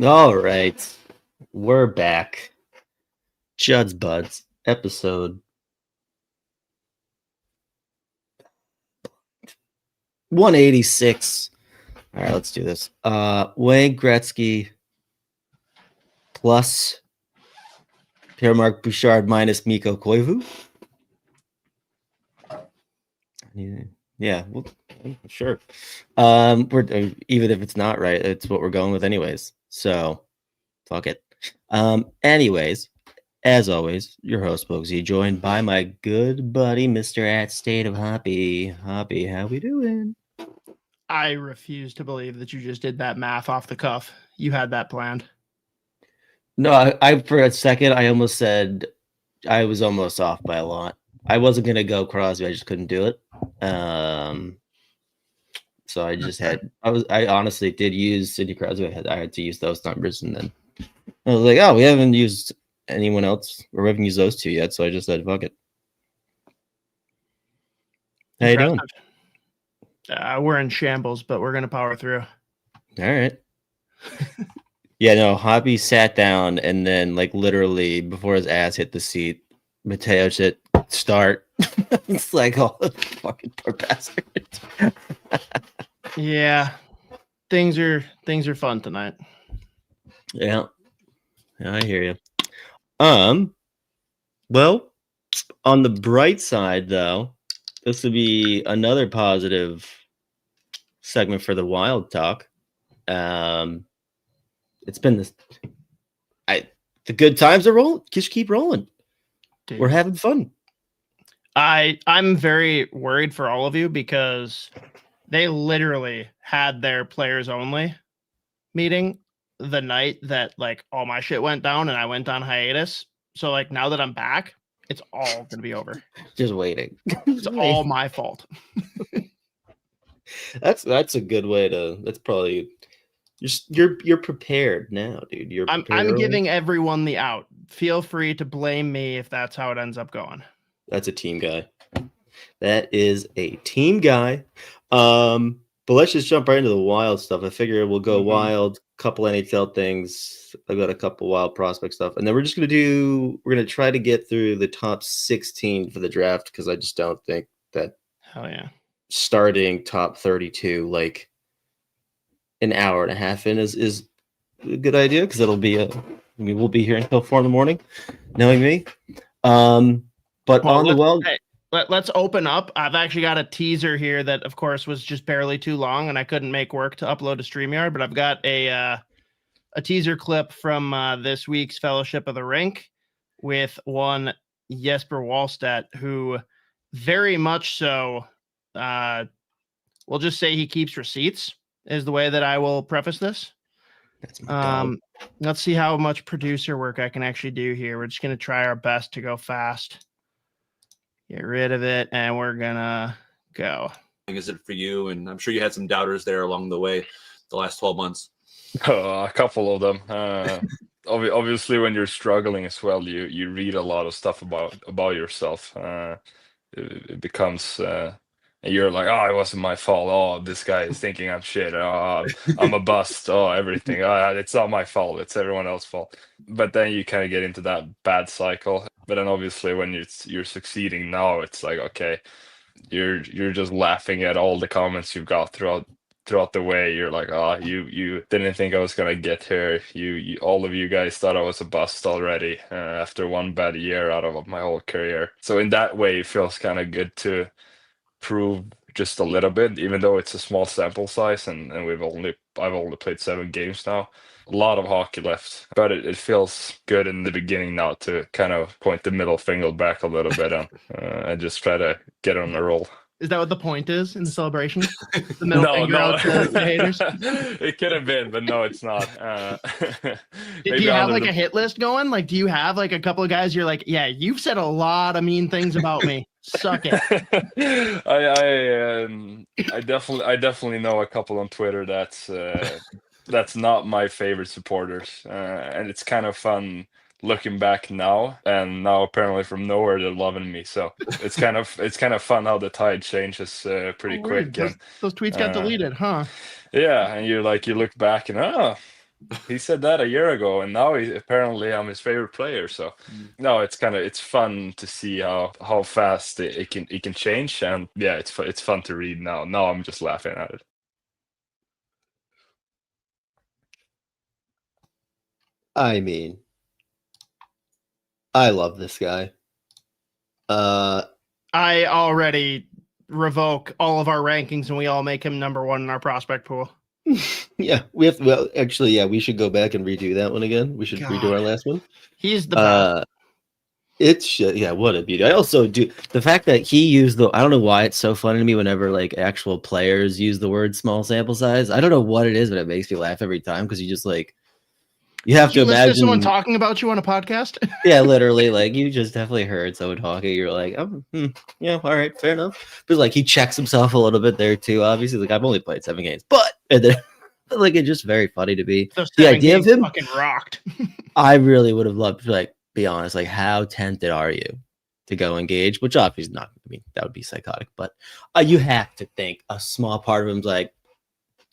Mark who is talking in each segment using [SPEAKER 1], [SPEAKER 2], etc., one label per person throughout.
[SPEAKER 1] All right, we're back. Judd'z Budz, episode 186. All right, let's do this. Wayne Gretzky plus Pierre-Marc Bouchard minus Mikko Koivu. Yeah, well, sure. We're even if it's not right, it's what we're going with anyways. So, fuck it. Anyways, as always, your host Spokedz, joined by my good buddy, Mr. At State of Hoppy. Hoppy, how we doing?
[SPEAKER 2] I refuse to believe that you just did that math off the cuff. You had that planned.
[SPEAKER 1] No, I for a second I almost said I was almost off by a lot. I wasn't gonna go Crosby, I just couldn't do it. So I just had I honestly did use Sidney Crosby. I had to use those numbers, and then I was like, oh, we haven't used anyone else, or we haven't used those two yet, so I just said fuck it. How you doing?
[SPEAKER 2] We're in shambles, but we're gonna power through.
[SPEAKER 1] All right. Yeah, no, Hobby sat down, and then like literally before his ass hit the seat, Mateo said, start. It's like, oh, fucking poor bastard.
[SPEAKER 2] Yeah, things are fun tonight.
[SPEAKER 1] Yeah, I hear you. Well, on the bright side, though, this would be another positive segment for the Wild Talk. It's been this. The good times are rolling. Just keep rolling. Dude. We're having fun.
[SPEAKER 2] I'm very worried for all of you because they literally had their players only meeting the night that like all my shit went down and I went on hiatus. So like now that I'm back, it's all gonna be over.
[SPEAKER 1] Just waiting.
[SPEAKER 2] It's all my fault.
[SPEAKER 1] That's a good way to. That's probably you're prepared now, dude.
[SPEAKER 2] I'm giving everyone the out. Feel free to blame me if that's how it ends up going.
[SPEAKER 1] That's a team guy. That is a team guy. But let's just jump right into the Wild stuff. I figure we'll go Wild, couple NHL things. I've got a couple Wild prospect stuff, and then we're gonna try to get through the top 16 for the draft because I just don't think that.
[SPEAKER 2] Hell yeah.
[SPEAKER 1] Starting top 32 like an hour and a half in is a good idea because it'll be we'll be here until 4 a.m, knowing me. But on the Wild.
[SPEAKER 2] Hey, let's open up. I've actually got a teaser here that, of course, was just barely too long, and I couldn't make work to upload to StreamYard. But I've got a teaser clip from this week's Fellowship of the Rink with one Jesper Wallstedt, who very much so. We'll just say he keeps receipts. Is the way that I will preface this.
[SPEAKER 1] That's my
[SPEAKER 2] let's see how much producer work I can actually do here. We're just gonna try our best to go fast. Get rid of it, and we're gonna go.
[SPEAKER 3] Is it for you? And I'm sure you had some doubters there along the way, the last 12 months.
[SPEAKER 4] A couple of them. Obviously, when you're struggling as well, you read a lot of stuff about yourself. It becomes. And you're like, oh, it wasn't my fault. Oh, this guy is thinking I'm shit. Oh, I'm a bust. Oh, everything. It's not my fault. It's everyone else's fault. But then you kind of get into that bad cycle. But then obviously when you're succeeding now, it's like, okay, you're just laughing at all the comments you've got throughout throughout the way, you're like, oh, you didn't think I was gonna get here. You all of you guys thought I was a bust already after one bad year out of my whole career. So in that way, it feels kind of good to prove just a little bit, even though it's a small sample size, and I've only played 7 games now. A lot of hockey left, but it feels good in the beginning now to kind of point the middle finger back a little bit and just try to get on a roll.
[SPEAKER 2] Is that what the point is in the celebration? The middle finger out to the haters?
[SPEAKER 4] It could have been, but no, it's not.
[SPEAKER 2] Do you have like a hit list going? Like, do you have like a couple of guys you're like, yeah, you've said a lot of mean things about me. Suck it.
[SPEAKER 4] I definitely know a couple on Twitter that's not my favorite supporters, and it's kind of fun looking back now, and now apparently from nowhere they're loving me. So it's kind of fun how the tide changes pretty quick.
[SPEAKER 2] Those tweets got deleted, huh?
[SPEAKER 4] Yeah, and you look back and he said that a year ago, and now I'm his favorite player. So no, it's fun to see how fast it can change, and yeah, it's fun to read now. Now I'm just laughing at it.
[SPEAKER 1] I mean, I love this guy.
[SPEAKER 2] I already revoke all of our rankings and we all make him number 1 in our prospect pool.
[SPEAKER 1] Yeah, we have. Well, actually, yeah, we should go back and redo that one again. We should redo our last one.
[SPEAKER 2] He's the best.
[SPEAKER 1] What a beauty. I also do the fact that he used I don't know why it's so funny to me whenever like actual players use the word small sample size. I don't know what it is, but it makes me laugh every time because you just like. You have to imagine
[SPEAKER 2] someone talking about you on a podcast.
[SPEAKER 1] Yeah, literally, like you just definitely heard someone talking. You're like, yeah, all right, fair enough. But like he checks himself a little bit there too. Obviously, like I've only played 7 games, but like it's just very funny to be. The idea of him
[SPEAKER 2] fucking rocked.
[SPEAKER 1] I really would have loved to like be honest. Like, how tempted are you to go engage? Which obviously not. I mean, that would be psychotic. But you have to think a small part of him's like,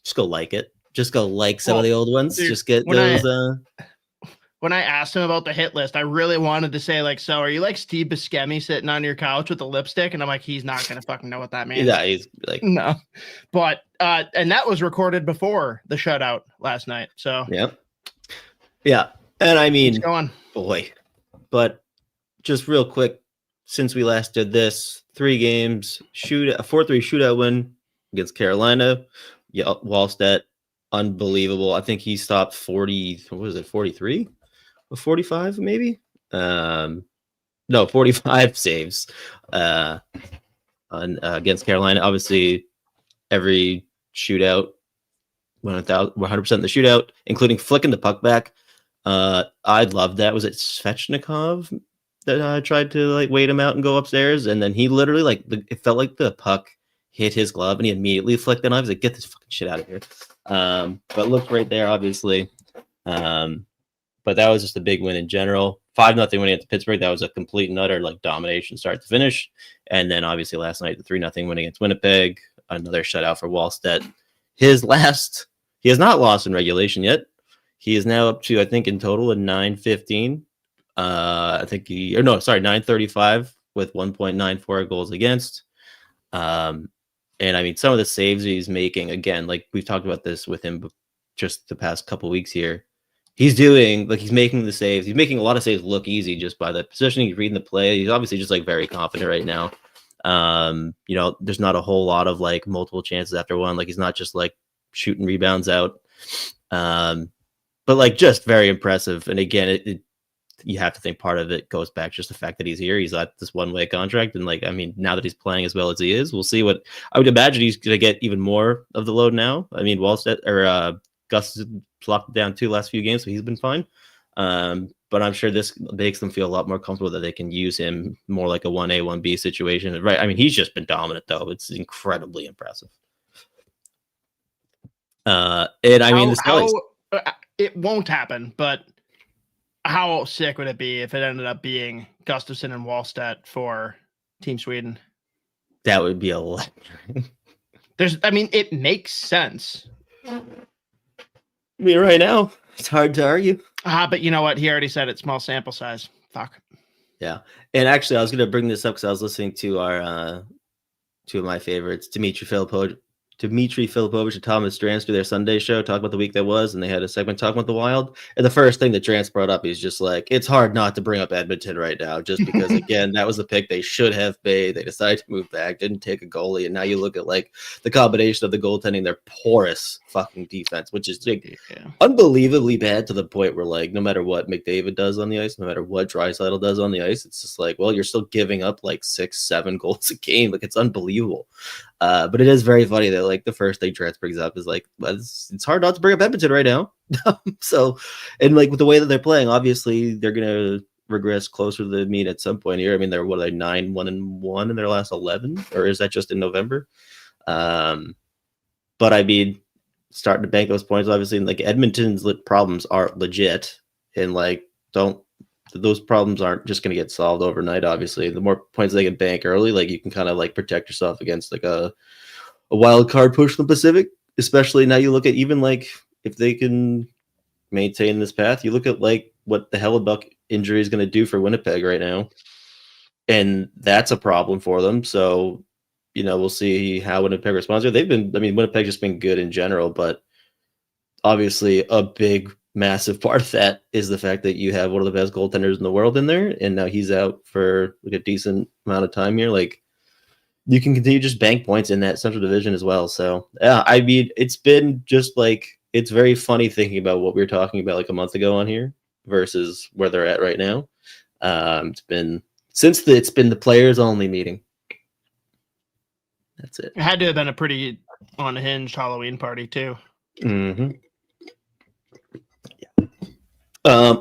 [SPEAKER 1] just go like it. Just go like some of the old ones. Dude, just get those.
[SPEAKER 2] When I asked him about the hit list, I really wanted to say, like, so are you like Steve Buscemi sitting on your couch with the lipstick? And I'm like, he's not going to fucking know what that means.
[SPEAKER 1] Yeah, he's like,
[SPEAKER 2] no. But, and that was recorded before the shutout last night. So,
[SPEAKER 1] yeah. And I mean,
[SPEAKER 2] boy.
[SPEAKER 1] But just real quick, since we last did this, 3 games, a 4-3 shootout win against Carolina. Yeah, Wallstedt. Unbelievable. I think he stopped 43 or 45 maybe. No, 45 saves against Carolina. Obviously, every shootout went 100% in the shootout, including flicking the puck back. I loved that. Was it Svechnikov that tried to like wait him out and go upstairs, and then he literally like it felt like the puck hit his glove and he immediately flicked it off. He's like, get this fucking shit out of here. But looked right there, obviously. But that was just a big win in general. 5-0 winning at Pittsburgh. That was a complete and utter like domination start to finish. And then obviously last night, the 3-0 win against Winnipeg. Another shutout for Wallstedt. He has not lost in regulation yet. He is now up to, I think, in total, a 915. 935 with 1.94 goals against. And I mean, some of the saves he's making, again, like we've talked about this with him just the past couple of weeks here. He's making the saves. He's making a lot of saves look easy just by the positioning. He's reading the play. He's obviously just like very confident right now. There's not a whole lot of like multiple chances after one. Like he's not just like shooting rebounds out. But like just very impressive. And again, you have to think part of it goes back just the fact that he's here. He's got this one-way contract, and like I mean, now that he's playing as well as he is, we'll see what I would imagine he's going to get even more of the load now. I mean, Wallstedt or Gus has locked down 2 last few games, so he's been fine. But I'm sure this makes them feel a lot more comfortable that they can use him more like a 1A, 1B situation. Right? I mean, he's just been dominant though. It's incredibly impressive. And I mean,
[SPEAKER 2] it won't happen, but. How sick would it be if it ended up being Gustafsson and Wallstedt for Team Sweden?
[SPEAKER 1] That would be a lot.
[SPEAKER 2] It makes sense.
[SPEAKER 1] I mean, right now, it's hard to argue.
[SPEAKER 2] But you know what? He already said it's small sample size. Fuck.
[SPEAKER 1] Yeah. And actually, I was going to bring this up because I was listening to our 2 of my favorites, Dimitri Dmitry Filipovich and Thomas Drance do their Sunday show, talk about the week that was, and they had a segment talking about the Wild. And the first thing that Drance brought up, he's just like, it's hard not to bring up Edmonton right now, just because, again, that was the pick they should have made. They decided to move back, didn't take a goalie, and now you look at, like, the combination of the goaltending, their porous fucking defense, which is, like, unbelievably bad to the point where, like, no matter what McDavid does on the ice, no matter what Draisaitl does on the ice, it's just like, well, you're still giving up, like, 6-7 goals a game. Like, it's unbelievable. But it is very funny that, like, the first thing Trance brings up is like, well, it's hard not to bring up Edmonton right now. So, and like with the way that they're playing, obviously they're gonna regress closer to the mean at some point here. I mean, they're 9-1-1 in their last 11, or is that just in November? But I mean, starting to bank those points, obviously, and like Edmonton's problems are legit, and like those problems aren't just going to get solved overnight. Obviously, the more points they can bank early, like you can kind of like protect yourself against like a wild card push in the Pacific. Especially now, you look at even like if they can maintain this path, you look at like what the Hellebuck injury is going to do for Winnipeg right now, and that's a problem for them. So, you know, we'll see how Winnipeg responds. Winnipeg's just been good in general, but obviously a big massive part of that is the fact that you have one of the best goaltenders in the world in there, and now he's out for like a decent amount of time here. Like, you can continue to just bank points in that Central Division as well. So yeah, I mean, it's been just like, it's very funny thinking about what we were talking about like a month ago on here versus where they're at right now. It's been the players only meeting. That's it.
[SPEAKER 2] It had to have been a pretty unhinged Halloween party too.
[SPEAKER 1] Mm-hmm.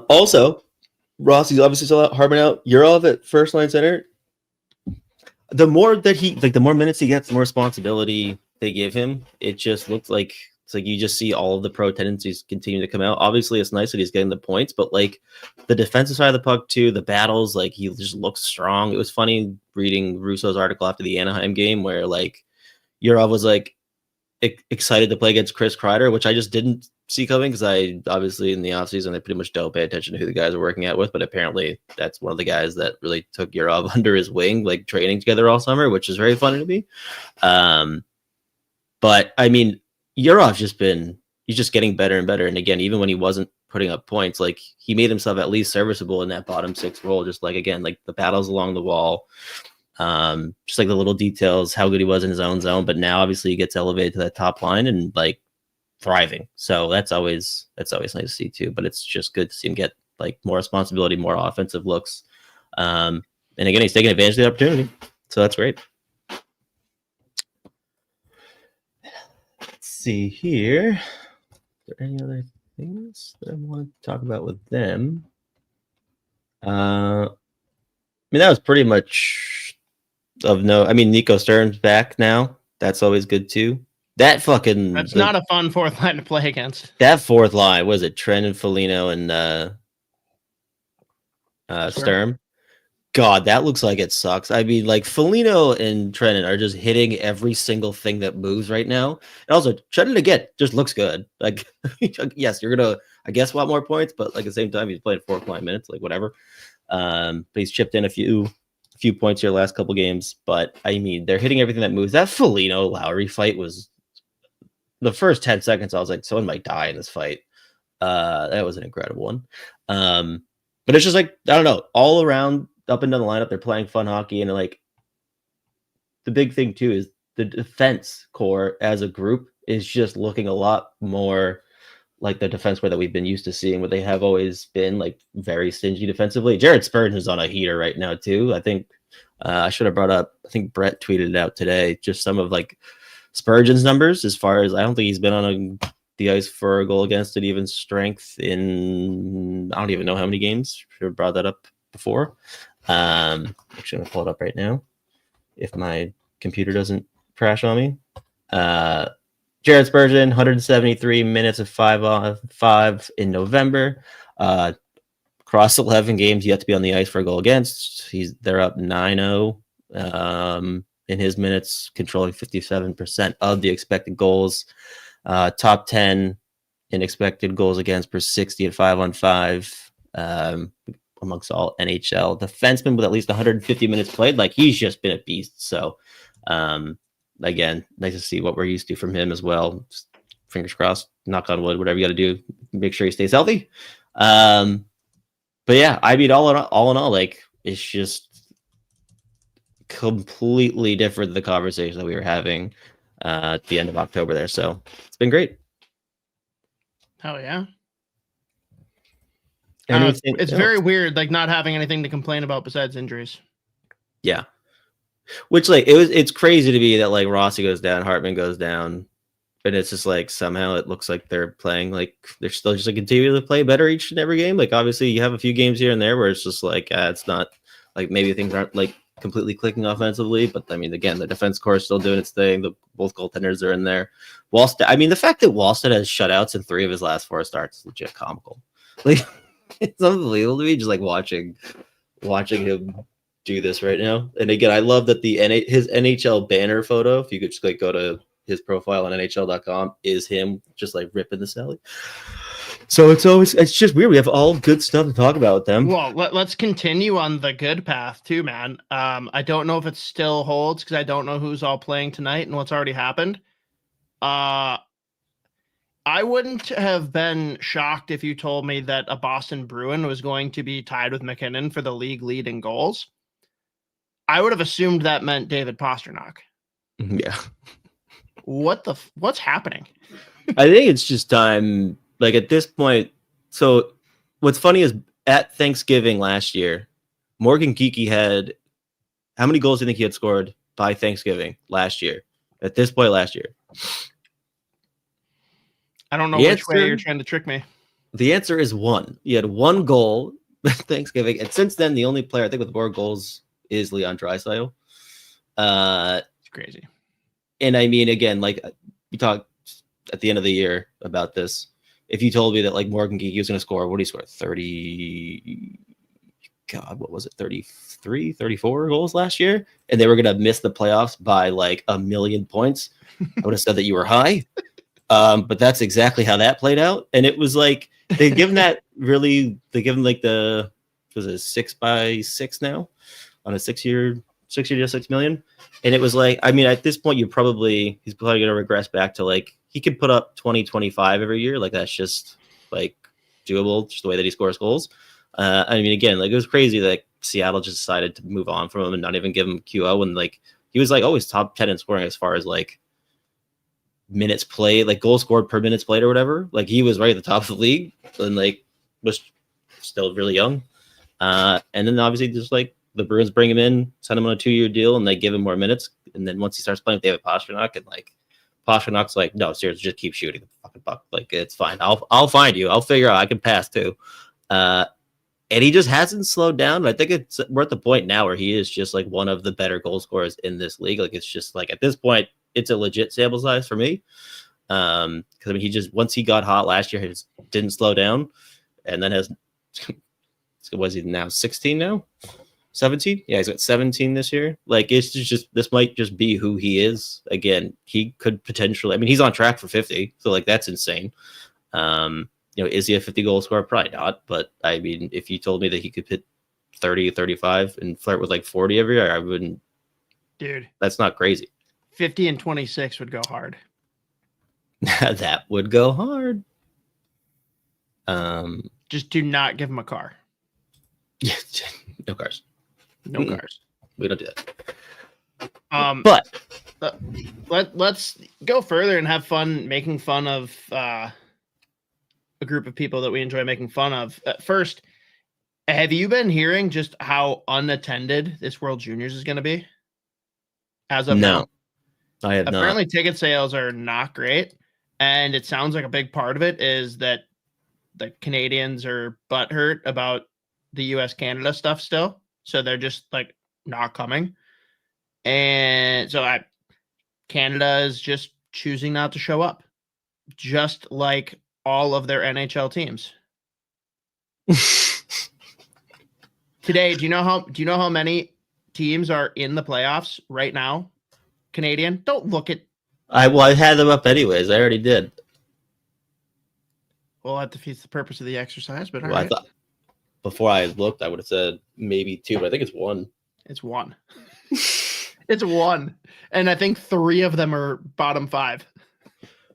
[SPEAKER 1] Also, Rossi's obviously still out, Harbin out, Yurov at first line center. The more minutes he gets, the more responsibility they give him. It just looks like it's like you just see all of the pro tendencies continue to come out. Obviously, it's nice that he's getting the points, but like the defensive side of the puck too, the battles, like he just looks strong. It was funny reading Russo's article after the Anaheim game where like Yurov was like excited to play against Chris Kreider, which I just didn't see coming because I obviously in the offseason I pretty much don't pay attention to who the guys are working out with, but apparently that's one of the guys that really took Yurov under his wing, like training together all summer, which is very funny to me. But I mean, Yurov's he's just getting better and better. And again, even when he wasn't putting up points, like he made himself at least serviceable in that bottom six role, just like again, like the battles along the wall. Just like the little details, how good he was in his own zone, but now obviously he gets elevated to that top line and like thriving. So that's always nice to see too. But it's just good to see him get like more responsibility, more offensive looks. And again, he's taking advantage of the opportunity. So that's great. Let's see here. Are there any other things that I want to talk about with them? I mean, that was pretty much of no. I mean, Nico Stern's back now. That's always good too. That's
[SPEAKER 2] not a fun fourth line to play against.
[SPEAKER 1] That fourth line, was it Trent and Foligno and Sturm? God, that looks like it sucks. I mean, like Foligno and Trenton are just hitting every single thing that moves right now. And also, Trenton again just looks good. Like, yes, you're gonna, I guess, want more points, but like at the same time, he's played fourth line minutes, like whatever. But he's chipped in a few points here last couple games. But I mean, they're hitting everything that moves. That Foligno Lowry fight was the first 10 seconds. I was like, someone might die in this fight. That was an incredible one. But it's just like, I don't know, all around up and down the lineup, they're playing fun hockey. And like the big thing too is the defense core as a group is just looking a lot more like the defense that we've been used to seeing, where they have always been like very stingy defensively. Jared Spurgeon is on a heater right now too. I think I should have brought up, I think Brett tweeted it out today, just some of like Spurgeon's numbers as far as, I don't think he's been on the ice for a goal against it, even strength in, I don't even know how many games. Should have brought that up before. Actually, I'm going to pull it up right now if my computer doesn't crash on me. Jared Spurgeon, 173 minutes of 5 in November. Across 11 games, you have to be on the ice for a goal against. They're up 9-0 in his minutes, controlling 57% of the expected goals. Top 10 in expected goals against per 60 at 5-on-5 amongst all NHL defensemen with at least 150 minutes played. Like, he's just been a beast. So again, nice to see what we're used to from him as well. Just fingers crossed, knock on wood, whatever you got to do, make sure he stays healthy. But yeah, I mean, all in all, like, it's just completely different than the conversation that we were having at the end of October there. So it's been great.
[SPEAKER 2] Hell yeah.
[SPEAKER 1] Anything
[SPEAKER 2] It's
[SPEAKER 1] else?
[SPEAKER 2] very weird, like not having anything to complain about besides injuries.
[SPEAKER 1] Yeah. Which, like, it's crazy to me that, like, Rossi goes down, Hartman goes down, and it's just like somehow it looks like they're playing, like, they're still just like continue to play better each and every game. Like, obviously you have a few games here and there where it's just like it's not like maybe things aren't like completely clicking offensively, but I mean, again, the defense core is still doing its thing. Both goaltenders are in there. Wallstedt, I mean, the fact that Wallstedt has shutouts in 3 of his last 4 starts is legit comical. Like, it's unbelievable to me just like watching him do this right now. And again, I love that his NHL banner photo, if you could just like go to his profile on NHL.com, is him just like ripping the celly. So it's just weird. We have all good stuff to talk about with them.
[SPEAKER 2] Well, let's continue on the good path too, man. I don't know if it still holds because I don't know who's all playing tonight and what's already happened. I wouldn't have been shocked if you told me that a Boston Bruin was going to be tied with McKinnon for the league lead in goals. I would have assumed that meant David Pastrnak.
[SPEAKER 1] Yeah.
[SPEAKER 2] What's happening?
[SPEAKER 1] I think it's just time. Like, at this point, so what's funny is at Thanksgiving last year, Morgan Geekie had, how many goals do you think he had scored by Thanksgiving last year? At this point last year?
[SPEAKER 2] I don't know which way you're trying to trick me.
[SPEAKER 1] The answer is 1. He had 1 goal at Thanksgiving, and since then, the only player I think with more goals is Leon Draisaitl.
[SPEAKER 2] It's crazy.
[SPEAKER 1] And I mean, again, like we talked at the end of the year about this. If you told me that like Morgan Geekie was going to score, what did he score? 30, God, what was it? 33, 34 goals last year? And they were going to miss the playoffs by like 1 million points. I would have said that you were high. But that's exactly how that played out. And it was like, they give him like the, was it 6x6 now on a 6 year to 6 million. And it was like, I mean, at this point, he's probably going to regress back to like, he could put up 20, 25 every year. Like, that's just like doable, just the way that he scores goals. I mean, again, like, it was crazy that Seattle just decided to move on from him and not even give him QO. And like, he was like always top 10 in scoring as far as like minutes played, like goals scored per minutes played or whatever. Like, he was right at the top of the league and like was still really young. And then obviously just like the Bruins bring him in, send him on a 2-year deal, and they give him more minutes. And then once he starts playing with David Pastrnak, and like Pasternak's like, no, seriously, just keep shooting the fucking puck. Like, it's fine. I'll find you. I'll figure out. I can pass too. And he just hasn't slowed down. But I think we're at the point now where he is just like one of the better goal scorers in this league. Like, it's just like at this point, it's a legit sample size for me. Because I mean, he just, once he got hot last year, he just didn't slow down, and then has, was he now 16 now? 17? Yeah, he's got 17 this year. Like, it's just, this might just be who he is. Again, he could potentially, I mean, he's on track for 50, so like that's insane. You know, is he a 50 goal scorer? Probably not. But I mean, if you told me that he could hit 30, 35 and flirt with like 40 every year, I wouldn't.
[SPEAKER 2] Dude,
[SPEAKER 1] that's not crazy.
[SPEAKER 2] 50 and 26 would go hard.
[SPEAKER 1] That would go hard.
[SPEAKER 2] Just do not give him a car.
[SPEAKER 1] Yeah, no cars.
[SPEAKER 2] No cars.
[SPEAKER 1] We don't do that.
[SPEAKER 2] But let's go further and have fun making fun of a group of people that we enjoy making fun of. First, have you been hearing just how unattended this World Juniors is going to be? As of now?
[SPEAKER 1] I have not.
[SPEAKER 2] Apparently, ticket sales are not great, and it sounds like a big part of it is that the Canadians are butthurt about the US-Canada stuff still, so they're just like not coming, and so Canada is just choosing not to show up, just like all of their NHL teams. Today, do you know how many teams are in the playoffs right now? Canadian. Don't look at.
[SPEAKER 1] I had them up anyways. I already did.
[SPEAKER 2] Well, that defeats the purpose of the exercise. But
[SPEAKER 1] I thought before I looked, I would have said maybe 2, but I think it's 1.
[SPEAKER 2] It's 1. It's 1, and I think 3 of them are bottom 5.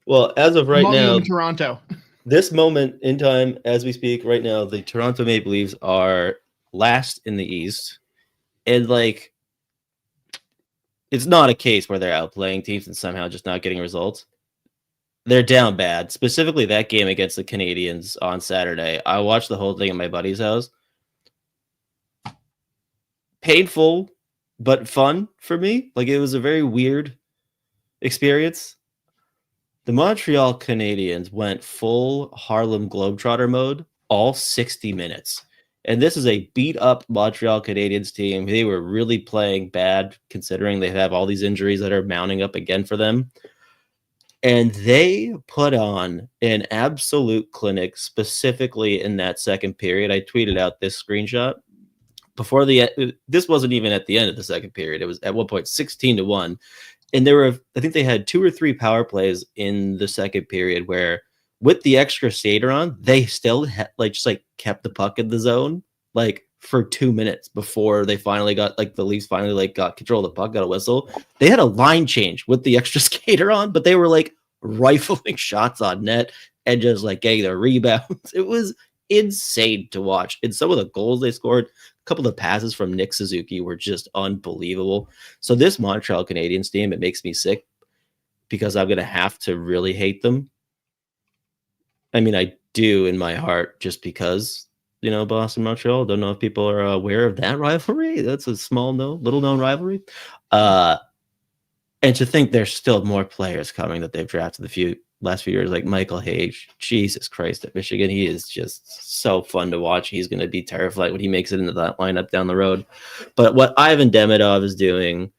[SPEAKER 1] Well, as of right
[SPEAKER 2] Among
[SPEAKER 1] now,
[SPEAKER 2] them, Toronto.
[SPEAKER 1] this moment in time, as we speak right now, the Toronto Maple Leafs are last in the East. And, like, it's not a case where they're outplaying teams and somehow just not getting results. They're down bad. Specifically, that game against the Canadiens on Saturday. I watched the whole thing at my buddy's house. Painful, but fun for me. Like, it was a very weird experience. The Montreal Canadiens went full Harlem Globetrotter mode all 60 minutes. And this is a beat-up Montreal Canadiens team. They were really playing bad, considering they have all these injuries that are mounting up again for them. And they put on an absolute clinic, specifically in that second period. I tweeted out this screenshot. Before this wasn't even at the end of the second period. It was at one point 16-1. And there were, I think they had 2 or 3 power plays in the second period where, with the extra skater on, they still kept the puck in the zone like for 2 minutes before they finally got the Leafs finally got control of the puck, got a whistle. They had a line change with the extra skater on, but they were like rifling shots on net and just like getting the rebounds. It was insane to watch. And some of the goals they scored, a couple of passes from Nick Suzuki were just unbelievable. So this Montreal Canadiens team, it makes me sick because I'm going to have to really hate them. I mean, I do in my heart just because, Boston, Montreal. Don't know if people are aware of that rivalry. That's a little known rivalry. And to think there's still more players coming that they've drafted the last few years, like Michael Hage. Jesus Christ, at Michigan, he is just so fun to watch. He's going to be terrified when he makes it into that lineup down the road. But what Ivan Demidov is doing,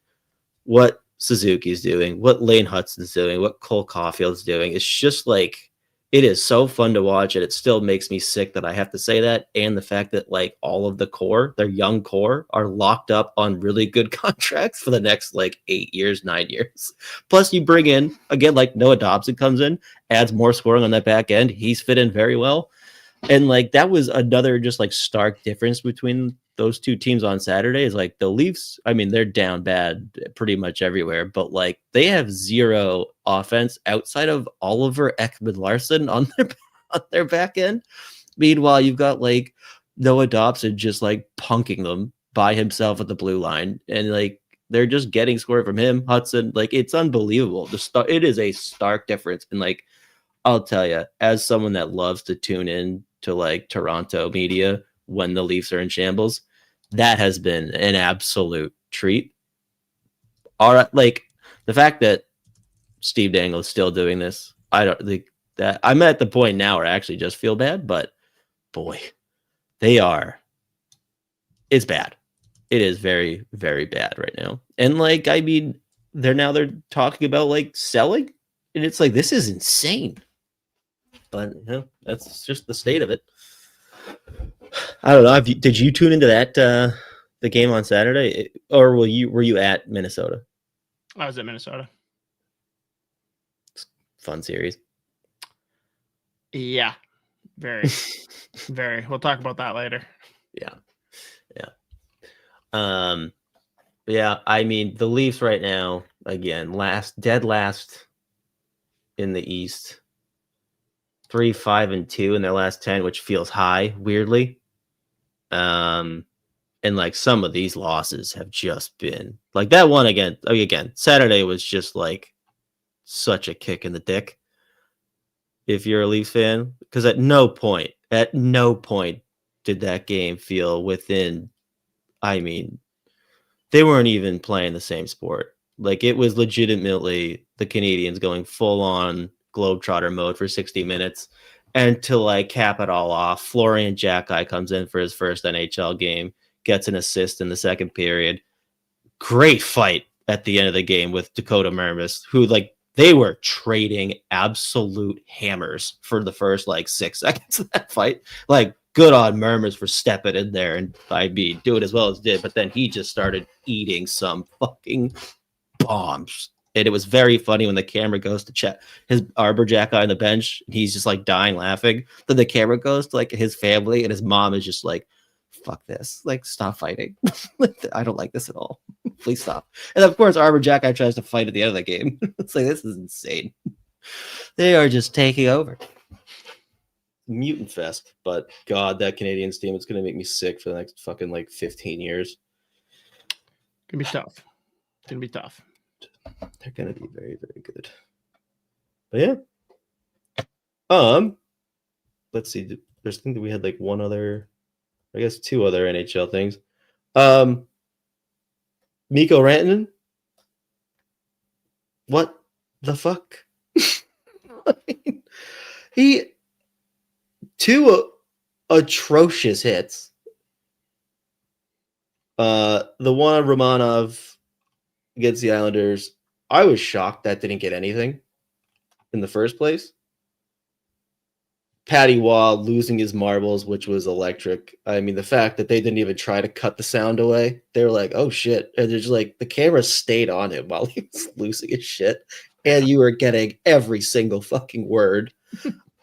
[SPEAKER 1] what Suzuki's doing, what Lane Hutson's doing, what Cole Caulfield's doing, it's just like, it is so fun to watch, and it still makes me sick that I have to say that. And the fact that all of the core, their young core, are locked up on really good contracts for the next 8 years, 9 years. Plus, you bring in again, Noah Dobson comes in, adds more scoring on that back end. He's fit in very well, and that was another just stark difference between those two teams on Saturday. Is the Leafs. I mean, they're down bad pretty much everywhere, but they have zero offense outside of Oliver Ekman-Larsson on their back end. Meanwhile, you've got Noah Dobson just punking them by himself at the blue line, and they're just getting scored from him. Hudson, it's unbelievable. It is a stark difference, and I'll tell you, as someone that loves to tune in to Toronto media when the Leafs are in shambles, that has been an absolute treat. All right, the fact that Steve Dangle is still doing this, I don't think that I'm at the point now where I actually just feel bad, but boy, it's bad. It is very, very bad right now. And I mean, they're talking about selling, and it's this is insane. But that's just the state of it. I don't know. Did you tune into that the game on Saturday, or were you at Minnesota?
[SPEAKER 2] I was at Minnesota.
[SPEAKER 1] Fun series.
[SPEAKER 2] Yeah, very, very. We'll talk about that later.
[SPEAKER 1] Yeah. Yeah. I mean, the Leafs right now, again, dead last in the East. 3-5-2 in their last 10, which feels high, weirdly. And some of these losses have just been that one again. Saturday was just such a kick in the dick if you're a Leafs fan, because at no point did that game feel within. I mean, they weren't even playing the same sport. It was legitimately the Canadiens going full on Globetrotter mode for 60 minutes. And to cap it all off, Florian Jacki comes in for his first NHL game, gets an assist in the second period. Great fight at the end of the game with Dakota Mermis, who they were trading absolute hammers for the first 6 seconds of that fight. Good on Mermis for stepping in there and do it as well as did, but then he just started eating some fucking bombs. And it was very funny when the camera goes to check his Arbor Jacki on the bench. He's just dying laughing. Then the camera goes to his family, and his mom is just fuck this. Like, stop fighting. I don't like this at all. Please stop. And of course, Arbor Jacki tries to fight at the end of the game. It's like, this is insane. They are just taking over. Mutant fest. But God, that Canadiens team, it's going to make me sick for the next fucking like 15 years.
[SPEAKER 2] Gonna be tough. It's gonna be tough.
[SPEAKER 1] They're going to be very, very good. But yeah. Let's see. There's thing that we had like one other, I guess 2 other NHL things. Mikko Rantanen. What the fuck? He 2 atrocious hits. The one on Romanov against the Islanders, I was shocked that didn't get anything in the first place. Patty Waugh losing his marbles, which was electric. I mean, the fact that they didn't even try to cut the sound away, they were like, oh shit. And there's like, the camera stayed on him while he was losing his shit. And you were getting every single fucking word.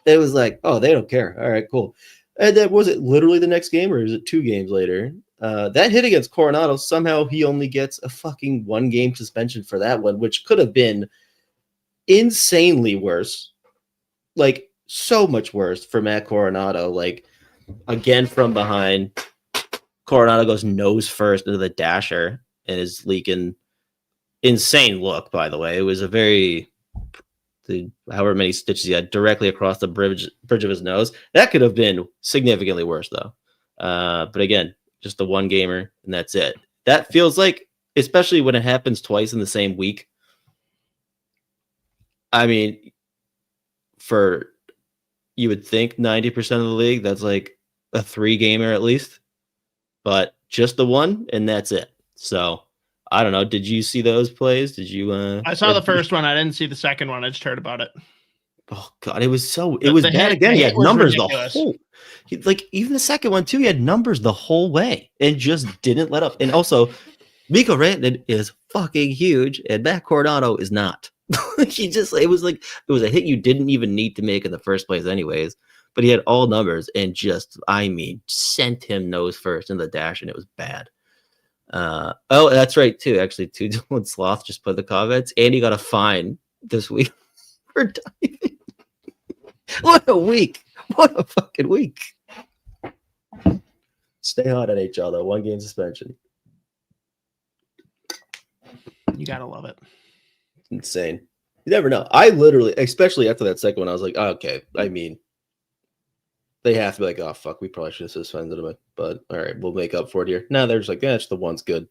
[SPEAKER 1] It was like, oh, they don't care. All right, cool. And then was it literally the next game or is it 2 games later? That hit against Coronado, somehow he only gets a fucking 1-game suspension for that one, which could have been insanely worse. Like, so much worse for Matt Coronado. Like, again from behind, Coronado goes nose first into the dasher and is leaking. Insane look, by the way. It was a very, however many stitches he had directly across the bridge of his nose. That could have been significantly worse, though. But again, just the 1 gamer, and that's it. That feels like, especially when it happens twice in the same week. I mean, for, you would think 90% of the league, that's like a 3-gamer at least. But just the 1, and that's it. So, I don't know. Did you see those plays? Did you?
[SPEAKER 2] I saw the first one. I didn't see the second one. I just heard about it.
[SPEAKER 1] Oh God, it was bad again. He had numbers ridiculous. The whole, like even the second one too. He had numbers the whole way and just didn't let up. And also, Mikko Rantanen is fucking huge, and Matt Coronado is not. It was a hit you didn't even need to make in the first place, anyways. But he had all numbers and just, I mean, sent him nose first in the dash, and it was bad. Oh, that's right too. Actually, Two Dylan Sloth just put the comments, and he got a fine this week for diving. What a week! What a fucking week! Stay hot, NHL though. 1-game suspension.
[SPEAKER 2] You gotta love it.
[SPEAKER 1] Insane. You never know. I literally, especially after that second one, I was like, oh, okay. I mean, they have to be like, oh fuck, we probably should have suspended him, but all right, we'll make up for it here. Now they're just like, yeah, just the one's good.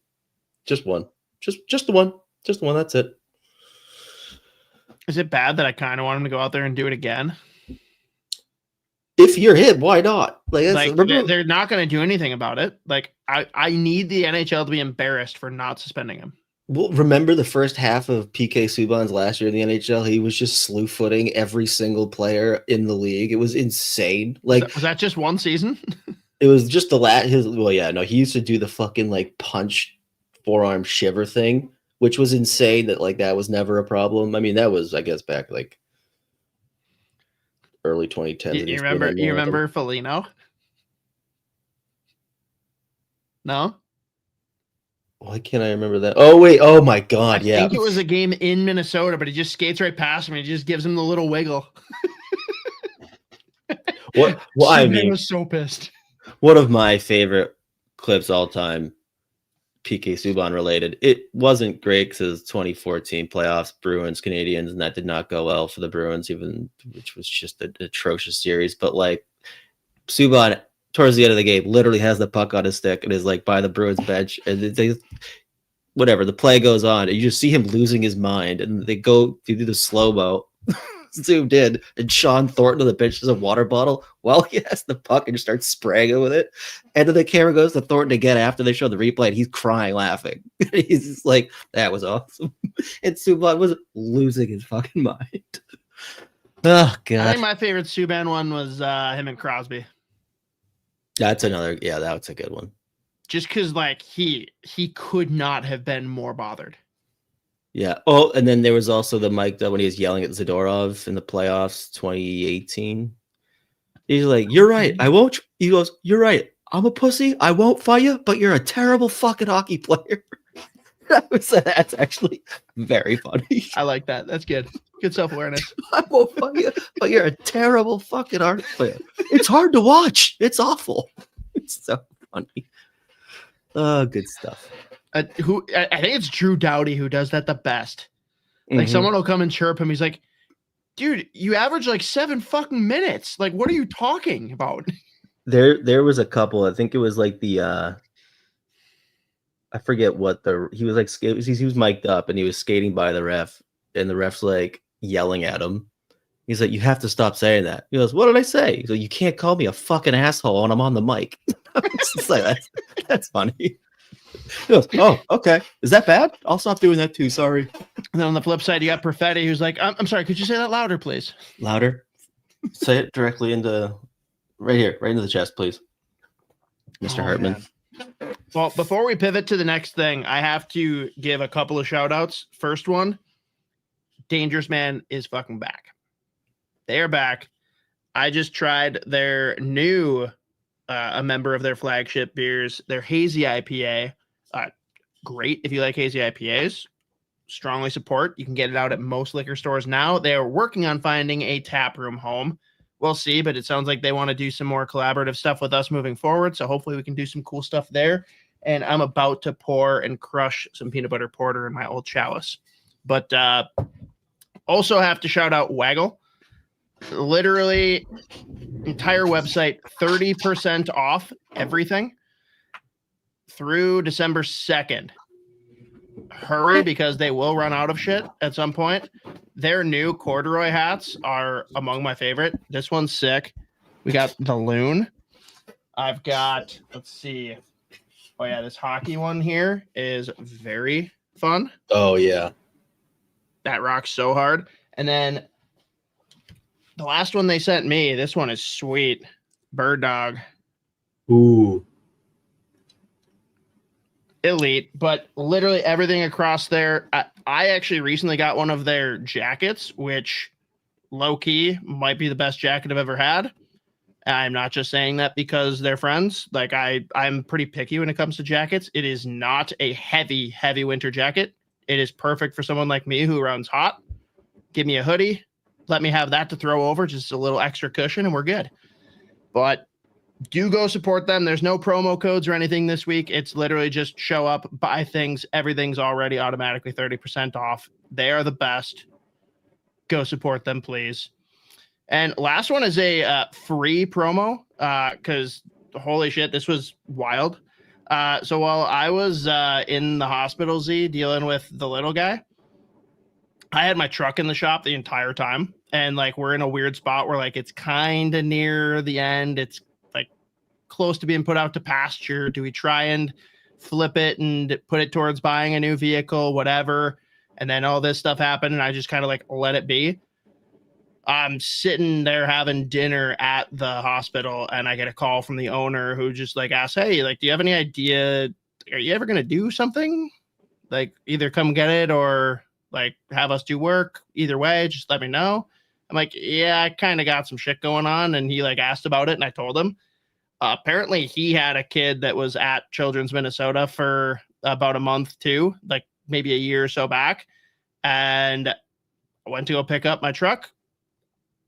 [SPEAKER 1] Just one. Just the one. Just the one. That's it.
[SPEAKER 2] Is it bad that I kind of want him to go out there and do it again?
[SPEAKER 1] If you're him, why not?
[SPEAKER 2] They're not going to do anything about it. Like, I need the NHL to be embarrassed for not suspending him.
[SPEAKER 1] Well, remember the first half of PK Subban's last year in the NHL? He was just slew-footing every single player in the league. It was insane. Like,
[SPEAKER 2] was that just one season?
[SPEAKER 1] It was just the last. He used to do the fucking like punch forearm shiver thing, which was insane. That was never a problem. I mean, that was, I guess, back like early 2010s.
[SPEAKER 2] You remember Foligno? No.
[SPEAKER 1] Why can't I remember that? Oh wait! Oh my God!
[SPEAKER 2] I think it was a game in Minnesota, but he just skates right past him and he just gives him the little wiggle.
[SPEAKER 1] What? Well, I mean,
[SPEAKER 2] I was so pissed.
[SPEAKER 1] One of my favorite clips all time, PK Subban related. It wasn't great because 2014 playoffs, Bruins, Canadiens, and that did not go well for the Bruins, which was just an atrocious series. But like Subban, towards the end of the game, literally has the puck on his stick and is like by the Bruins bench, and the play goes on, and you just see him losing his mind, and they do the slow-mo, zoomed in, and Sean Thornton on the bench has a water bottle while he has the puck and just starts spraying it with it, and then the camera goes to Thornton again after they show the replay, and he's crying, laughing. He's just like, that was awesome. And Subban was losing his fucking mind. Oh God!
[SPEAKER 2] I think my favorite Subban one was him and Crosby.
[SPEAKER 1] That's another, that's a good one.
[SPEAKER 2] Just because, like, he could not have been more bothered.
[SPEAKER 1] Yeah. Oh, and then there was also the mic that when he was yelling at Zadorov in the playoffs 2018. He's like, "You're right. I won't." He goes, "You're right. I'm a pussy. I won't fight you, but you're a terrible fucking hockey player. That's actually very funny.
[SPEAKER 2] I like that. That's good. Good self-awareness.
[SPEAKER 1] I won't fight you, but you're a terrible fucking hockey player. It's hard to watch. It's awful. It's so funny. Oh, good stuff.
[SPEAKER 2] I think it's Drew Doughty who does that the best. Like someone will come and chirp him. He's like, dude, you average like 7 fucking minutes. Like, what are you talking about?
[SPEAKER 1] There was a couple. I think it was like the I forget what he was like. He was mic'd up and he was skating by the ref, and the ref's like yelling at him. He's like, "You have to stop saying that." He goes, "What did I say?" He's like, "You can't call me a fucking asshole when I'm on the mic." It's like, that's funny. He goes, "Oh, okay. Is that bad? I'll stop doing that too. Sorry."
[SPEAKER 2] And then on the flip side, you got Perfetti, who's like, I'm sorry, could you say that louder, please?
[SPEAKER 1] Louder. Say it directly into right here, right into the chest, please, Mr. Hartman.
[SPEAKER 2] Man. Well, before we pivot to the next thing, I have to give a couple of shout outs. First one, Dangerous Man is fucking back. They are back. I just tried their new, a member of their flagship beers, their Hazy IPA. Great if you like Hazy IPAs. Strongly support. You can get it out at most liquor stores now. They are working on finding a tap room home. We'll see, but it sounds like they want to do some more collaborative stuff with us moving forward. So hopefully we can do some cool stuff there. And I'm about to pour and crush some peanut butter porter in my old chalice. But also have to shout out Waggle. Literally entire website, 30% off everything through December 2nd. Hurry, because they will run out of shit at some point. Their new corduroy hats are among my favorite. This one's sick. We got the loon. I've got, let's see. Oh yeah, this hockey one here is very fun.
[SPEAKER 1] Oh yeah.
[SPEAKER 2] That rocks so hard. And then the last one they sent me, this one is sweet. Bird Dog.
[SPEAKER 1] Ooh.
[SPEAKER 2] Elite, but literally everything across there. I actually recently got one of their jackets, which low-key might be the best jacket I've ever had. I'm not just saying that because they're friends. Like I'm pretty picky when it comes to jackets. It is not a heavy winter jacket. It is perfect for someone like me who runs hot. Give me a hoodie. Let me have that to throw over, just a little extra cushion, and we're good. But do go support them. There's no promo codes or anything this week. It's literally just show up, buy things. Everything's already automatically 30% off. They are the best. Go support them, please. And last one is a free promo because holy shit, this was wild. So while I was in the hospital, dealing with the little guy, I had my truck in the shop the entire time. And like, we're in a weird spot where like, it's kind of near the end. It's close to being put out to pasture. Do we try and flip it and put it towards buying a new vehicle, whatever? And then all this stuff happened and I just kind of like let it be. I'm sitting there having dinner at the hospital and I get a call from the owner who just like asks, "Hey, like, do you have any idea? Are you ever going to do something? Like either come get it or like have us do work? Either way, just let me know." I'm like, "Yeah, I kind of got some shit going on." And he like asked about it and I told him. Apparently he had a kid that was at Children's Minnesota for about a month too, like maybe a year or so back. And I went to go pick up my truck.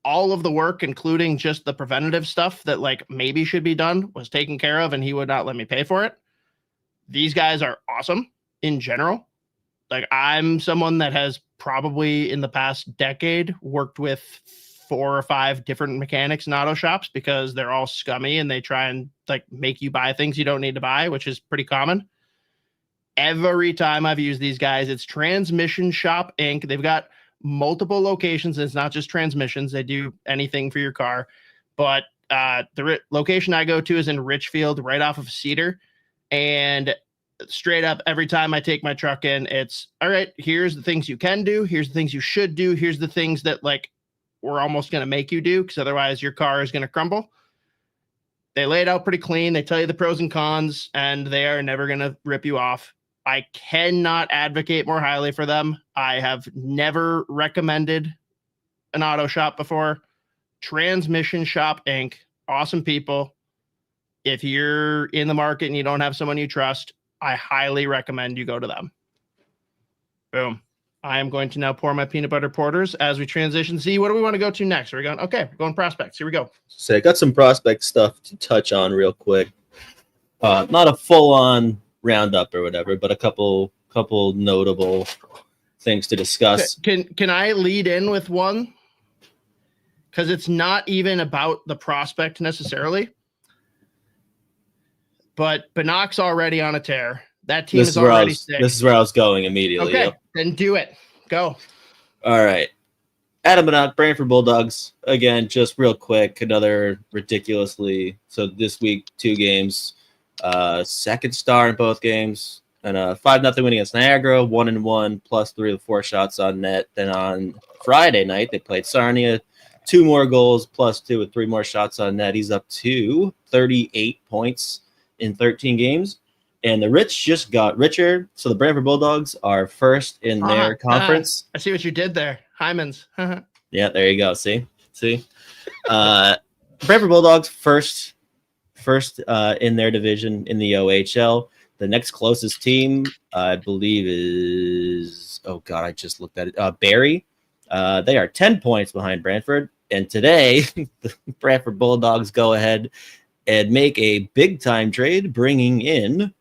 [SPEAKER 2] All of the work, including just the preventative stuff that like maybe should be done, was taken care of and he would not let me pay for it. These guys are awesome in general. Like I'm someone that has probably in the past decade worked with 4 or 5 different mechanics and auto shops because they're all scummy and they try and like make you buy things you don't need to buy, which is pretty common. Every time I've used these guys, it's Transmission Shop Inc. They've got multiple locations. It's not just transmissions. They do anything for your car. But the location I go to is in Richfield, right off of Cedar. And straight up, every time I take my truck in, it's all right, here's the things you can do. Here's the things you should do. Here's the things that like we're almost going to make you do because otherwise your car is going to crumble. They lay it out pretty clean. They tell you the pros and cons, and they are never going to rip you off. I cannot advocate more highly for them. I have never recommended an auto shop before. Transmission Shop Inc. Awesome people. if you're in the market and you don't have someone you trust, I highly recommend you go to them. Boom. I am going to now pour my peanut butter porters as we transition. Z, what do we want to go to next? We're going, okay, we're going prospects. Here we go.
[SPEAKER 1] So I got some prospect stuff to touch on real quick. Not a full-on roundup or whatever, but a couple notable things to discuss.
[SPEAKER 2] Can I lead in with one? Because it's not even about the prospect necessarily. But Banach's already on a tear. That team is already sick.
[SPEAKER 1] This is where I was going immediately.
[SPEAKER 2] Okay,
[SPEAKER 1] yep.
[SPEAKER 2] Then do it. Go.
[SPEAKER 1] All right. Adam Banach, Brantford Bulldogs. Again, just real quick, another ridiculously. So this week, 2 games. Second star in both games. And a 5-0 win against Niagara, 1-1, plus 3 of the 4 shots on net. Then on Friday night, they played Sarnia. 2 more goals, plus 2 with 3 more shots on net. He's up to 38 points in 13 games. And the Rich just got richer. So the Brantford Bulldogs are first in their conference.
[SPEAKER 2] I see what you did there. Hyman's.
[SPEAKER 1] Yeah, there you go. See? Brantford Bulldogs first in their division in the OHL. The next closest team, I believe, is I just looked at it. Barrie. They are 10 points behind Brantford. And today, the Brantford Bulldogs go ahead and make a big-time trade, bringing in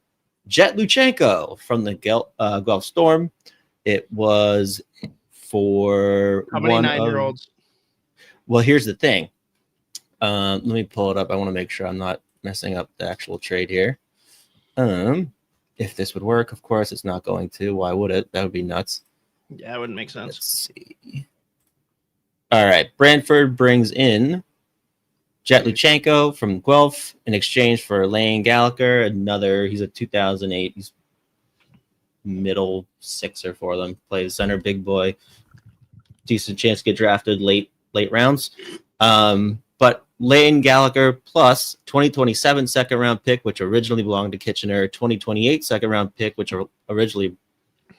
[SPEAKER 1] Jet Luchenko from the Guelph Storm. It was for
[SPEAKER 2] how many 9-year-olds?
[SPEAKER 1] Well, here's the thing. Let me pull it up. I want to make sure I'm not messing up the actual trade here. If this would work, of course, it's not going to. Why would it? That would be nuts.
[SPEAKER 2] Yeah, it wouldn't make sense.
[SPEAKER 1] Let's see. All right. Brantford brings in Jet Luchenko from Guelph in exchange for Lane Gallagher. He's a 2008. He's middle sixer for them. Plays center, big boy. Decent chance to get drafted late rounds. But Lane Gallagher plus 2027 second round pick, which originally belonged to Kitchener, 2028 second round pick, which originally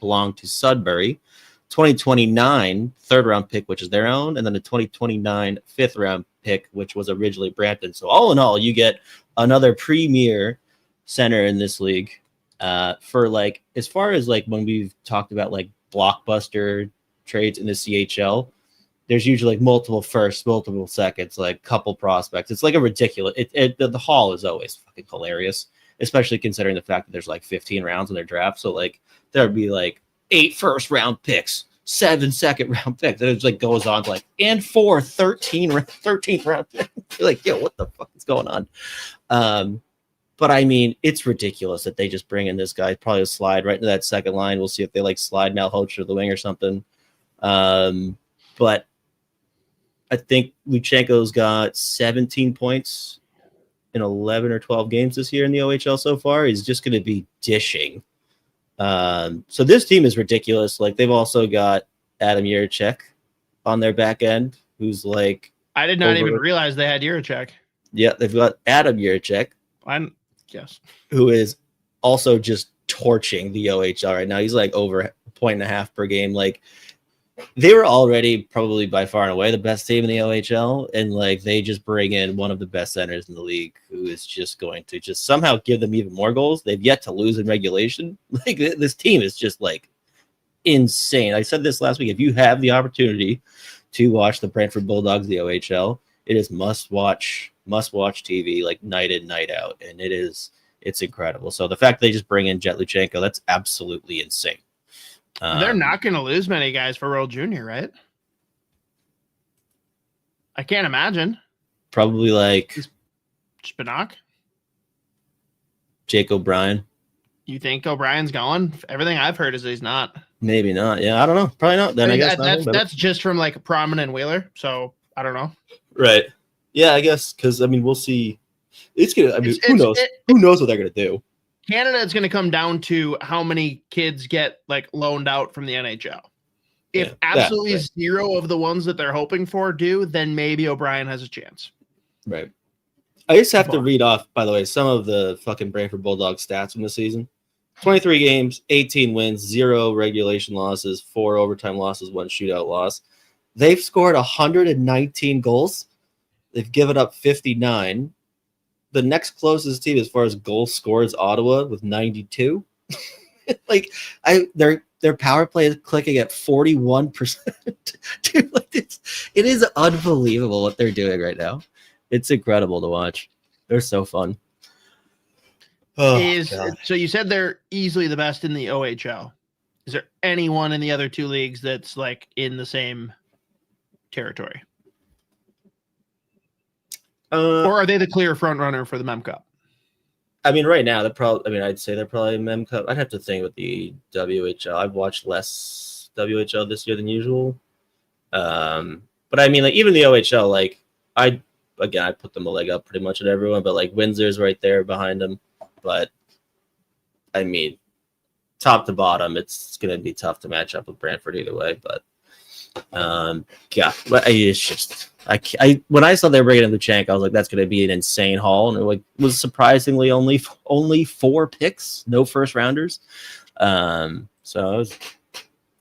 [SPEAKER 1] belonged to Sudbury, 2029 third round pick, which is their own, and then the 2029 fifth round pick, which was originally Brampton. So all in all, you get another premier center in this league. For like, as far as like when we've talked about like blockbuster trades in the CHL, there's usually like multiple firsts, multiple seconds, like couple prospects. It's like a ridiculous. The haul is always fucking hilarious, especially considering the fact that there's like 15 rounds in their draft. So like there would be like 8 first round picks, 7 second round picks. And it just like goes on to like and 4 13th round picks. You're like, yo, what the fuck is going on? But I mean, it's ridiculous that they just bring in this guy, probably a slide right into that second line. We'll see if they like slide Malhotra to the wing or something. But I think Luchenko's got 17 points in 11 or 12 games this year in the OHL so far. He's just going to be dishing. So this team is ridiculous. Like they've also got Adam Yurchek on their back end, who's like,
[SPEAKER 2] I did not even realize they had Yurchek.
[SPEAKER 1] Yeah, they've got Adam Yurchek.
[SPEAKER 2] Yes,
[SPEAKER 1] who is also just torching the OHL right now. He's like over 1.5 points per game. Like they were already probably by far and away the best team in the OHL, and like they just bring in one of the best centers in the league who is just going to just somehow give them even more goals. They've yet to lose in regulation. Like this team is just like insane. I said this last week. If you have the opportunity to watch the Brantford Bulldogs, the OHL, it is must watch TV like night in, night out. And it's incredible. So the fact they just bring in Jet Luchenko, that's absolutely insane.
[SPEAKER 2] They're not going to lose many guys for World Junior, right? I can't imagine.
[SPEAKER 1] Probably like
[SPEAKER 2] Spinack.
[SPEAKER 1] Jake O'Brien.
[SPEAKER 2] You think O'Brien's going? Everything I've heard is he's not.
[SPEAKER 1] Maybe not. Yeah, I don't know. Probably not. Then I guess
[SPEAKER 2] that's just from like a prominent Wheeler. So I don't know.
[SPEAKER 1] Right. Yeah, I guess because I mean we'll see. It's gonna. I mean, who knows? Who knows what they're gonna do?
[SPEAKER 2] Canada is going to come down to how many kids get like loaned out from the NHL. If absolutely zero of the ones that they're hoping for do, then maybe O'Brien has a chance.
[SPEAKER 1] Right. I just have to read off, by the way, some of the fucking Brantford Bulldogs stats from the season. 23 games, 18 wins, 0 regulation losses, 4 overtime losses, 1 shootout loss. They've scored 119 goals. They've given up 59. the next closest team as far as goals scored is Ottawa with 92. Like their power play is clicking at 41%. Dude, like it is unbelievable what they're doing right now. It's incredible to watch. They're so fun.
[SPEAKER 2] So you said they're easily the best in the OHL. Is there anyone in the other two leagues that's like in the same territory? Or are they the clear front runner for the Mem Cup?
[SPEAKER 1] I mean, right now, I'd say they're probably Mem Cup. I'd have to think with the WHL. I've watched less WHL this year than usual. But I mean, like, even the OHL, like, I put them a leg up pretty much at everyone, but like Windsor's right there behind them. But I mean, top to bottom, it's going to be tough to match up with Brantford either way. But but it's just when I saw they were bringing in Luchank, I was like, that's going to be an insane haul, and it was surprisingly only 4 picks, no first rounders. So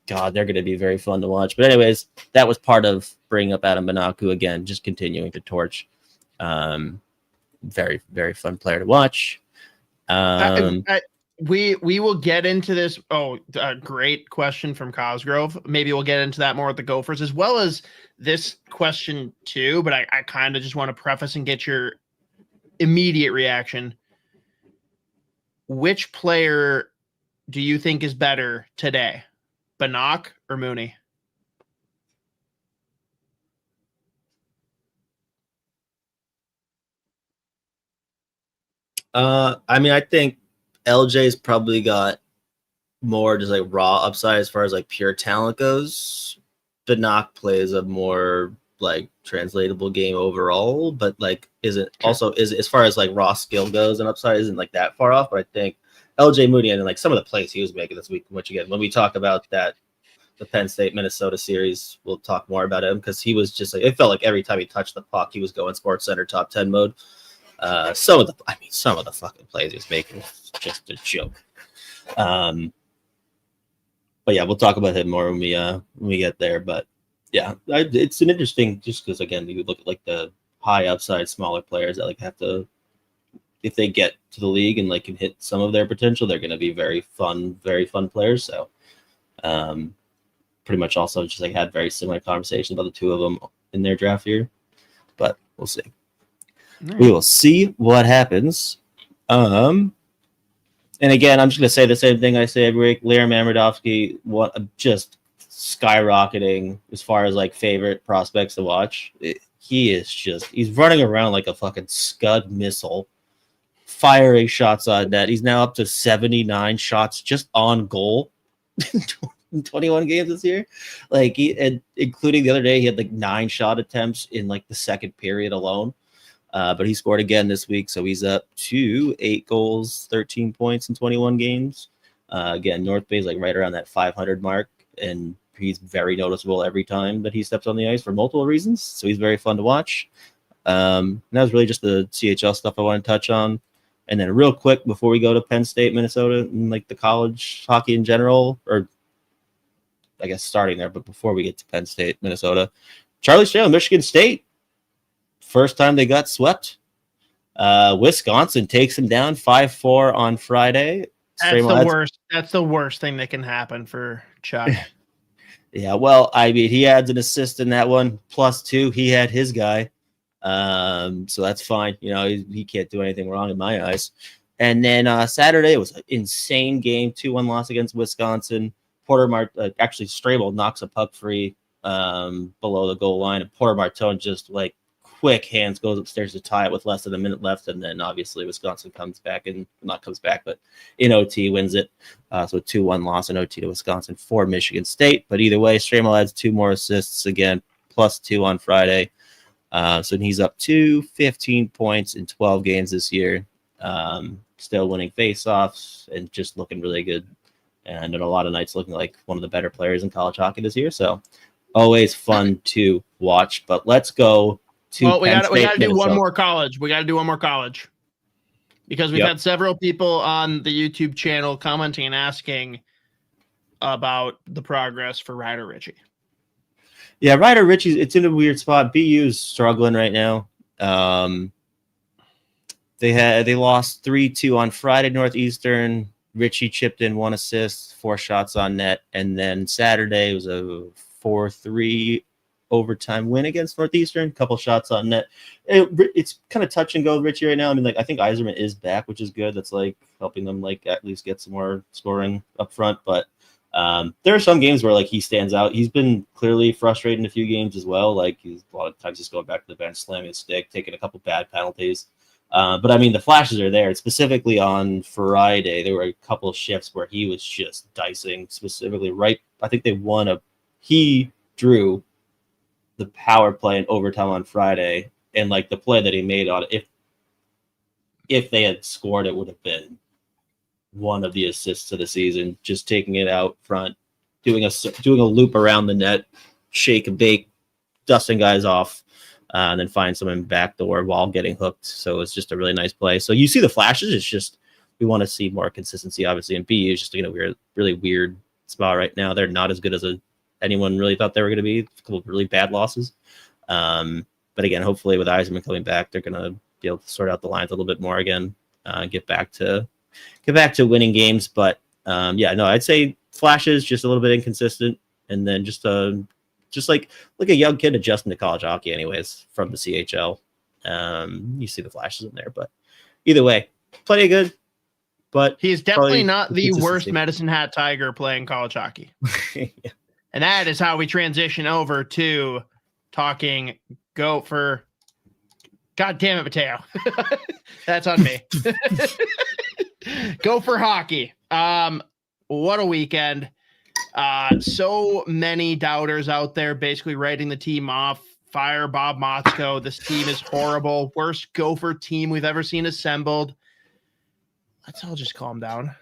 [SPEAKER 1] they're going to be very fun to watch. But anyways, that was part of bringing up Adam Banaku again, just continuing to torch. Very, very fun player to watch.
[SPEAKER 2] We will get into this. Oh, great question from Cosgrove. Maybe we'll get into that more with the Gophers, as well as this question too. But I kind of just want to preface and get your immediate reaction. Which player do you think is better today, Banach or Mooney?
[SPEAKER 1] I mean, I think LJ's probably got more just like raw upside as far as like pure talent goes. Banach plays a more like translatable game overall, but like is as far as like raw skill goes and upside isn't like that far off. But I think LJ Mooney and like some of the plays he was making this week, which again, when we talk about the Penn State Minnesota series, we'll talk more about him because he was just like, it felt like every time he touched the puck, he was going Sports Center top 10 mode. Some of the fucking plays he was making was just a joke. But yeah, we'll talk about him more when we get there. But yeah, it's an interesting, just because again, you look at like the high upside smaller players that like have to, if they get to the league and like can hit some of their potential, they're going to be very fun players. So pretty much also just like had very similar conversations about the two of them in their draft year, but we'll see. Right. We will see what happens. And again, I'm just going to say the same thing I say every week. Liam Amradovsky, just skyrocketing as far as like favorite prospects to watch. He's running around like a fucking Scud missile, firing shots on net. He's now up to 79 shots just on goal in 21 games this year. Like including the other day, he had like 9 shot attempts in like the second period alone. But he scored again this week, so he's up to 8 goals, 13 points in 21 games. Again, North Bay's like right around that 500 mark, and he's very noticeable every time that he steps on the ice for multiple reasons. So he's very fun to watch. And that was really just the CHL stuff I want to touch on. And then real quick before we go to Penn State, Minnesota, and like the college hockey in general, or I guess starting there, but before we get to Penn State, Minnesota, Charlie Strale, Michigan State. First time they got swept. Wisconsin takes them down 5-4 on Friday.
[SPEAKER 2] That's the worst thing that can happen for Chuck.
[SPEAKER 1] Yeah, well, I mean, he adds an assist in that one, +2. He had his guy. So that's fine. You know, he can't do anything wrong in my eyes. And then Saturday, it was an insane game, 2-1 loss against Wisconsin. Actually, Strable knocks a puck free below the goal line, and Porter Martone just like quick hands goes upstairs to tie it with less than a minute left, and then obviously Wisconsin but in OT wins it. So 2-1 loss in OT to Wisconsin for Michigan State. But either way, Strable adds 2 more assists again, +2 on Friday. So he's up to 15 points in 12 games this year. Still winning faceoffs and just looking really good. And a lot of nights looking like one of the better players in college hockey this year. So always fun to watch. But let's go to
[SPEAKER 2] we got to do one more college. We got to do one more college because we've had several people on the YouTube channel commenting and asking about the progress for Ryder Ritchie.
[SPEAKER 1] Yeah, Ryder Ritchie, it's in a weird spot. BU's struggling right now. They lost 3-2 on Friday, Northeastern. Richie chipped in 1 assist, 4 shots on net, and then Saturday was a 4-3 overtime win against Northeastern. Couple shots on net. It's kind of touch and go with Richie right now. I mean, like, I think Yzerman is back, which is good. That's like helping them like at least get some more scoring up front. But there are some games where like he stands out. He's been clearly frustrated in a few games as well. Like he's a lot of times just going back to the bench, slamming his stick, taking a couple bad penalties. But I mean, the flashes are there. Specifically on Friday, there were a couple of shifts where he was just dicing. Specifically, right? I think he drew the power play in overtime on Friday, and like the play that he made on it, if they had scored, it would have been one of the assists of the season. Just taking it out front, doing a loop around the net, shake and bake, dusting guys off, and then find someone back door while getting hooked. So it's just a really nice play. So you see the flashes. It's just we want to see more consistency, obviously. And BU is just in a really weird spot right now. They're not as good as anyone really thought they were going to be. A couple of really bad losses. But again, hopefully with Yzerman coming back, they're going to be able to sort out the lines a little bit more again, get back to winning games. But I'd say flashes, just a little bit inconsistent, and then just like a young kid adjusting to college hockey anyways from the CHL. You see the flashes in there, but either way, plenty good. But
[SPEAKER 2] he's definitely not the worst Medicine Hat Tiger playing college hockey.
[SPEAKER 1] Yeah.
[SPEAKER 2] And that is how we transition over to talking Gopher. God damn it, Mateo. That's on me. Gopher hockey. What a weekend. So many doubters out there basically writing the team off. Fire Bob Motzko. This team is horrible. Worst Gopher team we've ever seen assembled. Let's all just calm down,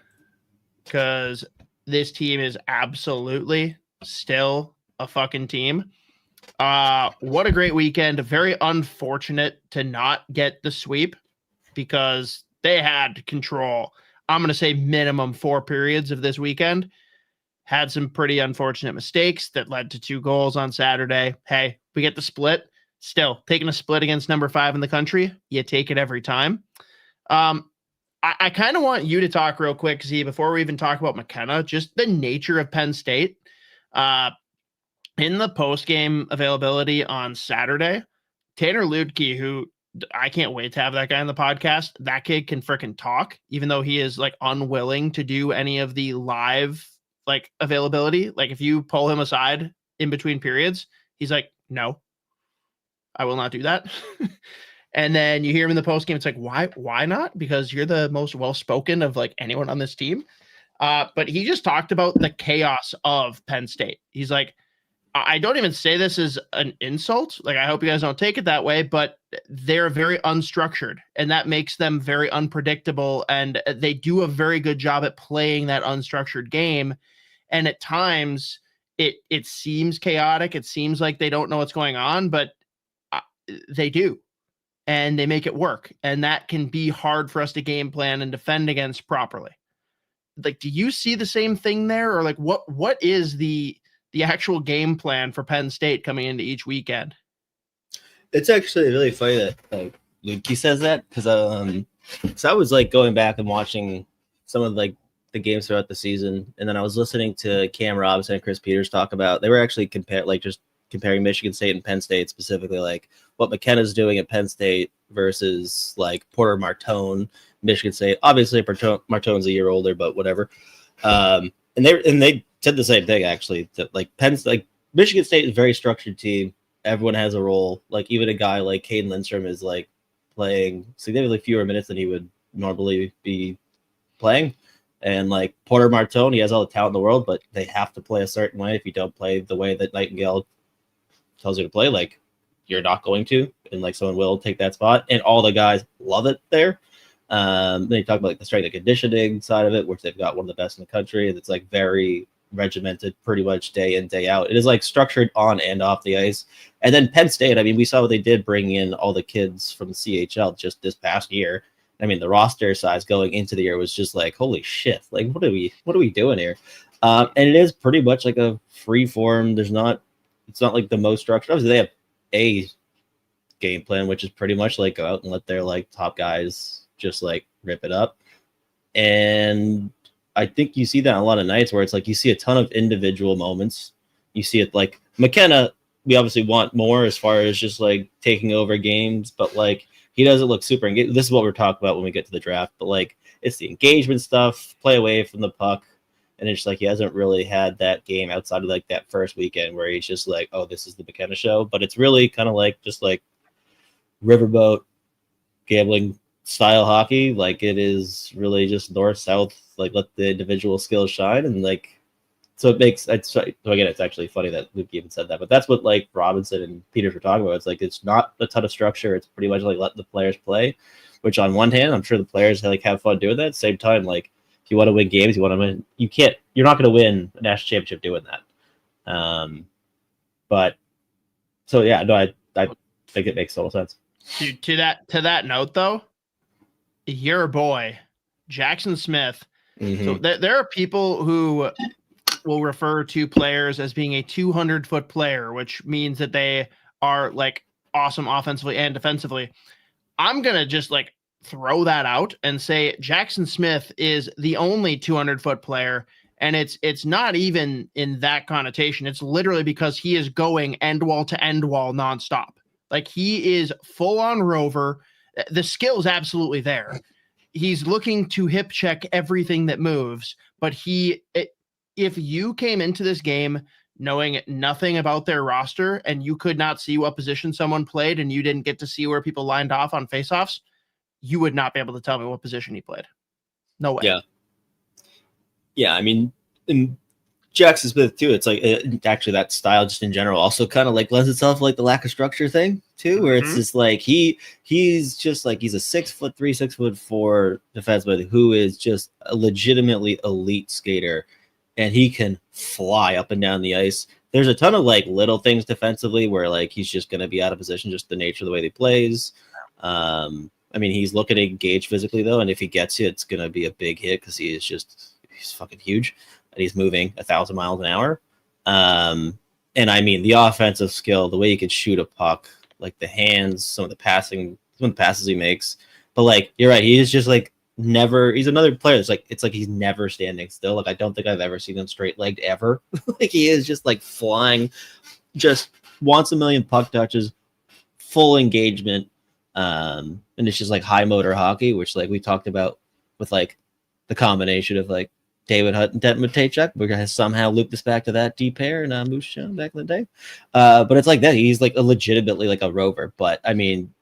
[SPEAKER 2] because this team is absolutely still a fucking team. What a great weekend. Very unfortunate to not get the sweep, because they had control. I'm going to say minimum 4 periods of this weekend. Had some pretty unfortunate mistakes that led to 2 goals on Saturday. Hey, we get the split. Still, taking a split against number 5 in the country, you take it every time. I kind of want you to talk real quick, Z, before we even talk about McKenna, just the nature of Penn State. In the post-game availability on Saturday, Tanner Ludke, who I can't wait to have that guy on the podcast. That kid can freaking talk, even though he is like unwilling to do any of the live like availability. Like if you pull him aside in between periods, he's like, no, I will not do that. And then you hear him in the post game. It's like, why not? Because you're the most well-spoken of like anyone on this team. But he just talked about the chaos of Penn State. He's like, I don't even say this as an insult. Like, I hope you guys don't take it that way, but they're very unstructured, and that makes them very unpredictable. And they do a very good job at playing that unstructured game. And at times it seems chaotic. It seems like they don't know what's going on, but they do. And they make it work. And that can be hard for us to game plan and defend against properly. Like, do you see the same thing there? Or like, what is the actual game plan for Penn State coming into each weekend?
[SPEAKER 1] It's actually really funny that like Luke says that, because so I was like going back and watching some of like the games throughout the season, and then I was listening to Cam Robinson and Chris Peters talk about, they were actually comparing Michigan State and Penn State, specifically like what McKenna's doing at Penn State versus like Porter Martone, Michigan State. Obviously Martone's a year older, but whatever. And they said the same thing actually, that like Michigan State is a very structured team. Everyone has a role. Like even a guy like Caden Lindstrom is like playing significantly fewer minutes than he would normally be playing. And like Porter Martone, he has all the talent in the world, but they have to play a certain way. If you don't play the way that Nightingale tells you to play, like you're not going to, and like someone will take that spot. And all the guys love it there. Then you talk about like the strength and conditioning side of it, which they've got one of the best in the country, and it's like very regimented pretty much day in, day out. It is like structured on and off the ice. And then Penn State, I mean, we saw what they did bringing in all the kids from the CHL just this past year. I mean, the roster size going into the year was just like, holy shit, like what are we doing here? And it is pretty much like a free form. It's not like the most structured. Obviously, they have a game plan, which is pretty much like go out and let their like top guys just like rip it up. And I think you see that a lot of nights where it's like you see a ton of individual moments. You see it like McKenna, we obviously want more as far as just like taking over games, but like he doesn't look super engaged. This is what we're talking about when we get to the draft, but like it's the engagement stuff, play away from the puck. And it's like he hasn't really had that game outside of like that first weekend where he's just like, oh, this is the McKenna show. But it's really kind of like just like riverboat gambling style hockey. Like it is really just north south. Like let the individual skills shine, and like so it makes. So again, it's actually funny that Luke even said that, but that's what like Robinson and Peters were talking about. It's like it's not a ton of structure. It's pretty much like let the players play. Which on one hand, I'm sure the players like have fun doing that. At the same time, like if you want to win games, you want to win. You're not going to win a national championship doing that. But so yeah, no, I think it makes total sense.
[SPEAKER 2] Dude, to that note though, your boy Jackson Smith.
[SPEAKER 1] Mm-hmm.
[SPEAKER 2] So there are people who will refer to players as being a 200-foot player, which means that they are like awesome offensively and defensively. I'm going to just like throw that out and say Jackson Smith is the only 200-foot player. And it's not even in that connotation. It's literally because he is going end wall to end wall nonstop. Like he is full on rover. The skill is absolutely there. He's looking to hip check everything that moves, but if you came into this game knowing nothing about their roster and you could not see what position someone played and you didn't get to see where people lined off on faceoffs, you would not be able to tell me what position he played. No way.
[SPEAKER 1] Yeah. Yeah. I mean, in Jackson Smith too, it's like actually that style just in general also kind of like lends itself like the lack of structure thing too, where it's just like he's just like he's a 6'3", 6'4" defenseman who is just a legitimately elite skater, and he can fly up and down the ice. There's a ton of like little things defensively where like he's just going to be out of position, just the nature of the way he plays. I mean, he's looking to engage physically though, and if he gets you, it's going to be a big hit because he's fucking huge. And he's moving 1,000 miles an hour. And I mean, the offensive skill, the way he can shoot a puck, like the hands, some of the passes he makes. But like, you're right. He is just like he's another player. It's like he's never standing still. Like, I don't think I've ever seen him straight legged ever. Like he is just like flying, just wants a million puck touches, full engagement. And it's just like high motor hockey, which like we talked about with like the combination of like David Hutt and Denton Matejchuk. We're going to somehow loop this back to that deep pair and Moose Show back in the day. But it's like that. He's like legitimately like a rover. But I mean,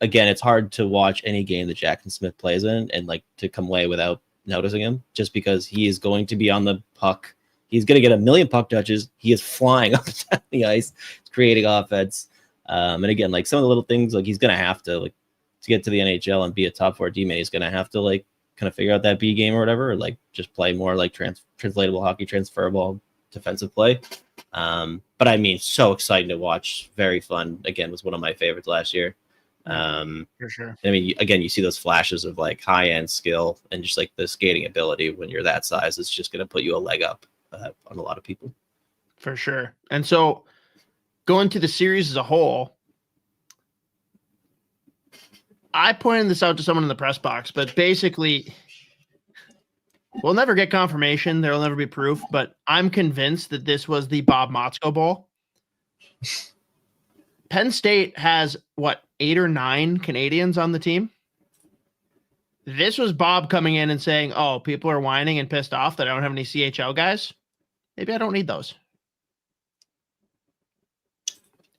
[SPEAKER 1] again, it's hard to watch any game that Jackson Smith plays in and like to come away without noticing him just because he is going to be on the puck. He's going to get a million puck touches. He is flying up and down the ice, creating offense. And again, like some of the little things, like he's going to have to like to get to the NHL and be a top 4 D-man, he's going to have to like kind of figure out that B game or whatever, or like just play more like translatable hockey, transferable defensive play. But I mean, so exciting to watch. Very fun. Again, was one of my favorites last year.
[SPEAKER 2] For sure.
[SPEAKER 1] I mean, again, you see those flashes of like high end skill and just like the skating ability when you're that size. It's just going to put you a leg up on a lot of people.
[SPEAKER 2] For sure. And so going to the series as a whole, I pointed this out to someone in the press box, but basically we'll never get confirmation. There'll never be proof, but I'm convinced that this was the Bob Motzko Bowl. Penn State has, 8 or 9 Canadians on the team? This was Bob coming in and saying, oh, people are whining and pissed off that I don't have any CHL guys. Maybe I don't need those.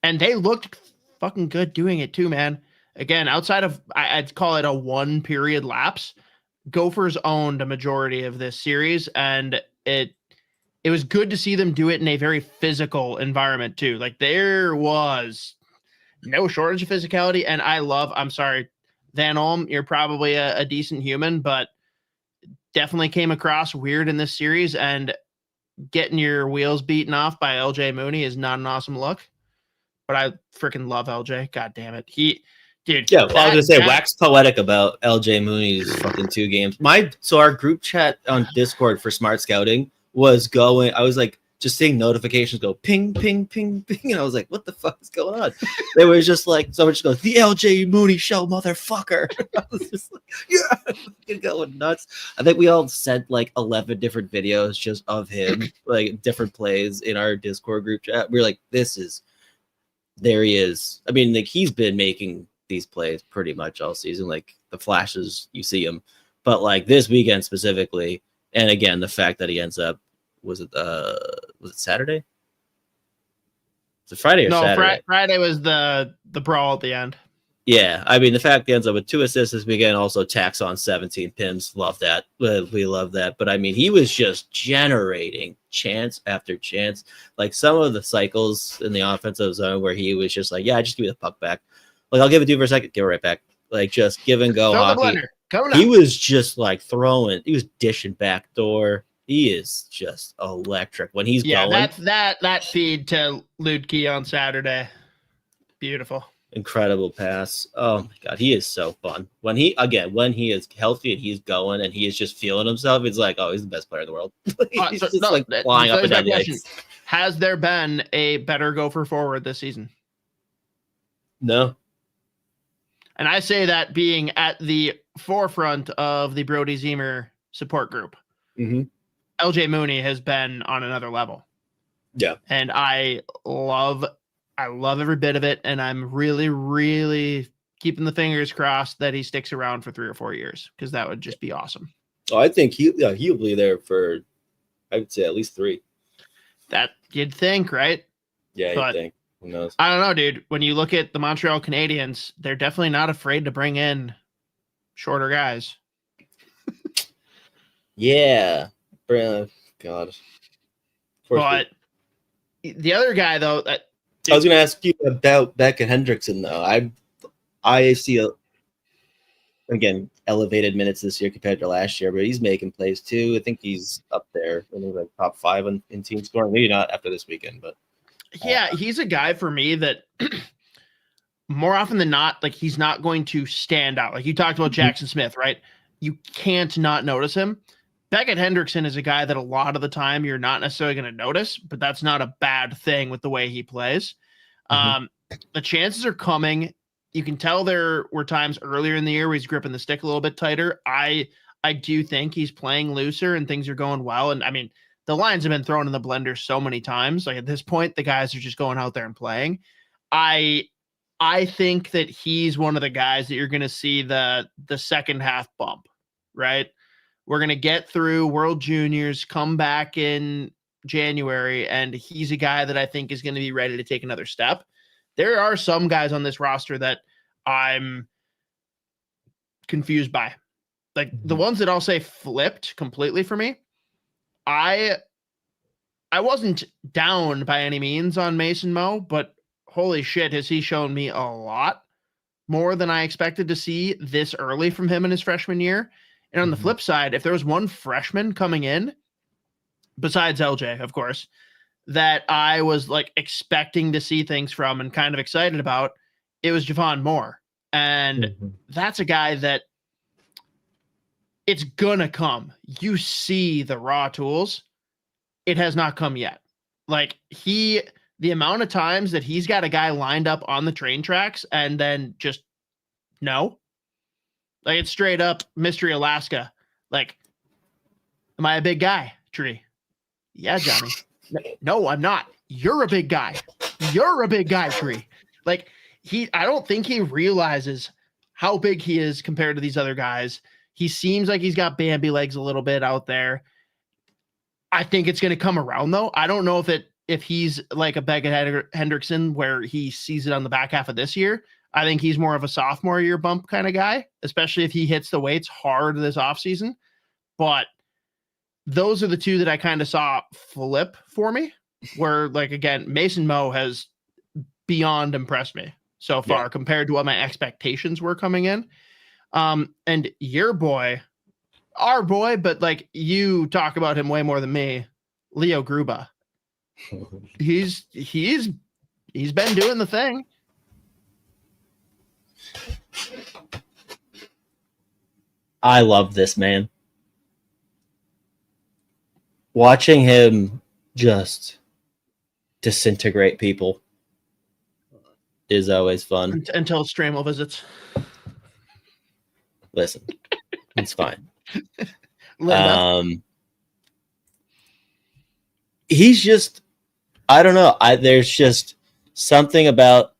[SPEAKER 2] And they looked fucking good doing it too, man. Again, outside of, I'd call it a 1-period lapse, Gophers owned a majority of this series, and it was good to see them do it in a very physical environment too. Like there was no shortage of physicality, and I'm sorry, Van Olm, you're probably a decent human, but definitely came across weird in this series, and getting your wheels beaten off by LJ Mooney is not an awesome look. But I freaking love LJ. God damn it. Dude,
[SPEAKER 1] yeah, well, I was gonna say wax poetic about LJ Mooney's fucking 2 games. So our group chat on Discord for Smart Scouting was going. I was like just seeing notifications go ping, ping, ping, ping. And I was like, what the fuck is going on? It was just like, someone just goes, the LJ Mooney show, motherfucker. I was just like, yeah, fucking going nuts. I think we all sent like 11 different videos just of him, like different plays in our Discord group chat. We were like, there he is. I mean, like he's been making these plays pretty much all season. Like the flashes, you see him. But like this weekend specifically, and again, the fact that he ends up, was it Saturday? Was it Friday or Saturday?
[SPEAKER 2] No, Friday was the brawl at the end.
[SPEAKER 1] Yeah, I mean, the fact he ends up with 2 assists this weekend, also tacks on 17 pims. Love that. We love that. But I mean, he was just generating chance after chance. Like some of the cycles in the offensive zone where he was just like, yeah, just give me the puck back. Like, I'll give it to you for a second, give it right back. Like, just give and go hockey. He was just like he was dishing backdoor. He is just electric when he's going.
[SPEAKER 2] Yeah, that feed to Ludke on Saturday. Beautiful.
[SPEAKER 1] Incredible pass. Oh my god, he is so fun. When he is healthy and he's going and he is just feeling himself, it's like, oh, he's the best player in the world. He's flying up and down the ice.
[SPEAKER 2] Has there been a better gopher forward this season?
[SPEAKER 1] No.
[SPEAKER 2] And I say that being at the forefront of the Brody Zemer support group.
[SPEAKER 1] Mm-hmm.
[SPEAKER 2] LJ Mooney has been on another level.
[SPEAKER 1] Yeah.
[SPEAKER 2] And I love every bit of it. And I'm really, really keeping the fingers crossed that he sticks around for 3 or 4 years, because that would just be awesome.
[SPEAKER 1] Oh, I think he'll be there for, I would say, at least 3.
[SPEAKER 2] That you'd think, right?
[SPEAKER 1] Yeah, you'd think. Who knows?
[SPEAKER 2] I don't know, dude. When you look at the Montreal Canadiens, they're definitely not afraid to bring in shorter guys.
[SPEAKER 1] Yeah. God.
[SPEAKER 2] But the other guy, though, I
[SPEAKER 1] was going to ask you about Becca Hendrickson, though. I see again, elevated minutes this year compared to last year, but he's making plays too. I think he's up there in like top 5 in team scoring. Maybe not after this weekend, but
[SPEAKER 2] yeah, he's a guy for me that more often than not, like he's not going to stand out. Like you talked about Jackson Smith, right? You can't not notice him. Beckett Hendrickson is a guy that a lot of the time you're not necessarily going to notice, but that's not a bad thing with the way he plays. The chances are coming. You can tell there were times earlier in the year where he's gripping the stick a little bit tighter. I do think he's playing looser and things are going well. And I mean, the lines have been thrown in the blender so many times. Like at this point, the guys are just going out there and playing. I think that he's one of the guys that you're going to see the second half bump, right? We're going to get through World Juniors, come back in January, and he's a guy that I think is going to be ready to take another step. There are some guys on this roster that I'm confused by. Like the ones that I'll say flipped completely for me. I wasn't down by any means on Mason Moe, but holy shit, has he shown me a lot more than I expected to see this early from him in his freshman year. And on the flip side, if there was one freshman coming in, besides LJ, of course, that I was like expecting to see things from and kind of excited about, it was Javon Moore. And that's a guy that it's gonna come. You see the raw tools. It has not come yet. Like the amount of times that he's got a guy lined up on the train tracks and then just no. Like it's straight up Mystery Alaska. Like, am I a big guy, Tree? Yeah, Johnny. No, I'm not. You're a big guy. You're a big guy, Tree. Like I don't think he realizes how big he is compared to these other guys. He seems like he's got Bambi legs a little bit out there. I think it's going to come around though. I don't know if he's like a Beckett Hendrickson where he sees it on the back half of this year. I think he's more of a sophomore year bump kind of guy, especially if he hits the weights hard this offseason. But those are the two that I kind of saw flip for me, where like, again, Mason Moe has beyond impressed me so far compared to what my expectations were coming in. And your boy, our boy, but like you talk about him way more than me, Leo Gruba. He's been doing the thing.
[SPEAKER 1] I love this man. Watching him just disintegrate people is always fun.
[SPEAKER 2] Until Stramel visits.
[SPEAKER 1] Listen, it's fine.
[SPEAKER 2] Linda.
[SPEAKER 1] He's just, I don't know. There's just something about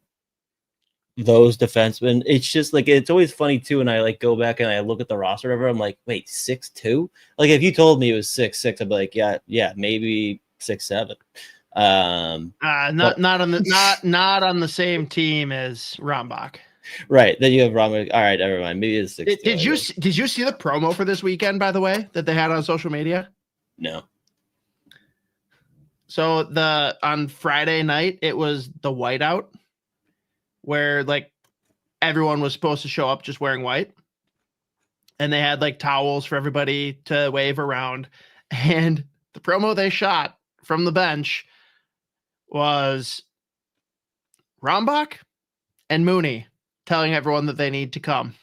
[SPEAKER 1] those defensemen. It's just like, it's always funny too. And I like go back and I look at the roster of I'm like, wait, 6'2"? Like if you told me it was 6'6", I'd be like, yeah, maybe 6'7".
[SPEAKER 2] Not on the same team as Rambach.
[SPEAKER 1] Right. Then you have Rambach. All right, never mind. Maybe it's 6'2".
[SPEAKER 2] Did you see the promo for this weekend, by the way, that they had on social media?
[SPEAKER 1] No.
[SPEAKER 2] So on Friday night, it was the whiteout, where like everyone was supposed to show up just wearing white, and they had like towels for everybody to wave around. And the promo they shot from the bench was Rambach and Mooney telling everyone that they need to come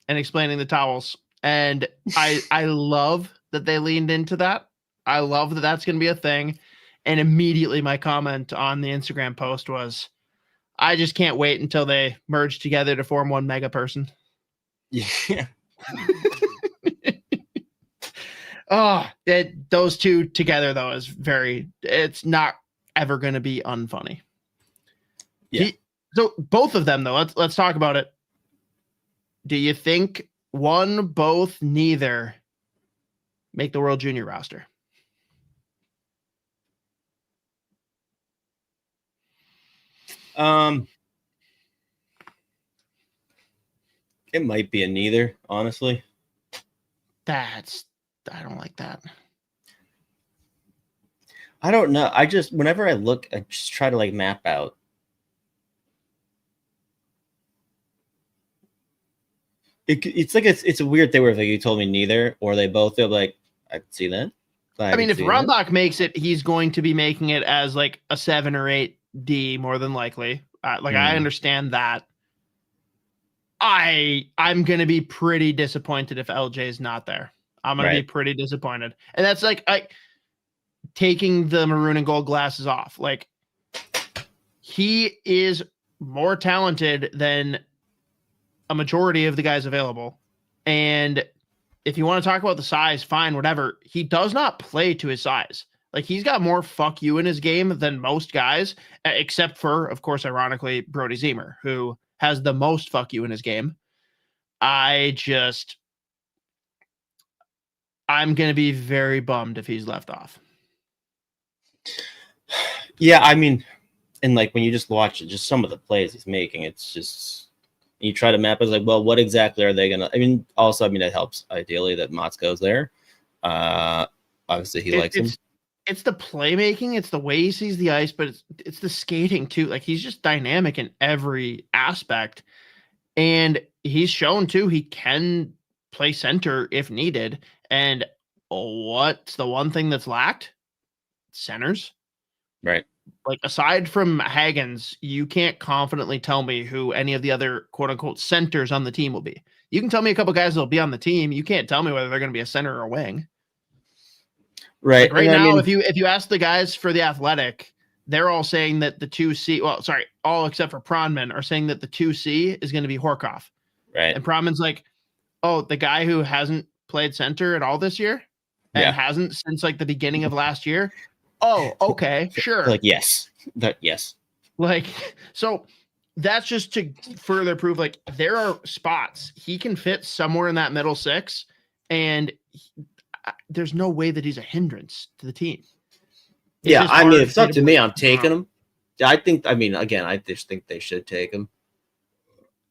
[SPEAKER 2] and explaining the towels. And I love that they leaned into that. I love that that's going to be a thing. And immediately my comment on the Instagram post was, I just can't wait until they merge together to form one mega person.
[SPEAKER 1] Yeah.
[SPEAKER 2] Those two together though is it's not ever going to be unfunny.
[SPEAKER 1] Yeah.
[SPEAKER 2] So both of them though, let's talk about it. Do you think one, both, neither make the World Junior roster?
[SPEAKER 1] It might be a neither, honestly.
[SPEAKER 2] I don't like that.
[SPEAKER 1] I don't know. Whenever I look, I just try to like map out. It's like it's a weird thing where if like you told me neither or they both, they're like, I can see that.
[SPEAKER 2] I mean, if Rambach makes it, he's going to be making it as like a 7 or 8 D more than likely. I understand that. I'm going to be pretty disappointed if LJ is not there. I'm going to be pretty disappointed. And that's like taking the maroon and gold glasses off. Like, he is more talented than a majority of the guys available. And if you want to talk about the size, fine, whatever. He does not play to his size. Like, he's got more fuck you in his game than most guys, except for, of course, ironically, Brody Zemer, who has the most fuck you in his game. I'm going to be very bummed if he's left off.
[SPEAKER 1] Yeah, I mean, and like when you just watch it, just some of the plays he's making, it's just, you try to map it, like, well, what exactly are they going to, I mean, also, I mean, it helps ideally that Motzko's there. Obviously he likes him.
[SPEAKER 2] It's the playmaking, it's the way he sees the ice, but it's the skating too. Like, he's just dynamic in every aspect. And he's shown too, he can play center if needed. And what's the one thing that's lacked? Centers.
[SPEAKER 1] Right.
[SPEAKER 2] Like, aside from Hagens, you can't confidently tell me who any of the other quote unquote centers on the team will be. You can tell me a couple guys that'll be on the team. You can't tell me whether they're going to be a center or a wing.
[SPEAKER 1] Right.
[SPEAKER 2] Like now, if you ask the guys for the Athletic, they're all saying that the 2C, all except for Pronman are saying that the 2C is going to be Horkoff.
[SPEAKER 1] Right.
[SPEAKER 2] And Pronman's like, oh, the guy who hasn't played center at all this year and hasn't since like the beginning of last year. Oh, okay, sure.
[SPEAKER 1] Like, yes. Yes.
[SPEAKER 2] Like, so that's just to further prove, like, there are spots he can fit somewhere in that middle six, and there's no way that he's a hindrance to the team.
[SPEAKER 1] Yeah, I mean, if it's up to me, I'm taking him. I just think they should take him.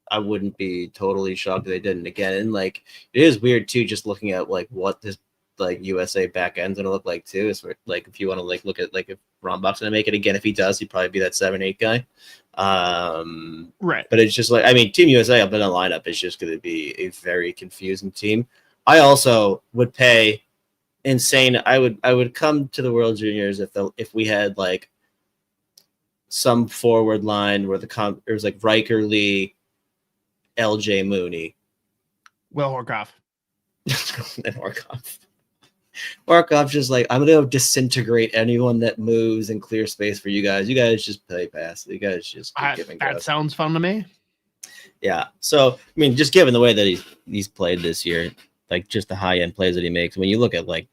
[SPEAKER 1] I wouldn't be totally shocked if they didn't. Again, and like, it is weird too, just looking at like what this like USA back end's gonna look like too. Is like, if you want to like look at like if Rombach's gonna make it again, if he does, he'd probably be that 7-8 guy.
[SPEAKER 2] Right.
[SPEAKER 1] But it's just like, I mean, Team USA up in the lineup is just gonna be a very confusing team. I also would pay insane. I would come to the World Juniors if we had like some forward line where it was like Riker Lee, LJ Mooney,
[SPEAKER 2] Will Horkoff.
[SPEAKER 1] and Horkoff. Barkov's just like, I'm gonna disintegrate anyone that moves and clear space for you guys. You guys just play pass. You guys just keep giving
[SPEAKER 2] that
[SPEAKER 1] gross.
[SPEAKER 2] sounds fun to me.
[SPEAKER 1] Yeah. So I mean, just given the way that he's played this year, like just the high end plays that he makes, when you look at like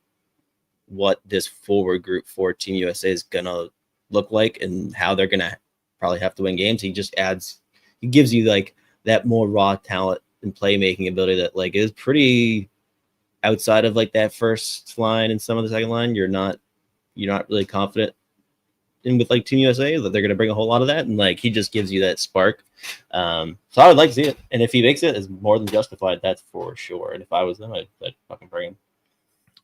[SPEAKER 1] what this forward group for Team USA is gonna look like and how they're gonna probably have to win games, he gives you like that more raw talent and playmaking ability that like is pretty outside of like that first line and some of the second line. You're not really confident in with like Team USA that they're gonna bring a whole lot of that, and like he just gives you that spark. So I would like to see it, and if he makes it, it's more than justified. That's for sure. And if I was them, I'd fucking bring him.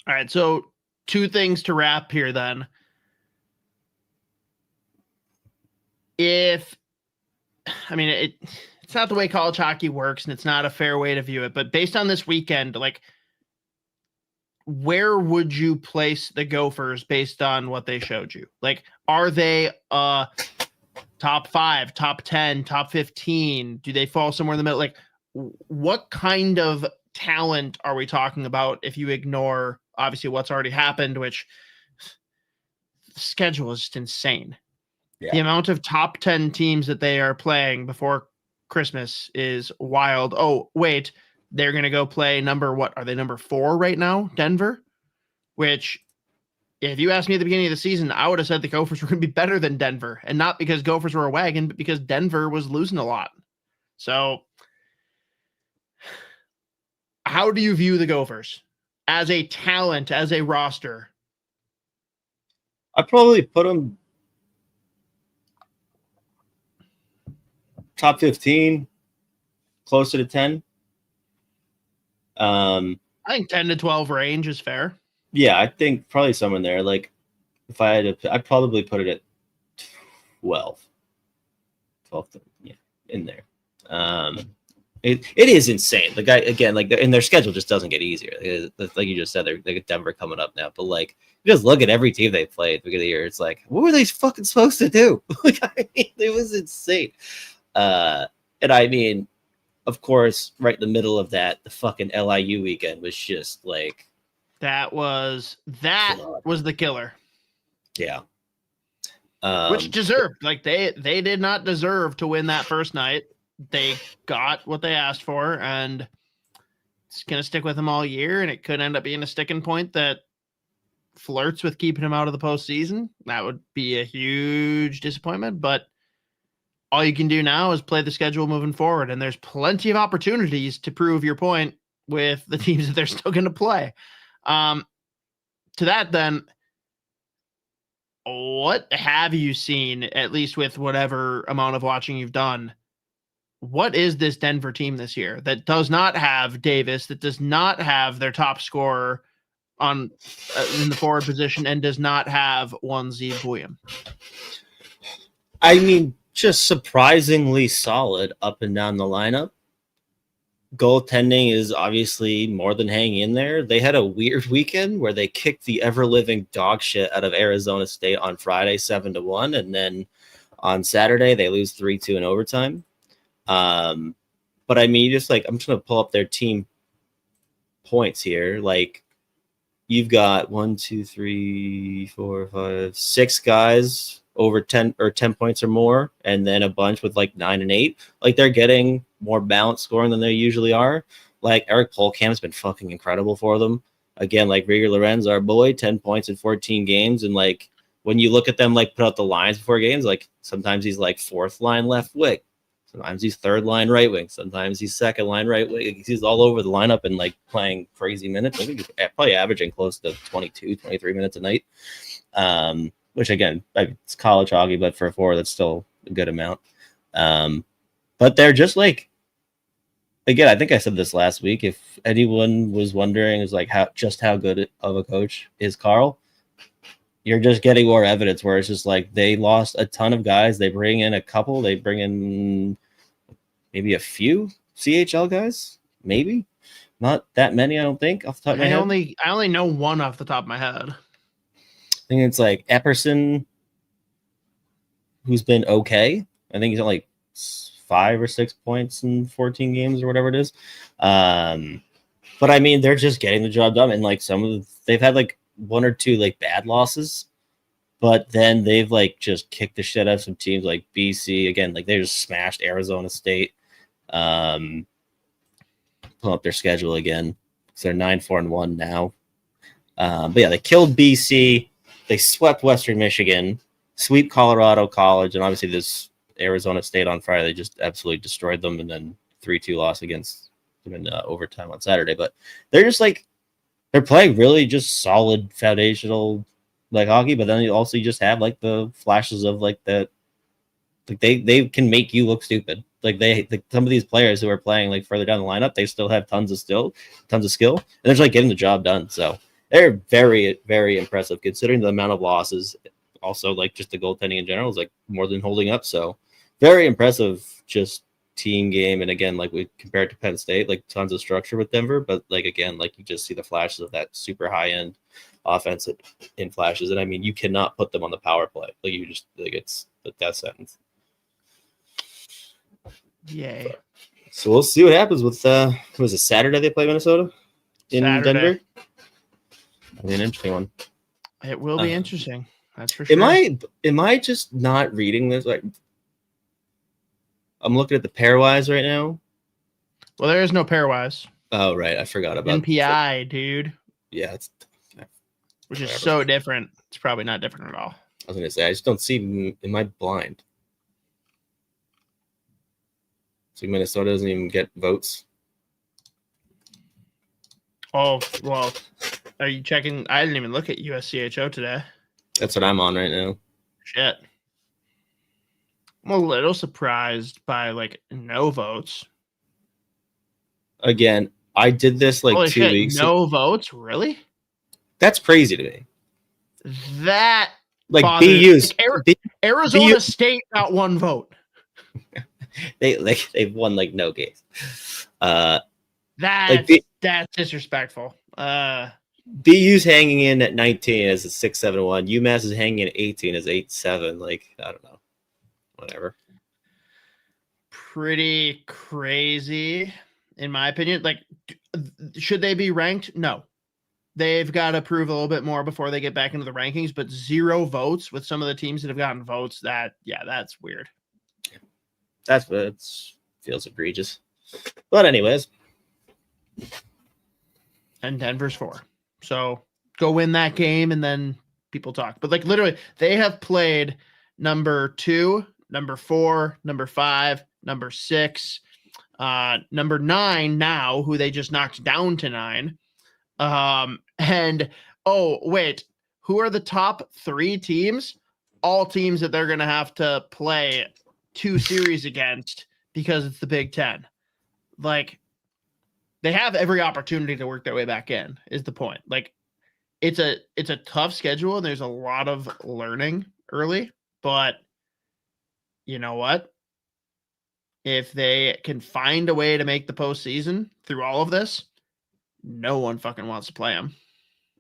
[SPEAKER 2] All right, so 2 things to wrap here then. It's not the way college hockey works, and it's not a fair way to view it, but based on this weekend, like, where would you place the Gophers based on what they showed you? Like, are they top 5, top 10, top 15? Do they fall somewhere in the middle? Like, what kind of talent are we talking about if you ignore, obviously, what's already happened, which the schedule is just insane.
[SPEAKER 1] Yeah.
[SPEAKER 2] The amount of top 10 teams that they are playing before Christmas is wild. Oh, wait. They're going to go play what are they, number 4 right now? Denver, which if you asked me at the beginning of the season, I would have said the Gophers were going to be better than Denver, and not because Gophers were a wagon, but because Denver was losing a lot. So how do you view the Gophers as a talent, as a roster?
[SPEAKER 1] I'd probably put them top 15, closer to 10.
[SPEAKER 2] I think 10 to 12 range is fair.
[SPEAKER 1] Yeah, I think probably somewhere in there. Like, if I had to, I'd probably put it at 12, yeah, in there. It is insane. The guy, again, like, and their schedule just doesn't get easier. Like you just said, they get Denver coming up now. But like, you just look at every team they played at the beginning of the year. It's like, what were they fucking supposed to do? Like, I mean, it was insane. And I mean, of course, right in the middle of that, the fucking LIU weekend was just like,
[SPEAKER 2] that was the killer.
[SPEAKER 1] Yeah.
[SPEAKER 2] Which deserved. Like, they did not deserve to win that first night. They got what they asked for, and it's going to stick with them all year, and it could end up being a sticking point that flirts with keeping him out of the postseason. That would be a huge disappointment, but all you can do now is play the schedule moving forward, and there's plenty of opportunities to prove your point with the teams that they're still going to play. To that, then, what have you seen, at least with whatever amount of watching you've done? What is this Denver team this year that does not have Davis, that does not have their top scorer on in the forward position, and does not have one Z Buium?
[SPEAKER 1] I mean, just surprisingly solid up and down the lineup. Goaltending is obviously more than hanging in there. They had a weird weekend where they kicked the ever-living dog shit out of Arizona State on Friday 7-1, and then on Saturday they lose 3-2 in overtime. But I mean, just like, I'm just gonna pull up their team points here. Like, you've got 6 guys over 10 points or more, and then a bunch with like 9 and 8. Like, they're getting more balanced scoring than they usually are. Like, Eric Polkamp's been fucking incredible for them. Again, like, Rieger Lorenz, our boy, 10 points in 14 games. And like, when you look at them, like, put out the lines before games, like, sometimes he's like 4th line left wing. Sometimes he's 3rd line right wing. Sometimes he's 2nd line right wing. He's all over the lineup and like playing crazy minutes. I think he's probably averaging close to 22, 23 minutes a night. Which, again, it's college hockey, but for a forward, that's still a good amount. But they're just like, again, I think I said this last week. If anyone was wondering, is like how good of a coach is Carl, you're just getting more evidence where it's just like they lost a ton of guys. They bring in a couple. They bring in maybe a few CHL guys, maybe not that many. I don't think off the top of my head.
[SPEAKER 2] I only know one off the top of my head.
[SPEAKER 1] I think it's like Epperson, who's been okay. I think he's at like 5 or 6 points in 14 games or whatever it is. But I mean, they're just getting the job done. And like some of they've had like one or two like bad losses, but then they've like just kicked the shit out of some teams like BC again. Like they just smashed Arizona State. Pull up their schedule again. So they're 9-4-1 now. But yeah, they killed BC. They swept Western Michigan, sweep Colorado College, and obviously this Arizona State on Friday. They just absolutely destroyed them, and then 3-2 loss against them in overtime on Saturday. But they're just like they're playing really just solid foundational like hockey. But then you also just have like the flashes of like that. Like they can make you look stupid. Like some of these players who are playing like further down the lineup, they still have tons of skill, and they're just like getting the job done. So they're very, very impressive considering the amount of losses. Also, like just the goaltending in general is like more than holding up. So very impressive, just team game. And again, like we compared to Penn State, like tons of structure with Denver, but like again, like you just see the flashes of that super high end offense in flashes. And I mean, you cannot put them on the power play. Like you just like it's a death sentence.
[SPEAKER 2] Yay.
[SPEAKER 1] So we'll see what happens with was it Saturday they play Minnesota in
[SPEAKER 2] Saturday.
[SPEAKER 1] Denver? I mean, an interesting one.
[SPEAKER 2] It will be interesting. That's for sure.
[SPEAKER 1] Am I just not reading this? Like, I'm looking at the pairwise right now.
[SPEAKER 2] Well, there is no pairwise.
[SPEAKER 1] Oh right, I forgot about
[SPEAKER 2] NPI, dude.
[SPEAKER 1] Yeah, it's
[SPEAKER 2] which is so different. It's probably not different at all.
[SPEAKER 1] I was gonna say I just don't see. Am I blind? So Minnesota doesn't even get votes.
[SPEAKER 2] Oh, well, are you checking? I didn't even look at USCHO today.
[SPEAKER 1] That's what I'm on right now.
[SPEAKER 2] Shit. I'm a little surprised by like no votes.
[SPEAKER 1] Again, I did this like
[SPEAKER 2] Holy
[SPEAKER 1] 2
[SPEAKER 2] shit,
[SPEAKER 1] weeks.
[SPEAKER 2] No votes? Really?
[SPEAKER 1] That's crazy to me.
[SPEAKER 2] That
[SPEAKER 1] like
[SPEAKER 2] bothers-
[SPEAKER 1] BU's
[SPEAKER 2] like Arizona
[SPEAKER 1] BU
[SPEAKER 2] State got one vote.
[SPEAKER 1] they've won like no games.
[SPEAKER 2] That's disrespectful.
[SPEAKER 1] BU's hanging in at 19 as a 6-7-1. UMass is hanging in at 18 as 8-7. Like, I don't know. Whatever.
[SPEAKER 2] Pretty crazy, in my opinion. Like, should they be ranked? No. They've got to prove a little bit more before they get back into the rankings, but 0 votes with some of the teams that have gotten votes, that's weird.
[SPEAKER 1] That's what it feels egregious. But anyways.
[SPEAKER 2] And Denver's 4. So go win that game and then people talk. But like literally, they have played number 2, number 4, number 5, number 6, number 9 now, who they just knocked down to 9. And oh, wait, who are the top 3 teams? All teams that they're going to have to play 2 series against because it's the Big Ten. Like, they have every opportunity to work their way back in, is the point. Like, it's a tough schedule and there's a lot of learning early, but you know what? If they can find a way to make the postseason through all of this, no one fucking wants to play them.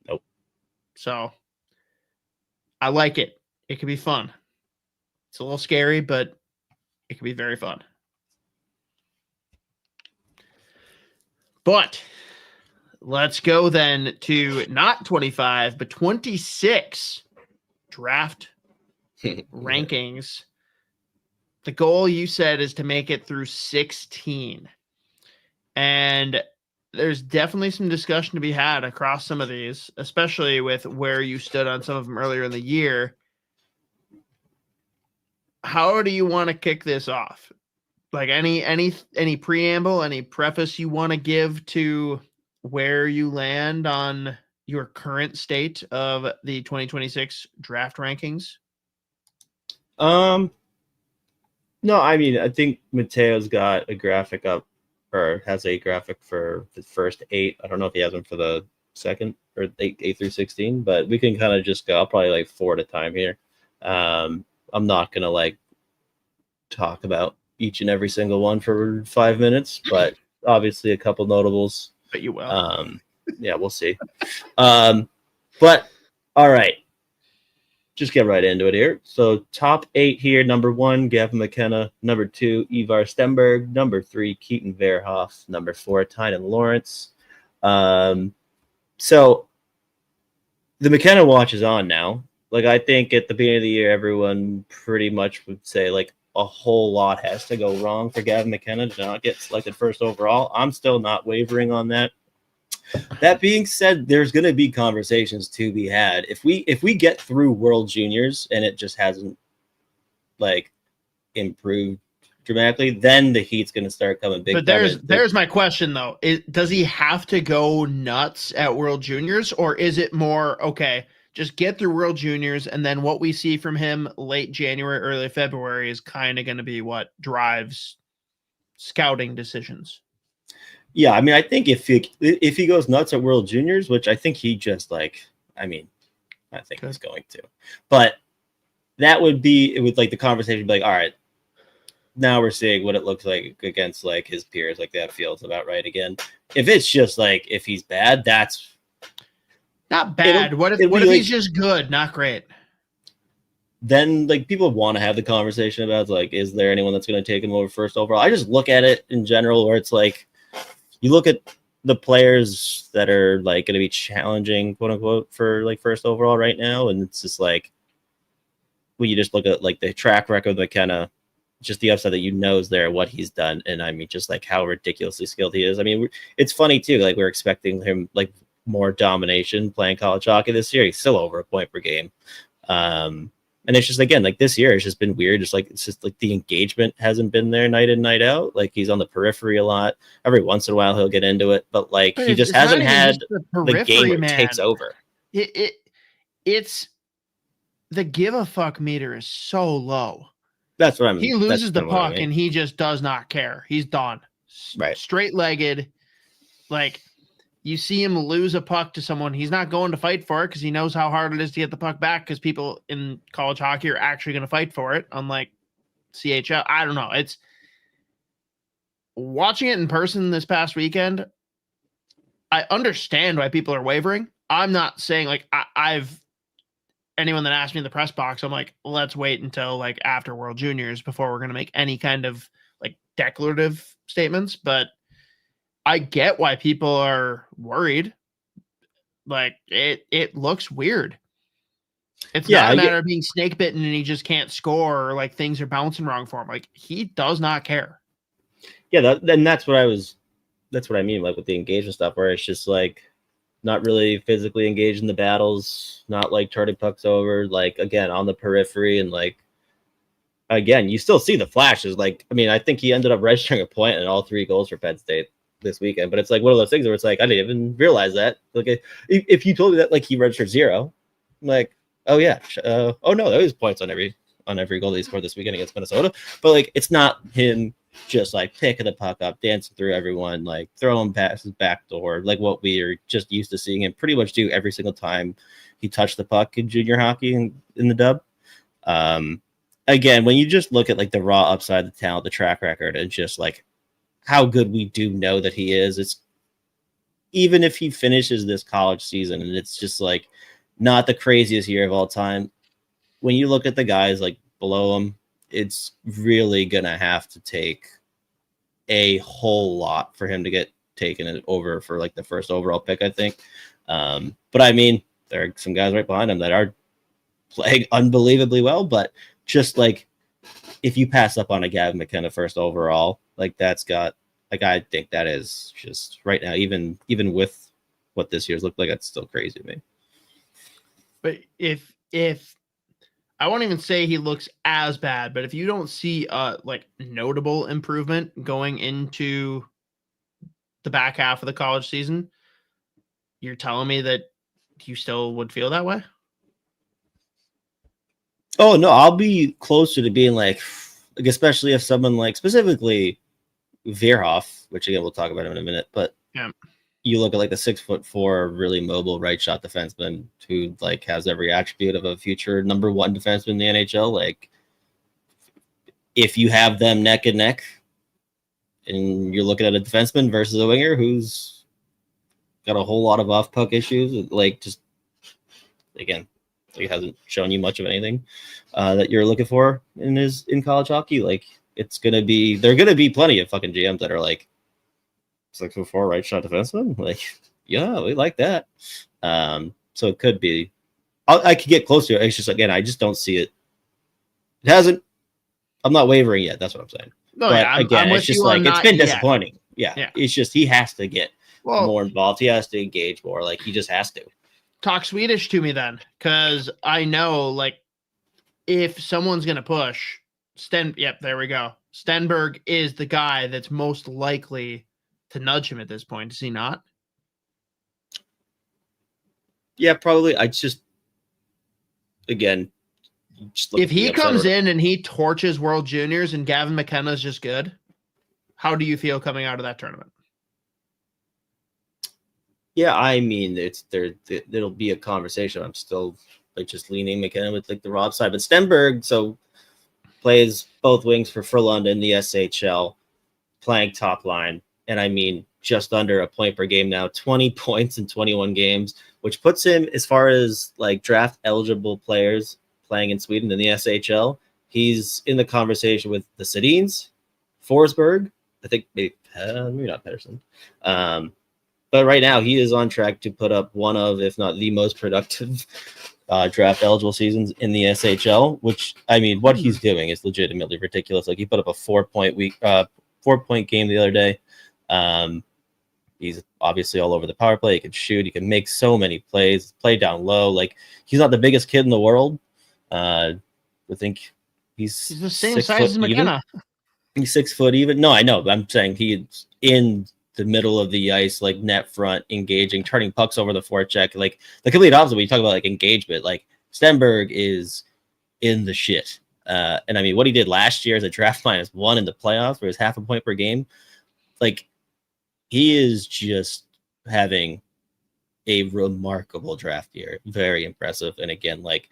[SPEAKER 1] Nope.
[SPEAKER 2] So I like it. It could be fun. It's a little scary, but it could be very fun. But let's go then to not 25, but 26 draft rankings. The goal you said is to make it through 16. And there's definitely some discussion to be had across some of these, especially with where you stood on some of them earlier in the year. How do you want to kick this off? Like any preamble, any preface you want to give to where you land on your current state of the 2026 draft rankings?
[SPEAKER 1] No, I mean, I think Mateo's got a graphic up, or has a graphic for the first 8. I don't know if he has one for the second or 8 through 16, but we can kind of just go. I'll probably like 4 at a time here. I'm not gonna like talk about each and every single one for 5 minutes, but obviously a couple notables.
[SPEAKER 2] But you will.
[SPEAKER 1] Yeah, we'll see. But all right. Just get right into it here. So top 8 here. Number 1, Gavin McKenna. Number 2, Ivar Stenberg. Number 3, Keaton Verhoff. Number 4, Tynan Lawrence. So the McKenna watch is on now. Like, I think at the beginning of the year, everyone pretty much would say like a whole lot has to go wrong for Gavin McKenna to not get selected first overall. I'm still not wavering on that. That being said, there's going to be conversations to be had. If we get through World Juniors and it just hasn't like improved dramatically, then the heat's going to start coming big.
[SPEAKER 2] But there's my question though: does he have to go nuts at World Juniors, or is it more okay? Just get through World Juniors, and then what we see from him late January, early February is kind of going to be what drives scouting decisions.
[SPEAKER 1] Yeah, I mean, I think if he goes nuts at World Juniors, which I think he just like, I think he's going to, but that would be, it would like the conversation be like, all right, now we're seeing what it looks like against like his peers, like that feels about right again. If it's just like, if he's bad, that's
[SPEAKER 2] not bad. What if he's just good, not great?
[SPEAKER 1] Then like people want to have the conversation about like, is there anyone that's going to take him over first overall? I just look at it in general where it's like, you look at the players that are like going to be challenging, quote unquote, for like first overall right now, and it's just like, when you just look at like the track record of McKenna, just the upside that is there, what he's done, and I mean just like how ridiculously skilled he is. I mean, it's funny too. Like we're expecting him like more domination playing college hockey this year. He's still over a point per game. And it's just, again, like this year, it's just been weird. It's just like the engagement hasn't been there night in, night out. Like he's on the periphery a lot. Every once in a while, he'll get into it. But like he just hasn't had the game where it takes over.
[SPEAKER 2] It's the give a fuck meter is so low.
[SPEAKER 1] That's what I mean.
[SPEAKER 2] He loses the puck and he just does not care. He's done.
[SPEAKER 1] Right.
[SPEAKER 2] Straight-legged. Like, you see him lose a puck to someone, he's not going to fight for it because he knows how hard it is to get the puck back, because people in college hockey are actually going to fight for it, unlike CHL. I don't know. It's watching it in person this past weekend. I understand why people are wavering. I'm not saying like I've anyone that asked me in the press box, I'm like, let's wait until like after World Juniors before we're going to make any kind of like declarative statements, but I get why people are worried. Like it looks weird. It's not a matter of being snake bitten and he just can't score, or like things are bouncing wrong for him. Like he does not care.
[SPEAKER 1] Yeah, that's what I mean, like with the engagement stuff, where it's just like not really physically engaged in the battles, not like turning pucks over, like again on the periphery, and like again you still see the flashes. Like I mean, I think he ended up registering a point in all 3 goals for Penn State this weekend, but it's like one of those things where it's like I didn't even realize that. Like if you told me that like he registered 0, I'm like, oh yeah, oh no, there was points on every goal that he scored this weekend against Minnesota. But like it's not him just like picking the puck up, dancing through everyone, like throwing passes backdoor, like what we are just used to seeing him pretty much do every single time he touched the puck in junior hockey and in the dub. Again, when you just look at like the raw upside, the talent, the track record, and just like how good we do know that he is, it's even if he finishes this college season and it's just like not the craziest year of all time, when you look at the guys like below him, it's really gonna have to take a whole lot for him to get taken over for like the first overall pick, I think. But I mean, there are some guys right behind him that are playing unbelievably well, but just like if you pass up on a Gavin McKenna first overall, like that's got like I think that is just right now, even with what this year's looked like, that's still crazy to me.
[SPEAKER 2] But if I won't even say he looks as bad, but if you don't see like notable improvement going into the back half of the college season, you're telling me that you still would feel that way?
[SPEAKER 1] Oh no, I'll be closer to being like especially if someone like specifically Veerhoff, which again we'll talk about him in a minute, but
[SPEAKER 2] yeah,
[SPEAKER 1] you look at like the 6'4", really mobile right shot defenseman who like has every attribute of a future number 1 defenseman in the NHL. Like if you have them neck and neck and you're looking at a defenseman versus a winger who's got a whole lot of off puck issues, like just again, he hasn't shown you much of anything that you're looking for in college hockey. Like there are gonna be plenty of fucking GMs that are like 6'4" right shot defenseman. Like, yeah, we like that. So it could be. I could get close to it. It's just, again, I just don't see it. It hasn't. I'm not wavering yet. That's what I'm saying.
[SPEAKER 2] No,
[SPEAKER 1] But
[SPEAKER 2] yeah,
[SPEAKER 1] again,
[SPEAKER 2] I'm
[SPEAKER 1] it's just like, it's been disappointing. Yeah. It's just, he has to get more involved. He has to engage more. Like, he just has to.
[SPEAKER 2] Talk Swedish to me then, because I know, like, if someone's going to push, there we go. Stenberg is the guy that's most likely to nudge him at this point. Is he not?
[SPEAKER 1] Yeah, probably. I just, again,
[SPEAKER 2] if he comes in and he torches World Juniors and Gavin McKenna is just good, how do you feel coming out of that tournament?
[SPEAKER 1] Yeah, I mean, it'll be a conversation. I'm still like just leaning McKenna with like the Rob side, but Stenberg plays both wings for Frölunda in the SHL, playing top line, and I mean just under a point per game now, 20 points in 21 games, which puts him, as far as like draft eligible players playing in Sweden in the SHL, he's in the conversation with the Sedins, Forsberg, I think maybe not Pettersson. But right now he is on track to put up one of, if not the most productive draft eligible seasons in the SHL, which, I mean, what he's doing is legitimately ridiculous. Like, he put up a 4-point game the other day. He's obviously all over the power play. He can shoot. He can make so many plays, play down low. Like, he's not the biggest kid in the world. I think he's
[SPEAKER 2] the same size as McKenna.
[SPEAKER 1] He's 6 foot even. No, I know. But I'm saying he's in the middle of the ice, like net front, engaging, turning pucks over the forecheck. Like, the complete opposite when you talk about like engagement. Like, Stenberg is in the shit. And I mean, what he did last year as a draft -1 in the playoffs, where it's half a point per game, like, he is just having a remarkable draft year. Very impressive. And again, like,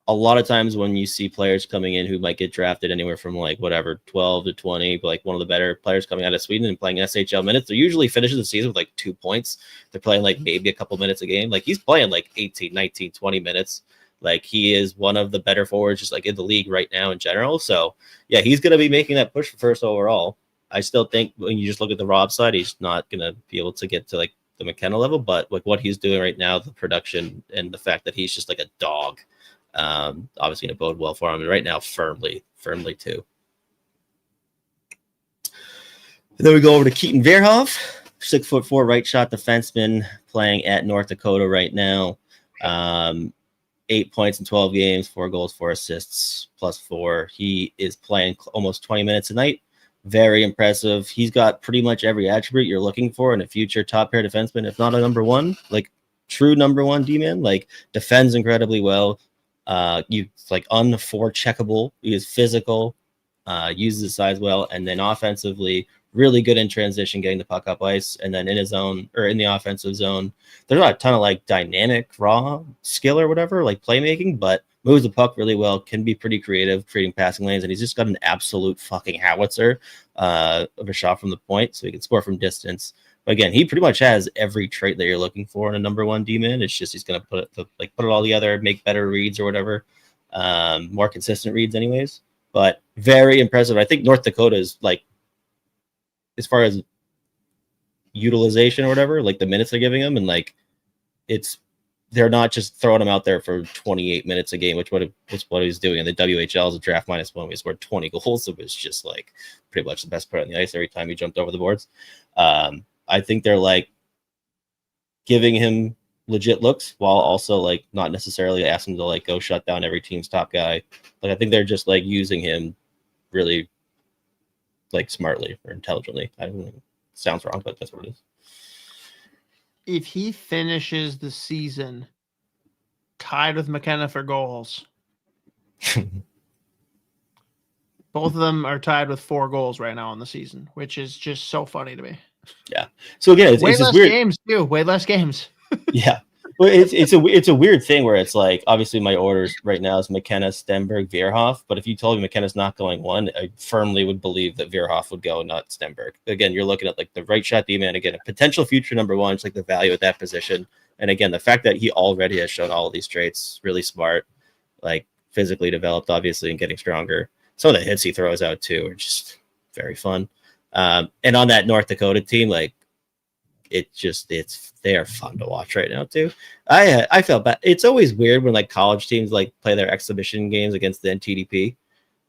[SPEAKER 1] a lot of times when you see players coming in who might get drafted anywhere from like whatever 12 to 20, but like one of the better players coming out of Sweden and playing SHL minutes, they're usually finishing the season with like 2 points. They're playing like maybe a couple minutes a game. Like, he's playing like 18, 19, 20 minutes. Like, he is one of the better forwards just like in the league right now in general. So yeah, he's going to be making that push for first overall. I still think when you just look at the Rob side, he's not going to be able to get to like the McKenna level, but like what he's doing right now, the production and the fact that he's just like a dog, obviously going to bode well for him. And right now, firmly too. And then we go over to Keaton Verhoff, 6'4" right shot defenseman playing at North Dakota right now. 8 points in 12 games, 4 goals, 4 assists, +4. He is playing almost 20 minutes a night. Very impressive. He's got pretty much every attribute you're looking for in a future top pair defenseman, if not a number one, like true number one D-man. Like, defends incredibly well. Like unforecheckable. He is physical, uses his size well, and then offensively, really good in transition, getting the puck up ice, and then in his zone or in the offensive zone. There's not a ton of like dynamic raw skill or whatever, like playmaking, but moves the puck really well, can be pretty creative, creating passing lanes, and he's just got an absolute fucking howitzer of a shot from the point, so he can score from distance. But again, he pretty much has every trait that you're looking for in a number one D-man. It's just he's going to put it all together, make better reads or whatever, more consistent reads anyways. But very impressive. I think North Dakota is like, as far as utilization or whatever, like the minutes they're giving him, and like they're not just throwing him out there for 28 minutes a game, which is what he's doing. And the WHL is a draft -1. We scored 20 goals. It was just like pretty much the best player on the ice every time he jumped over the boards. I think they're like giving him legit looks while also like not necessarily asking him to like go shut down every team's top guy. Like, I think they're just like using him really like smartly or intelligently. I don't know. It sounds wrong, but that's what it is.
[SPEAKER 2] If he finishes the season tied with McKenna for goals, both of them are tied with 4 goals right now in the season, which is just so funny to me.
[SPEAKER 1] Yeah. So again, it's
[SPEAKER 2] less
[SPEAKER 1] weird
[SPEAKER 2] games too. Way less games.
[SPEAKER 1] Yeah. Well, it's a weird thing where it's like, obviously my orders right now is McKenna, Stenberg, Verhoff. But if you told me McKenna's not going 1, I firmly would believe that Verhoff would go, not Stenberg. Again, you're looking at like the right shot D-man, again, a potential future number 1, just like the value at that position. And again, the fact that he already has shown all of these traits, really smart, like physically developed, obviously, and getting stronger. Some of the hits he throws out too are just very fun. And on that North Dakota team, like, they are fun to watch right now too. I felt bad. It's always weird when like college teams like play their exhibition games against the NTDP,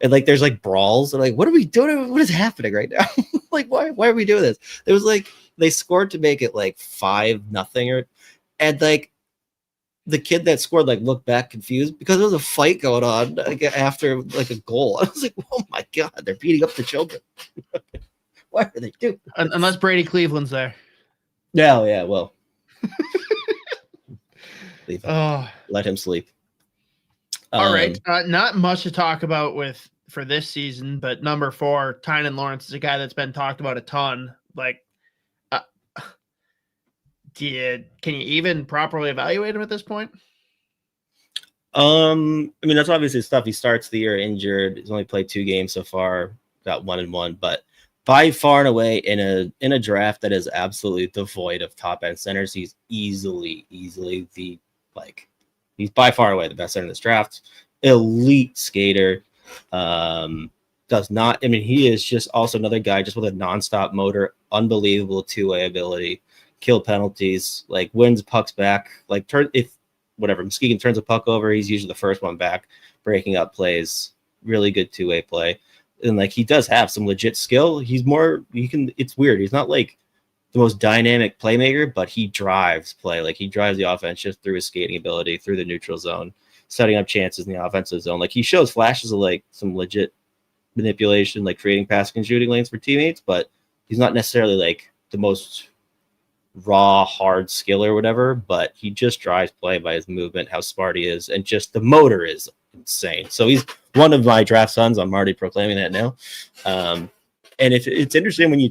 [SPEAKER 1] and like there's like brawls. And like, what are we doing? What is happening right now? Like, why are we doing this? There was like they scored to make it like 5-0, and like the kid that scored like looked back confused because there was a fight going on like, after like a goal. I was like, oh my god, they're beating up the children. Why are they doing this?
[SPEAKER 2] Unless Brady Cleveland's there.
[SPEAKER 1] Yeah, well. Leave him.
[SPEAKER 2] Oh,
[SPEAKER 1] Let him sleep.
[SPEAKER 2] all right. Not much to talk about for this season, but number 4, Tynan Lawrence is a guy that's been talked about a ton. Like, can you even properly evaluate him at this point?
[SPEAKER 1] I mean, that's obviously stuff. He starts the year injured. He's only played 2 games so far, got 1-1, but by far and away in a draft that is absolutely devoid of top end centers, he's easily he's by far away the best center in this draft. Elite skater. Does not. I mean, he is just also another guy just with a nonstop motor, unbelievable 2-way ability, kill penalties, like wins pucks back, like Muskegon turns a puck over, he's usually the first one back, breaking up plays, really good 2-way play. And like he does have some legit skill. It's weird. He's not like the most dynamic playmaker, but he drives play. Like he drives the offense just through his skating ability, through the neutral zone, setting up chances in the offensive zone. Like he shows flashes of like some legit manipulation, like creating passing and shooting lanes for teammates, but he's not necessarily like the most raw, hard skill or whatever, but he just drives play by his movement, how smart he is, and just the motor is insane. So he's one of my draft sons. I'm already proclaiming that now. And if it's interesting when you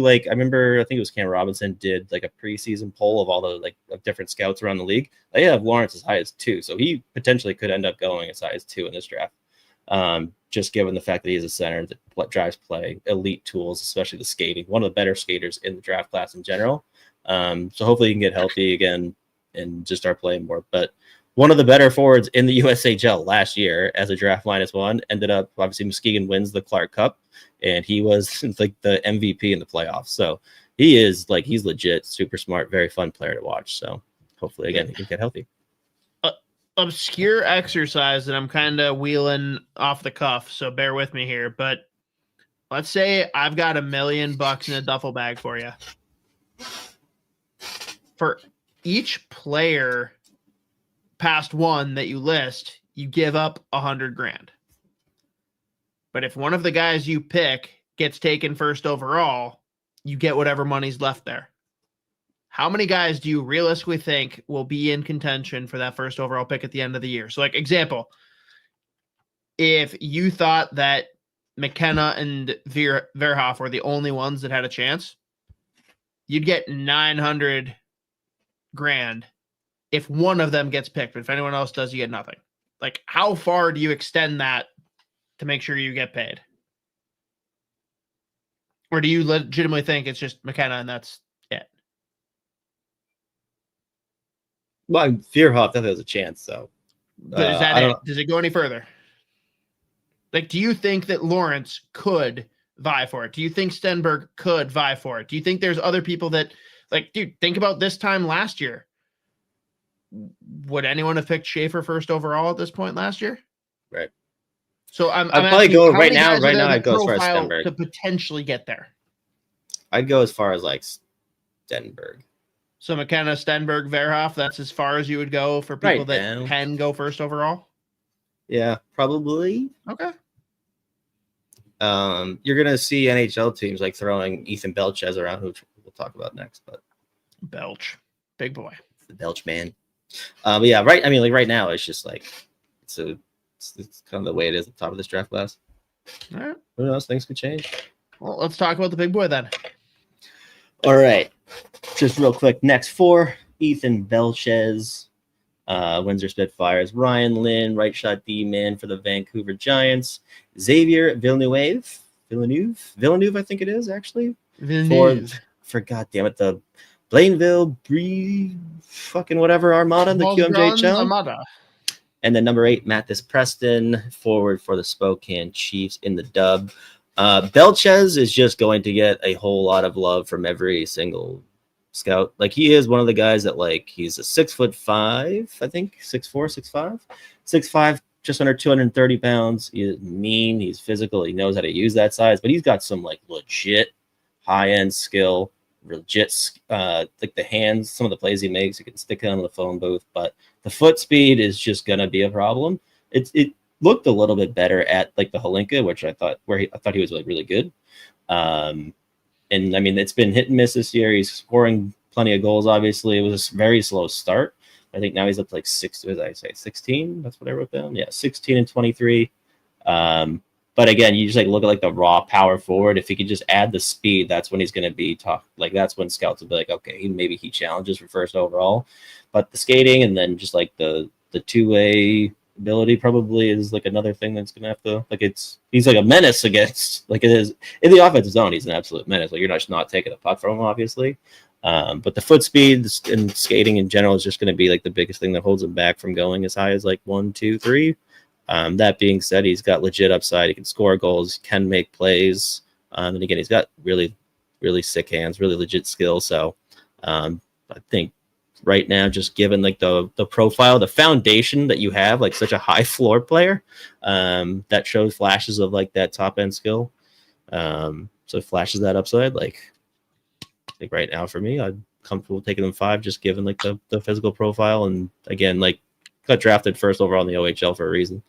[SPEAKER 1] like, I remember I think it was Cam Robinson did like a preseason poll of all the like of different scouts around the league. They have Lawrence as high as 2, so he potentially could end up going as high as 2 in this draft. Just given the fact that he's a center that drives play, elite tools, especially the skating, one of the better skaters in the draft class in general. So hopefully he can get healthy again and just start playing more. But one of the better forwards in the USHL last year as a draft -1 ended up, obviously Muskegon wins the Clark Cup, and he was like the MVP in the playoffs. So he's legit, super smart, very fun player to watch. So hopefully again he can get healthy.
[SPEAKER 2] Obscure exercise that I'm kind of wheeling off the cuff, so bear with me here. But let's say I've got $1 million in a duffel bag for you. For each player past 1 that you list, you give up $100,000. But if one of the guys you pick gets taken first overall, you get whatever money's left there. How many guys do you realistically think will be in contention for that first overall pick at the end of the year? So, like, example, if you thought that McKenna and Verhoff were the only ones that had a chance, you'd get $900,000 if one of them gets picked. But if anyone else does, you get nothing. Like, how far do you extend that to make sure you get paid? Or do you legitimately think it's just McKenna and that's it?
[SPEAKER 1] Well, Verhoff definitely has a chance, so.
[SPEAKER 2] But is that it? Does it go any further? Like, do you think that Lawrence could vie for it? Do you think Stenberg could vie for it? Do you think there's other people that, like, dude, think about this time last year. Would anyone have picked Schaefer first overall at this point last year?
[SPEAKER 1] Right.
[SPEAKER 2] So I'm
[SPEAKER 1] probably go right now. Right now, I'd go as far as Stenberg
[SPEAKER 2] to potentially get there.
[SPEAKER 1] I'd go as far as like Stenberg.
[SPEAKER 2] So McKenna, Stenberg, Verhoff. That's as far as you would go for people
[SPEAKER 1] right
[SPEAKER 2] that
[SPEAKER 1] now
[SPEAKER 2] can go first overall.
[SPEAKER 1] Yeah, probably.
[SPEAKER 2] Okay.
[SPEAKER 1] You're gonna see NHL teams like throwing Ethan Belchez around, who we'll talk about next. But
[SPEAKER 2] Belch, big boy,
[SPEAKER 1] the Belch man. But yeah, right. I mean, like right now, it's just like it's kind of the way it is at the top of this draft class.
[SPEAKER 2] All right.
[SPEAKER 1] Who knows? Things could change.
[SPEAKER 2] Well, let's talk about the big boy then.
[SPEAKER 1] All right. Just real quick. Next 4, Ethan Belchez, Windsor Spitfires. Ryan Lynn, right shot D-man for the Vancouver Giants. Xavier Villeneuve, I think it is, actually. For goddamn the Blainville, fucking whatever Armada, the QMJHL.
[SPEAKER 2] Armada.
[SPEAKER 1] And then number 8, Mathis Preston, forward for the Spokane Chiefs in the dub. Belchez is just going to get a whole lot of love from every single scout. Like he is one of the guys that like he's a 6'5", I think 6'4", 6'5", just under 230 pounds. He's mean. He's physical. He knows how to use that size, but he's got some like legit high end skill. Legit, like the hands, some of the plays he makes, you can stick it on the phone booth, but the foot speed is just gonna be a problem. It looked a little bit better at like the Holinka, which I thought he was like really good. And I mean, it's been hit and miss this year. He's scoring plenty of goals. Obviously, it was a very slow start. I think now he's up to like 16. That's what I wrote down. Yeah, 16 and 23. But again, you just like look at like the raw power forward. If he could just add the speed, that's when he's going to be tough. Like that's when scouts will be like, okay, maybe he challenges for first overall. But the skating and then just like the two-way ability probably is like another thing that's going to have to like he's like a menace against like it is in the offensive zone. He's an absolute menace. Like you're just not taking a puck from him, obviously. But the foot speed and skating in general is just going to be like the biggest thing that holds him back from going as high as like 1, 2, 3. That being said, he's got legit upside. He can score goals, can make plays. And again, he's got really, really sick hands, really legit skill. So I think right now, just given like the profile, the foundation that you have, like such a high floor player, that shows flashes of like that top end skill. So flashes that upside. Like I think right now for me, I'm comfortable taking them 5, just given like the physical profile. And again, like got drafted first overall in the OHL for a reason.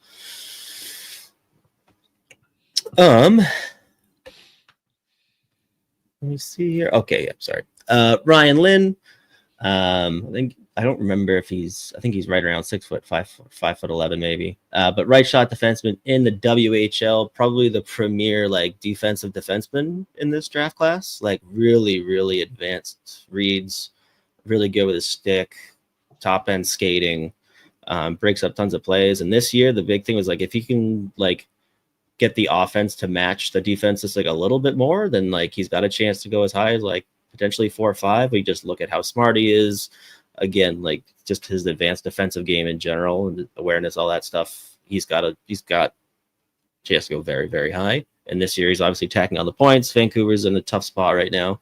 [SPEAKER 1] Let me see here. Okay, yeah, sorry. Ryan Lynn. I don't remember if I think he's right around 6'5", 5'11" maybe. But right shot defenseman in the WHL, probably the premier like defensive defenseman in this draft class. Like really, really advanced reads, really good with his stick, top end skating, breaks up tons of plays. And this year, the big thing was like if he can like get the offense to match the defense just like a little bit more, then like he's got a chance to go as high as like potentially 4 or 5. We just look at how smart he is. Again, like just his advanced defensive game in general and awareness, all that stuff. He's got a chance to go very, very high. And this year he's obviously tacking on the points. Vancouver's in a tough spot right now.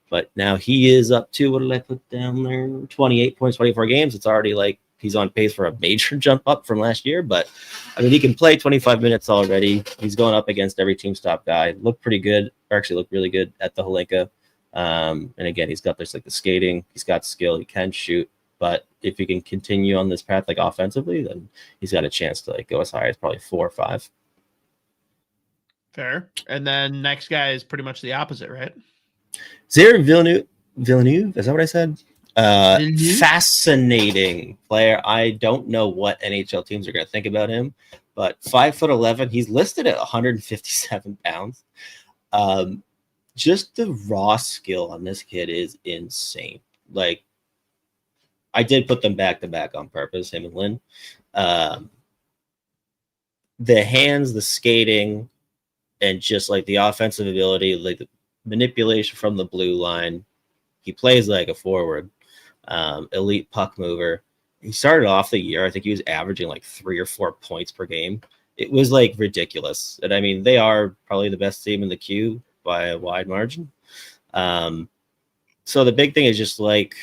[SPEAKER 1] But now he is up to, what did I put down there? 28 points, 24 games. It's already like he's on pace for a major jump up from last year. But I mean, he can play 25 minutes already. He's going up against every team's top guy. Looked pretty good, or actually looked really good at the Holinka. And again, he's got this like the skating, he's got skill, he can shoot. But if he can continue on this path like offensively, then he's got a chance to like go as high as probably 4 or 5.
[SPEAKER 2] Fair. And then next guy is pretty much the opposite, right?
[SPEAKER 1] Zare Villeneuve, is that what I said? Fascinating player. I don't know what NHL teams are going to think about him, but 5'11", he's listed at 157 pounds. Just the raw skill on this kid is insane. Like, I did put them back to back on purpose, him and Lynn. The hands, the skating, and just like the offensive ability, like the manipulation from the blue line. He plays like a forward, elite puck mover. He started off the year, I think he was averaging like 3 or 4 points per game. It was like ridiculous. And I mean, they are probably the best team in the queue by a wide margin. So the big thing is just like,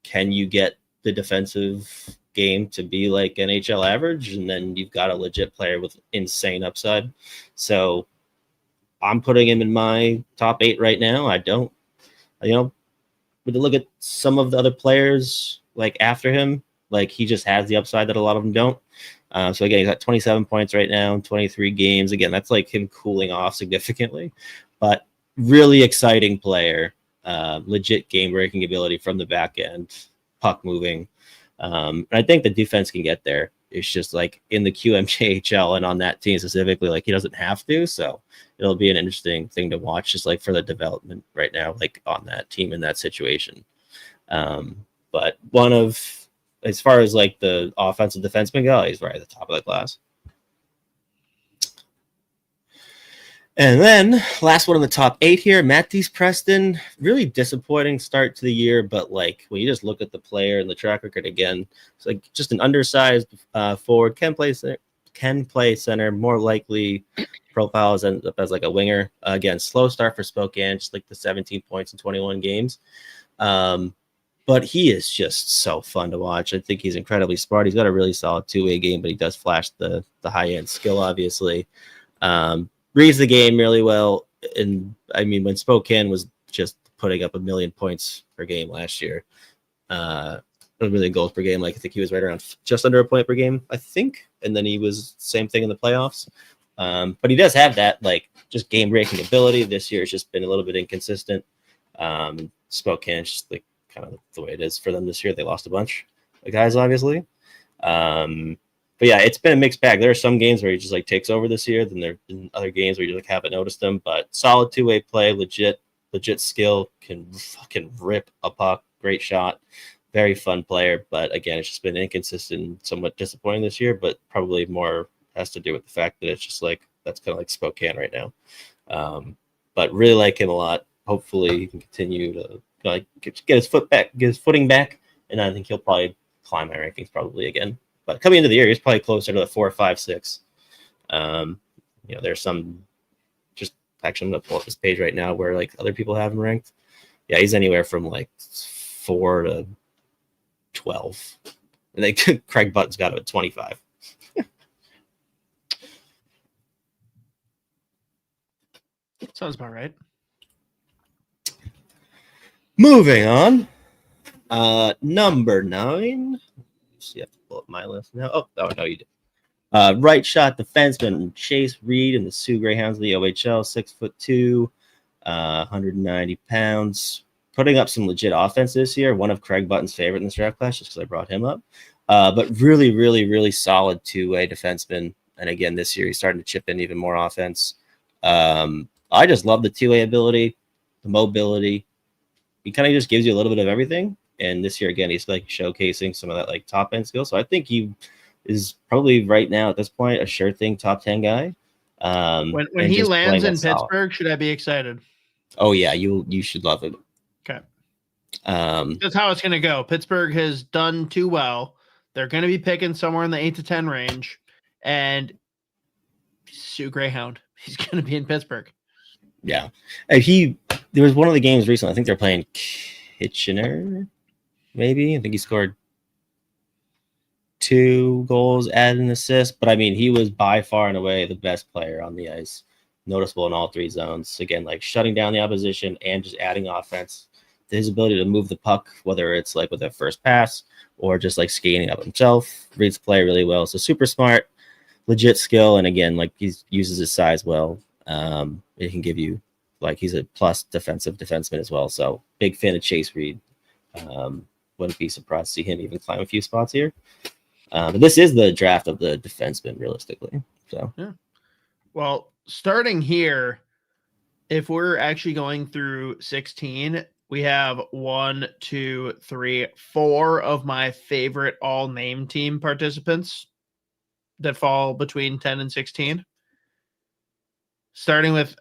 [SPEAKER 1] can you get the defensive game to be like NHL average? And then you've got a legit player with insane upside. So I'm putting him in my top 8 right now. I don't, but to look at some of the other players like after him, like he just has the upside that a lot of them don't. So again, he's got 27 points right now, 23 games. Again, that's like him cooling off significantly, but really exciting player, legit game-breaking ability from the back end, puck moving. And I think the defense can get there. It's just like in the QMJHL and on that team specifically, like he doesn't have to. So it'll be an interesting thing to watch, just like for the development right now, like on that team in that situation. But one of, as far as like the offensive defenseman go, he's right at the top of the class. And then last one in the top 8 here, Mattis Preston. Really disappointing start to the year, but like when you just look at the player and the track record again, it's like just an undersized forward, can can play center, more likely profiles ends up as like a winger. Again, slow start for Spokane, just like the 17 points in 21 games. But he is just so fun to watch. I think he's incredibly smart. He's got a really solid two-way game, but he does flash the high-end skill, obviously. Reads the game really well. And I mean, when Spokane was just putting up 1 million points per game last year, 1 million goals per game, like I think he was right around just under a point per game, I think. And then he was same thing in the playoffs. But he does have that like just game-breaking ability. This year it's just been a little bit inconsistent. Spokane's just like kind of the way it is for them this year. They lost a bunch of guys, obviously. But yeah, it's been a mixed bag. There are some games where he just like takes over this year. Then there have been other games where you like haven't noticed him. But solid two-way play, legit skill, can fucking rip a puck. Great shot. Very fun player. But again, it's just been inconsistent, somewhat disappointing this year. But probably more has to do with the fact that it's just like that's kind of like Spokane right now. But really like him a lot. Hopefully, he can continue to like get his footing back, and I think he'll probably climb my rankings probably again. But coming into the year, he's probably closer to the 4, 5, 6. There's some just actually I'm gonna pull up this page right now where like other people have him ranked. Yeah, he's anywhere from like 4 to 12. I think Craig Button's got him at 25.
[SPEAKER 2] Sounds about right.
[SPEAKER 1] Moving on. Number 9. You have to pull up my list now. Oh no, you did. Right shot defenseman Chase Reed in the Sioux Greyhounds of the OHL, 6'2", 190 pounds. Putting up some legit offense this year. One of Craig Button's favorite in this draft class, just because I brought him up. But really, really, really solid two-way defenseman. And again, this year he's starting to chip in even more offense. I just love the two-way ability, the mobility. He kind of just gives you a little bit of everything. And this year, again, he's like showcasing some of that like top end skill. So I think he is probably right now at this point a sure thing top 10 guy.
[SPEAKER 2] When he lands in Pittsburgh, should I be excited?
[SPEAKER 1] Oh yeah, you should love it.
[SPEAKER 2] Okay. That's how it's gonna go. Pittsburgh has done too well. They're gonna be picking somewhere in the 8 to 10 range, and Sioux Greyhound, he's gonna be in Pittsburgh.
[SPEAKER 1] Yeah. There was one of the games recently, I think they're playing Kitchener, maybe. I think he scored 2 goals, added an assist. But I mean, he was by far and away the best player on the ice, noticeable in all 3 zones. Again, like shutting down the opposition and just adding offense. His ability to move the puck, whether it's like with a first pass or just like skating up himself, reads play really well. So super smart, legit skill. And again, like he uses his size well. It can give you like he's a plus defensive defenseman as well. So big fan of Chase Reed. Wouldn't be surprised to see him even climb a few spots here. But this is the draft of the defenseman, realistically. So
[SPEAKER 2] yeah. Well, starting here, if we're actually going through 16, we have 1, 2, 3, 4 of my favorite all name team participants that fall between 10 and 16. Starting with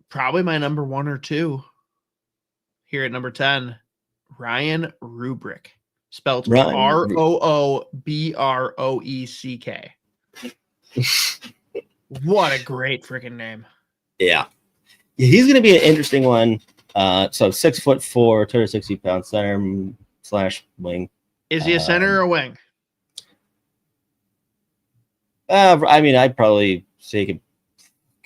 [SPEAKER 2] probably my number 1 or 2 here at number 10, Ryan Rubrick, spelled Roobroeck. What a great freaking name.
[SPEAKER 1] Yeah, he's going to be an interesting one. So 6'4", 260-pound center / wing.
[SPEAKER 2] Is he a center or a wing?
[SPEAKER 1] I mean, I'd probably say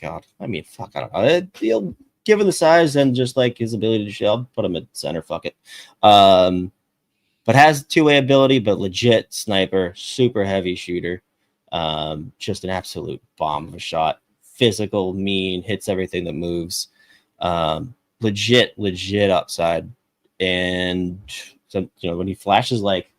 [SPEAKER 1] God. I mean, fuck, I don't know. Given the size and just like his ability to shell, put him at center. Fuck it. But has two-way ability, but legit sniper, super heavy shooter. Just an absolute bomb of a shot. Physical, mean, hits everything that moves. Legit upside. And so, when he flashes like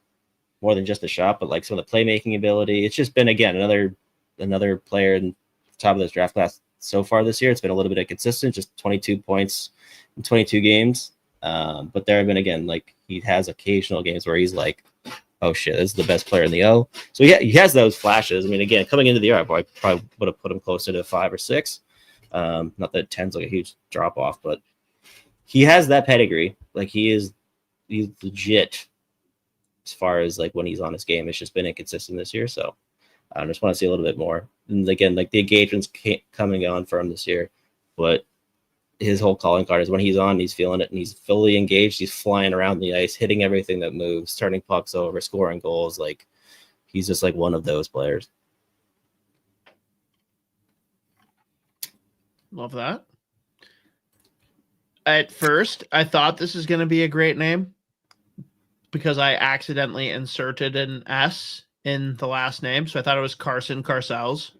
[SPEAKER 1] more than just a shot, but like some of the playmaking ability, it's just been again another player in the top of this draft class so far this year. It's been a little bit inconsistent, just 22 points in 22 games. But there have been again, like he has occasional games where he's like, oh shit, this is the best player in the O. So yeah, he has those flashes. I mean, again, coming into the year, I probably would have put him closer to 5 or 6. Not that 10's like a huge drop off, but he has that pedigree. Like he's legit as far as like when he's on his game. It's just been inconsistent this year. So I just want to see a little bit more. And again, like the engagement's coming on for him this year, but his whole calling card is when he's on, he's feeling it, and he's fully engaged. He's flying around the ice, hitting everything that moves, turning pucks over, scoring goals. Like he's just like one of those players.
[SPEAKER 2] Love that. At first, I thought this is going to be a great name because I accidentally inserted an S in the last name. So I thought it was Carson Carcels,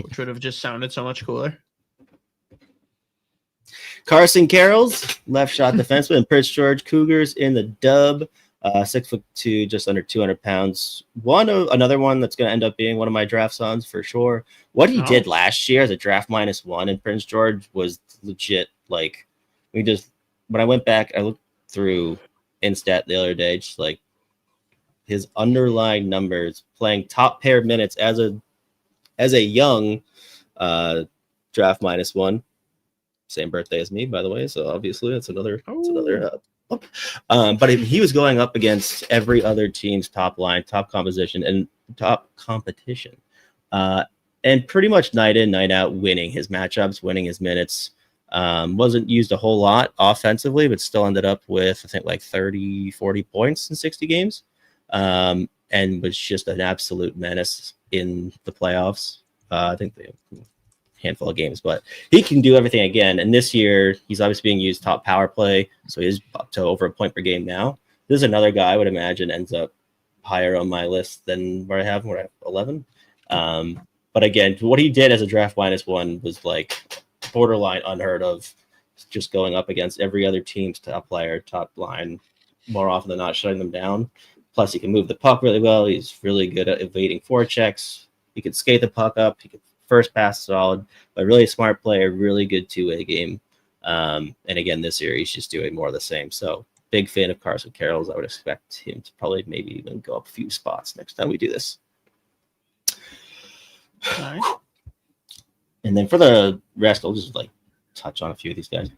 [SPEAKER 2] which would have just sounded so much cooler.
[SPEAKER 1] Carson Carrolls, left shot defenseman, and Prince George Cougars in the dub. 6'2", just under 200 pounds. Another one that's going to end up being one of my draft sons for sure. What he did last year as a draft -1 in Prince George was legit. Like when I went back, I looked through Instat the other day, just like his underlying numbers, playing top pair minutes as a young draft -1. Same birthday as me, by the way. So obviously that's another. But he was going up against every other team's top line, top composition, and top competition, and pretty much night in, night out, winning his matchups, winning his minutes. Wasn't used a whole lot offensively, but still ended up with, I think, like 30, 40 points in 60 games, and was just an absolute menace in the playoffs. I think they handful of games, but he can do everything again. And this year, he's obviously being used top power play, so he's up to over a point per game now. This is another guy I would imagine ends up higher on my list than where I have 11. But again, what he did as a draft -1 was like borderline unheard of, just going up against every other team's top player, top line, more often than not, shutting them down. Plus, he can move the puck really well. He's really good at evading forechecks. He could skate the puck up. He could first pass solid, but really smart player, really good two-way game. And again, this year he's just doing more of the same. So big fan of Carson Carrolls. I would expect him to probably maybe even go up a few spots next time we do this.
[SPEAKER 2] All right.
[SPEAKER 1] And then for the rest, I'll just like touch on a few of these guys.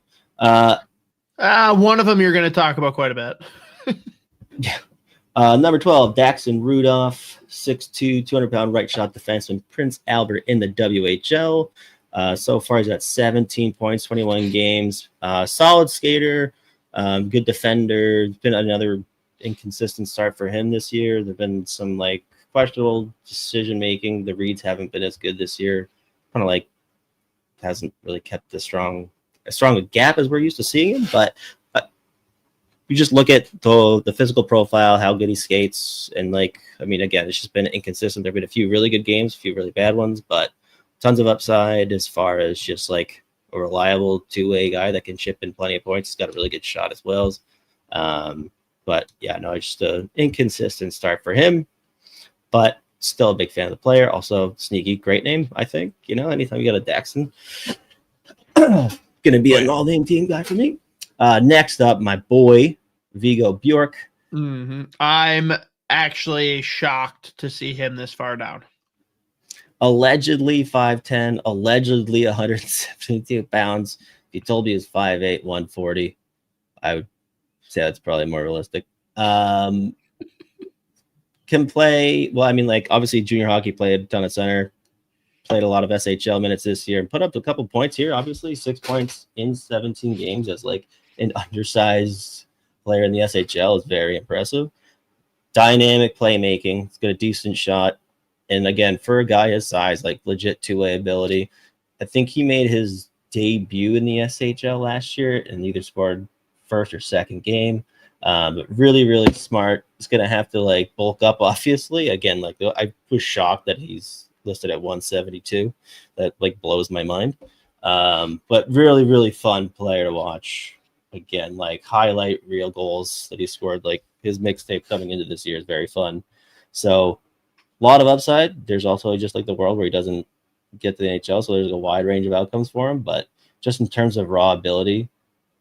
[SPEAKER 2] One of them you're going to talk about quite a bit.
[SPEAKER 1] Yeah. Number 12, Daxon Rudolph, 6'2", 200-pound right shot defenseman, Prince Albert in the WHL. So far, he's got 17 points, 21 games. Solid skater, good defender. It's been another inconsistent start for him this year. There've been some like questionable decision making. The reads haven't been as good this year. Kind of like hasn't really kept as strong a gap as we're used to seeing him, but. You just look at the physical profile, how good he skates, and like, I mean, again, it's just been inconsistent. There've been a few really good games, a few really bad ones, but tons of upside as far as just like a reliable two-way guy that can chip in plenty of points. He's got a really good shot as well. But yeah, no, it's just an inconsistent start for him, but still a big fan of the player. Also, sneaky, great name, I think. You know, anytime you got a Daxon, gonna be an all-name team guy for me. Next up, my boy, Vigo Bjork.
[SPEAKER 2] Mm-hmm. I'm actually shocked to see him this far down.
[SPEAKER 1] Allegedly 5'10", allegedly 172 pounds. If you told me he was 5'8", 140, I would say that's probably more realistic. Can play, well, I mean, like, obviously junior hockey, played a ton of center, played a lot of SHL minutes this year, and put up a couple points here. Obviously, 6 points in 17 games as like an undersized player in the SHL is very impressive. Dynamic playmaking. He's got a decent shot. And again, for a guy his size, like legit two-way ability. I think he made his debut in the SHL last year and either scored first or second game. But really, really smart. He's going to have to like bulk up, obviously. Again, like I was shocked that he's listed at 172. That like blows my mind. But really, really fun player to watch. Again, like highlight real goals that he scored. Like his mixtape coming into this year is very fun. So a lot of upside. There's also just like the world where he doesn't get to the NHL, so there's a wide range of outcomes for him. But just in terms of raw ability,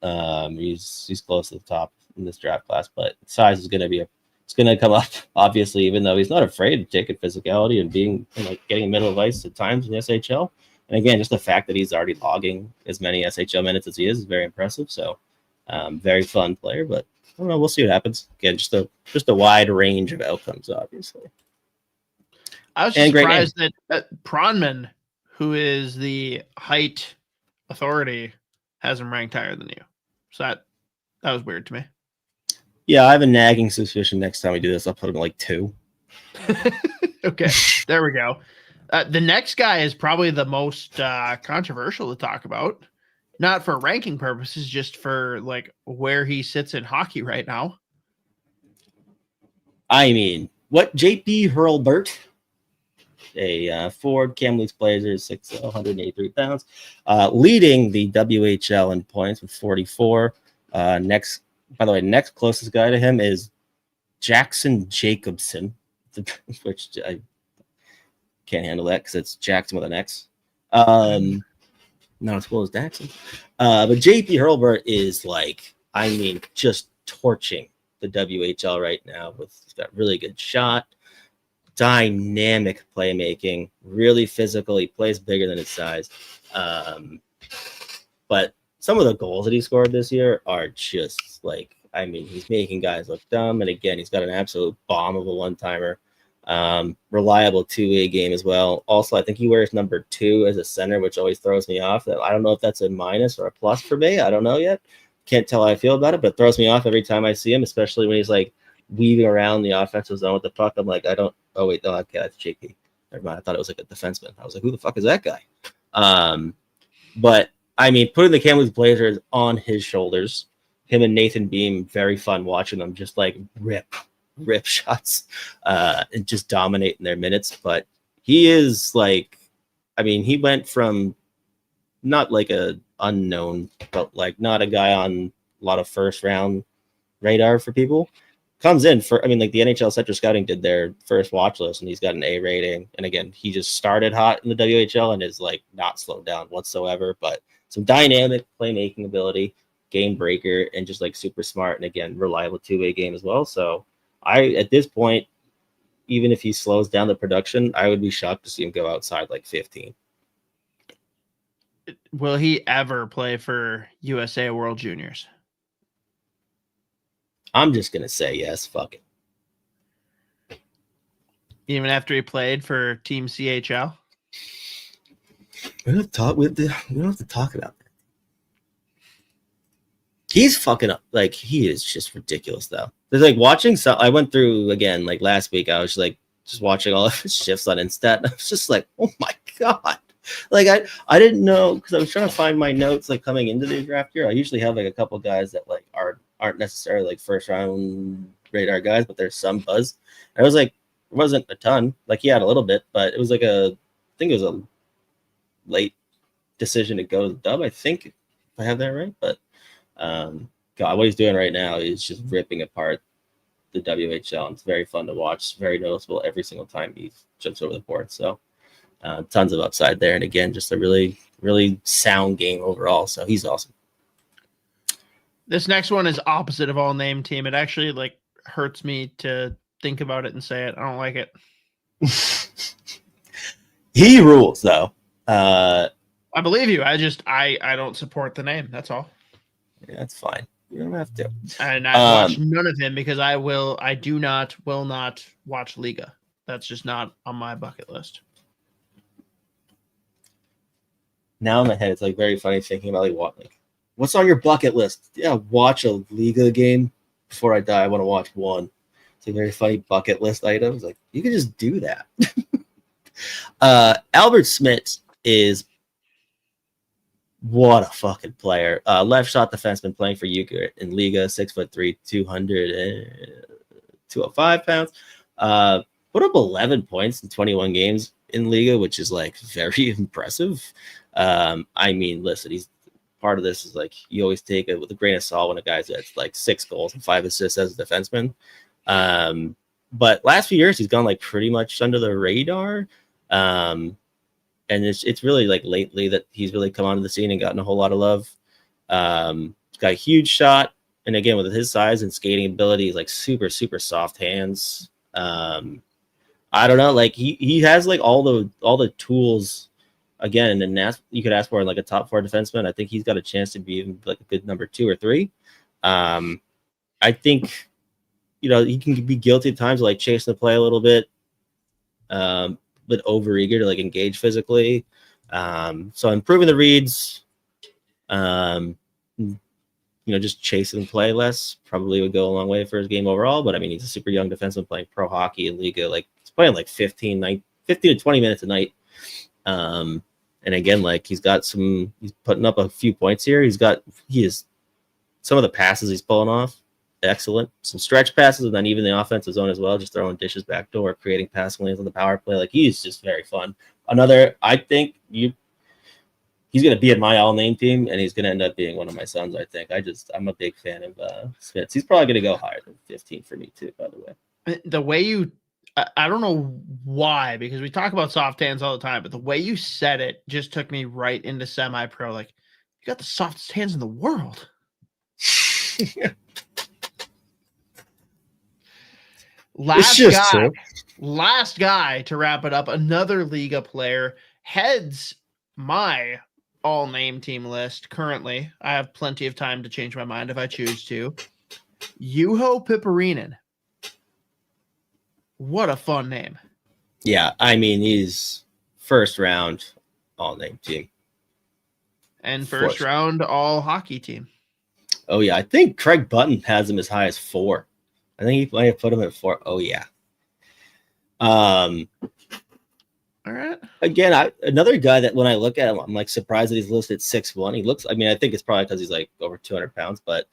[SPEAKER 1] he's close to the top in this draft class. But size is going to it's going to come up, obviously, even though he's not afraid to take it physicality and being like getting middle of ice at times in the SHL. And again, just the fact that he's already logging as many SHL minutes as he is very impressive. So very fun player, but I don't know. We'll see what happens. Again, just a wide range of outcomes, obviously.
[SPEAKER 2] I was
[SPEAKER 1] And great
[SPEAKER 2] surprised that Pronman, who is the height authority, has him ranked higher than you. So that was weird to me.
[SPEAKER 1] Yeah, I have a nagging suspicion next time we do this, I'll put him at like 2.
[SPEAKER 2] Okay, there we go. The next guy is probably the most controversial to talk about, not for ranking purposes, just for like where he sits in hockey right now.
[SPEAKER 1] I mean, what JP Hurlburt, a Ford Kamloops Blazers, 6'0", 183 pounds, leading the WHL in points with 44. Next closest guy to him is Jackson Jacobson, which I can't handle that because it's Jackson with an X. Not as cool as Jackson. But JP Hurlburt is like, I mean, just torching the WHL right now. He's got really good shot, dynamic playmaking, really physical. He plays bigger than his size. But some of the goals that he scored this year are just like, I mean, he's making guys look dumb. And again, he's got an absolute bomb of a one-timer. Reliable two-way game as well. Also, I think he wears number 2 as a center, which always throws me off. I don't know if that's a minus or a plus for me. I don't know yet. Can't tell how I feel about it, but it throws me off every time I see him, especially when he's like weaving around the offensive zone with the puck. I'm like, okay, that's JP. Never mind. I thought it was like a defenseman. I was like, who the fuck is that guy? But I mean, putting the Kamloops Blazers on his shoulders, him and Nathan Beam, very fun watching them just like rip shots and just dominate in their minutes. But he is like, I mean, he went from not like a unknown, but like not a guy on a lot of first round radar for people. Comes in for, I mean, like the NHL Center Scouting did their first watch list and he's got an A rating. And again, he just started hot in the WHL and is like not slowed down whatsoever, but some dynamic playmaking ability, game breaker, and just like super smart. And again, reliable two-way game as well. So at this point, even if he slows down the production, I would be shocked to see him go outside like 15.
[SPEAKER 2] Will he ever play for USA World Juniors?
[SPEAKER 1] I'm just going to say yes. Fuck it.
[SPEAKER 2] Even after he played for Team CHL?
[SPEAKER 1] We don't have to talk about that. He's fucking up. Like, he is just ridiculous, though. There's like watching. I went through again, like last week, I was like just watching all of his shifts on Instat. And I was just like, oh my God. Like, I didn't know, because I was trying to find my notes like coming into the draft year. I usually have like a couple guys that like aren't necessarily like first round radar guys, but there's some buzz. And I was like, it wasn't a ton. Like, he had a little bit, but it was like I think it was a late decision to go to the dub, I think, if I have that right. But God, what he's doing right now is just ripping apart the WHL. It's very fun to watch. It's very noticeable every single time he jumps over the board. So tons of upside there. And again, just a really, really sound game overall. So he's awesome.
[SPEAKER 2] This next one is opposite of all name team. It actually like hurts me to think about it and say it. I don't like it.
[SPEAKER 1] He rules though.
[SPEAKER 2] I believe you. I don't support the name. That's all.
[SPEAKER 1] Yeah, that's fine. You don't have to.
[SPEAKER 2] And I watch none of him because I will not watch Liga. That's just not on my bucket list.
[SPEAKER 1] Now in my head, it's like very funny thinking about like what's on your bucket list? Yeah, watch a Liga game before I die. I want to watch one. It's a very funny bucket list item. It's like, you can just do that. Albert Smith is what a fucking player. Left shot defenseman playing for Utica in Liga, 6'3", 205 pounds. Put up 11 points in 21 games in Liga, which is like very impressive. I mean, listen, he's part of this is like you always take it with a grain of salt when a guy's got like 6 goals and 5 assists as a defenseman. But last few years he's gone like pretty much under the radar. And it's really like lately that he's really come onto the scene and gotten a whole lot of love. He's got a huge shot. And again, with his size and skating ability, he's like super, super soft hands. I don't know. Like he has like all the tools again, and you could ask for like a top 4 defenseman. I think he's got a chance to be even like a good number 2 or 3. I think, he can be guilty at times of like chasing the play a little bit. bit overeager to like engage physically. So improving the reads, just chase and play less probably would go a long way for his game overall. But I mean, he's a super young defenseman playing pro hockey in Liga. Like he's playing like 15 to 20 minutes a night. And again, like he's putting up a few points here. He is some of the passes he's pulling off. Excellent. Some stretch passes, and then even the offensive zone as well, just throwing dishes back door, creating passing lanes on the power play. Like he's just very fun. I think he's going to be in my all-name team, and he's going to end up being one of my sons, I think. I'm a big fan of Smits. He's probably going to go higher than 15 for me, too, by the way.
[SPEAKER 2] The way I don't know why, because we talk about soft hands all the time, but the way you said it just took me right into semi-pro. Like, you got the softest hands in the world. Last guy to wrap it up, another Liga player, heads my all-name team list currently. I have plenty of time to change my mind if I choose to. Juho Piparinen. What a fun name.
[SPEAKER 1] Yeah, I mean, he's first round all-name team.
[SPEAKER 2] And first round all-hockey team.
[SPEAKER 1] Oh, yeah. I think Craig Button has him as high as 4. I think he might have put him at 4. Oh, yeah.
[SPEAKER 2] All right.
[SPEAKER 1] Again, another guy that when I look at him, I'm like surprised that he's listed at 6'1". I think it's probably because he's like over 200 pounds, but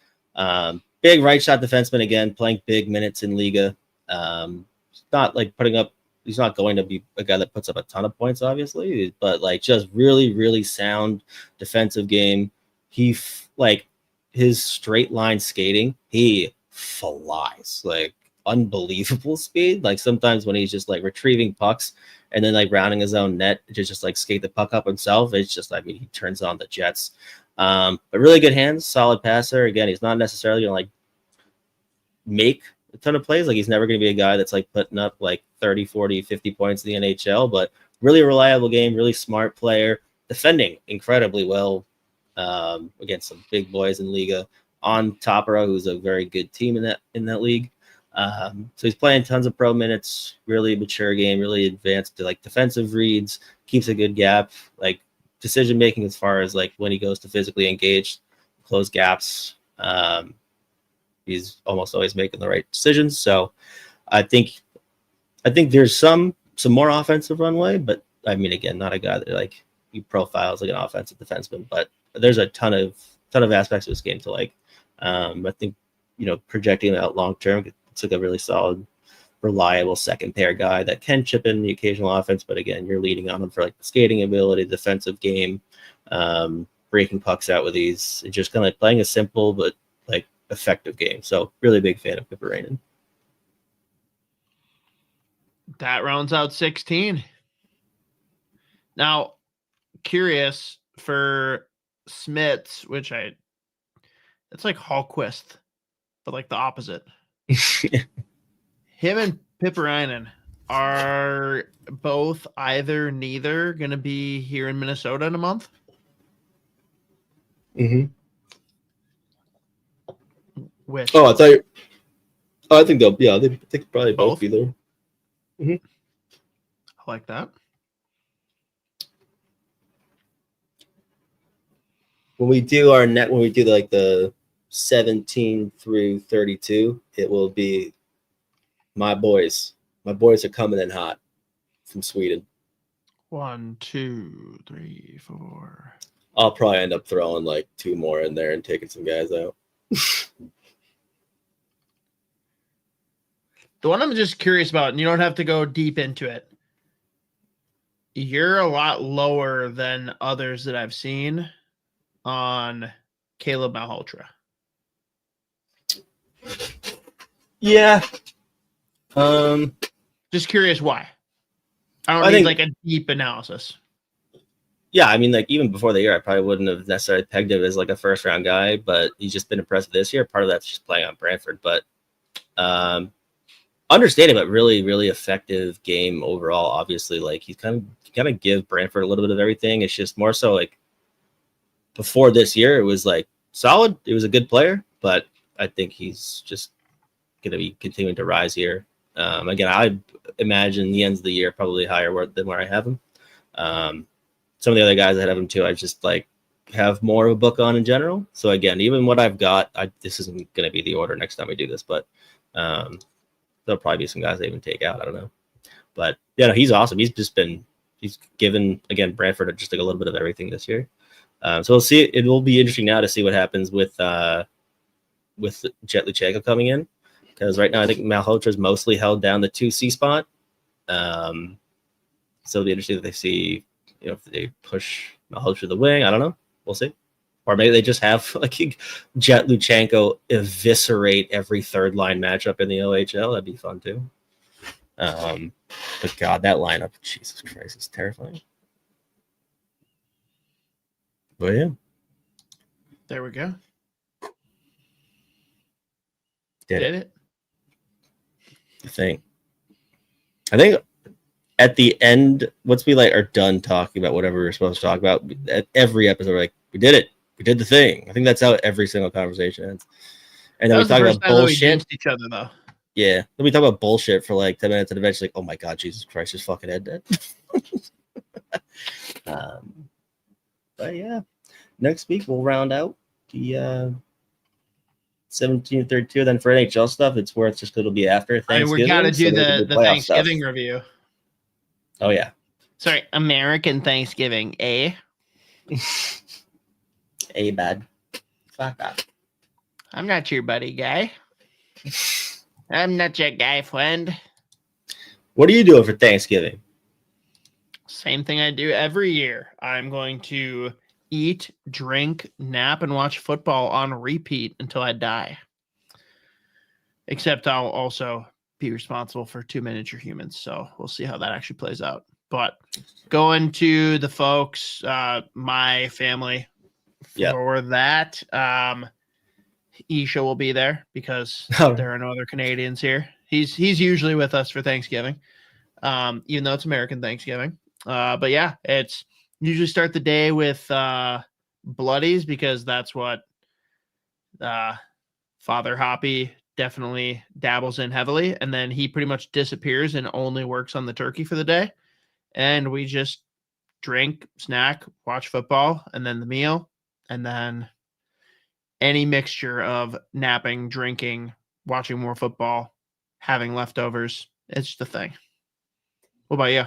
[SPEAKER 1] big right shot defenseman again, playing big minutes in Liga. Not like he's not going to be a guy that puts up a ton of points, obviously, but like just really, really sound defensive game. His straight line skating, he flies, like unbelievable speed. Like sometimes when he's just like retrieving pucks and then like rounding his own net to just like skate the puck up himself, it's just, I mean, he turns on the jets. But really good hands, solid passer. Again, he's not necessarily gonna like make a ton of plays. Like he's never going to be a guy that's like putting up like 30, 40, 50 points in the NHL, but really reliable game, really smart player, defending incredibly well against some big boys in Liga. On Tapara, who's a very good team in that league. So he's playing tons of pro minutes, really mature game, really advanced to like defensive reads, keeps a good gap, like decision making as far as like when he goes to physically engage, close gaps. He's almost always making the right decisions. So I think there's some more offensive runway, but I mean, again, not a guy that like he profiles like an offensive defenseman, but there's a ton of aspects of this game to like. I think, projecting out long term, it's like a really solid, reliable second pair guy that can chip in the occasional offense. But again, you're leaning on him for like the skating ability, defensive game, breaking pucks out with ease, and just kind of like playing a simple but like effective game. So really big fan of Piparinen.
[SPEAKER 2] That rounds out 16. Now, curious for Smits, which it's like Hallquist, but like the opposite. Him and Piparinen are both neither going to be here in Minnesota in a month.
[SPEAKER 1] Mm-hmm.
[SPEAKER 2] Which?
[SPEAKER 1] Oh, I think they'll. Yeah, they could probably both be there. Mm-hmm.
[SPEAKER 2] I like that.
[SPEAKER 1] When we do like the 17 through 32, it will be my boys. My boys are coming in hot from Sweden.
[SPEAKER 2] 1, 2, 3, 4.
[SPEAKER 1] I'll probably end up throwing like 2 more in there and taking some guys out.
[SPEAKER 2] The one I'm just curious about, and you don't have to go deep into it. You're a lot lower than others that I've seen on Caleb Malhotra.
[SPEAKER 1] Yeah.
[SPEAKER 2] Just curious why. I don't need like a deep analysis.
[SPEAKER 1] Yeah, I mean, like even before the year, I probably wouldn't have necessarily pegged him as like a first round guy, but he's just been impressive this year. Part of that's just playing on Brantford, but understanding, but really, really effective game overall. Obviously, like he's kind of give Brantford a little bit of everything. It's just more so like before this year, it was like solid. It was a good player, but I think he's just going to be continuing to rise here. Again, I imagine the ends of the year probably higher than where I have him. Some of the other guys that have him too, I just like have more of a book on in general. So again, even what I've got, this isn't going to be the order next time we do this, but there'll probably be some guys I even take out. I don't know, but yeah, no, he's awesome. He's given again Brantford just like a little bit of everything this year. So we'll see. It will be interesting now to see what happens with Jet Luchenko coming in, because right now I think Malhotra is mostly held down the 2C spot. So it'll be interesting if they see, if they push Malhotra to the wing. I don't know. We'll see. Or maybe they just have like Jet Luchenko eviscerate every third line matchup in the OHL. That'd be fun too. But God, that lineup, Jesus Christ, is terrifying. But yeah.
[SPEAKER 2] There we go.
[SPEAKER 1] Did
[SPEAKER 2] it.
[SPEAKER 1] I think at the end, once we are done talking about whatever we're supposed to talk about, at every episode, we're like, we did it. We did the thing. I think that's how every single conversation ends. And then we talk about bullshit.
[SPEAKER 2] Each other though.
[SPEAKER 1] Yeah. Then we talk about bullshit for like 10 minutes and eventually, oh my God, Jesus Christ, his fucking head dead. But yeah. Next week we'll round out the 17-32. Then for NHL stuff, it's worth just it'll be after Thanksgiving.
[SPEAKER 2] We got to do the Thanksgiving
[SPEAKER 1] stuff.
[SPEAKER 2] review.
[SPEAKER 1] Oh yeah.
[SPEAKER 2] Sorry, American Thanksgiving, eh?
[SPEAKER 1] Bad. Fuck that.
[SPEAKER 2] I'm not your buddy guy. I'm not your guy friend.
[SPEAKER 1] What are you doing for Thanksgiving?
[SPEAKER 2] Same thing I do every year. I'm going to eat, drink, nap, and watch football on repeat until I die. Except I'll also be responsible for 2 miniature humans. So we'll see how that actually plays out. But going to the folks, my family for that. Isha will be there because there are no other Canadians here. He's usually with us for Thanksgiving, even though it's American Thanksgiving. But yeah, it's usually start the day with bloodies because that's what Father Hoppy definitely dabbles in heavily. And then he pretty much disappears and only works on the turkey for the day. And we just drink, snack, watch football, and then the meal, and then any mixture of napping, drinking, watching more football, having leftovers. It's just a thing. What about you?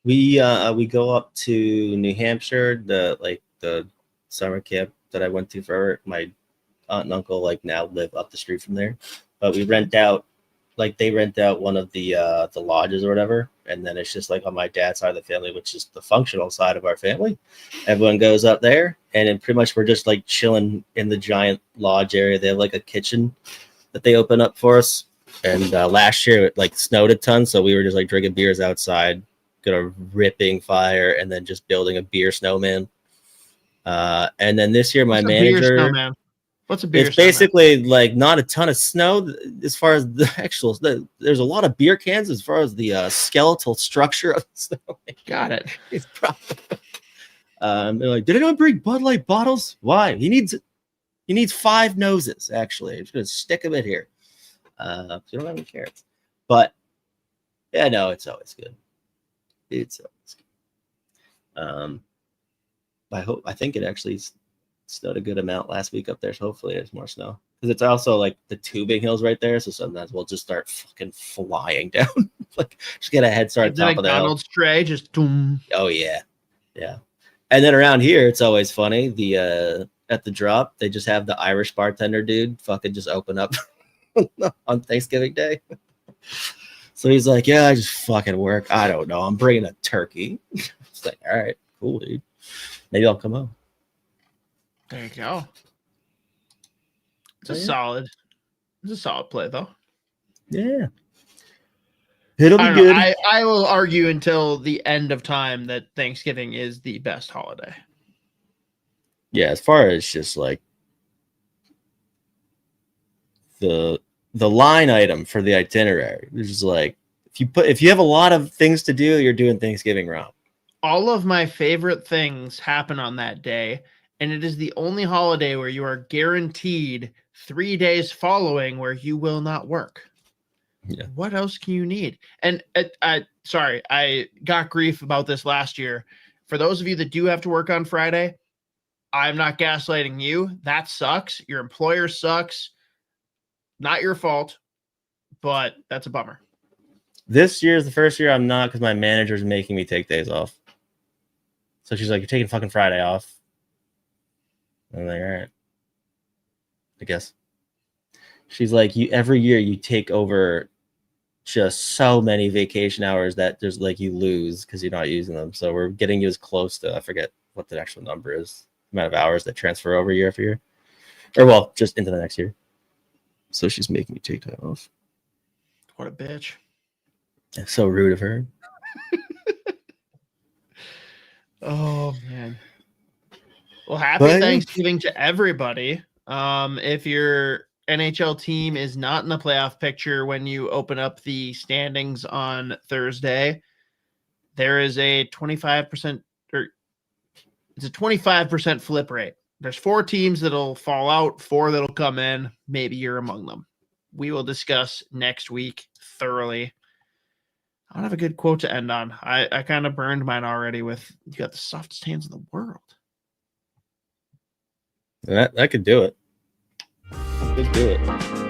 [SPEAKER 1] We go up to New Hampshire, the summer camp that I went to for my aunt and uncle now live up the street from there. But we rent out they rent out one of the lodges or whatever, and then it's just on my dad's side of the family, which is the functional side of our family. Everyone goes up there, and then pretty much we're just chilling in the giant lodge area. They have a kitchen that they open up for us. And last year it snowed a ton, so we were just drinking beers outside, got a ripping fire, and then just building a beer snowman. And then this year my manager.
[SPEAKER 2] What's a beer
[SPEAKER 1] It's basically not a ton of snow as far as the actual. There's a lot of beer cans as far as the skeletal structure of the snow.
[SPEAKER 2] Got it.
[SPEAKER 1] It's probably. They're did anyone bring Bud Light bottles? Why? He needs 5 noses. Actually, I'm just gonna stick them in here. So you don't have any carrots, but yeah, no, it's always good. It's always good. I think it actually snowed a good amount last week up there, so hopefully there's more snow because it's also the tubing hills right there, so sometimes we'll just start fucking flying down. Just get a head start top of the hill.
[SPEAKER 2] McDonald's tray, just boom.
[SPEAKER 1] Oh yeah. And then around here it's always funny, at the drop they just have the Irish bartender dude fucking just open up on Thanksgiving Day. So he's yeah, I just fucking work, I don't know, I'm bringing a turkey. It's all right, cool, dude, maybe I'll come home.
[SPEAKER 2] There you go. It's a solid play, though.
[SPEAKER 1] Yeah. It'll be good.
[SPEAKER 2] I will argue until the end of time that Thanksgiving is the best holiday.
[SPEAKER 1] Yeah, as far as just the line item for the itinerary, which is if you have a lot of things to do, you're doing Thanksgiving wrong.
[SPEAKER 2] All of my favorite things happen on that day. And it is the only holiday where you are guaranteed 3 days following where you will not work.
[SPEAKER 1] Yeah.
[SPEAKER 2] What else can you need? And sorry, I got grief about this last year. For those of you that do have to work on Friday, I'm not gaslighting you. That sucks. Your employer sucks. Not your fault, but that's a bummer.
[SPEAKER 1] This year is the first year I'm not, because my manager's making me take days off. So she's like, "You're taking fucking Friday off." I'm like, "All right, I guess." She's like, every year you take over just so many vacation hours that there's like you lose because you're not using them. So we're getting you as close to, I forget what the actual number is, the amount of hours that transfer over year after year, or well, just into the next year. So she's making me take time off.
[SPEAKER 2] What a bitch.
[SPEAKER 1] That's so rude of her.
[SPEAKER 2] Oh man. Well, happy Thanksgiving to everybody. If your NHL team is not in the playoff picture when you open up the standings on Thursday, there is a 25% or it's a 25% flip rate. There's 4 teams that'll fall out, 4 that'll come in. Maybe you're among them. We will discuss next week thoroughly. I don't have a good quote to end on. I kind of burned mine already with, "You got the softest hands in the world."
[SPEAKER 1] That could do it. Could do it.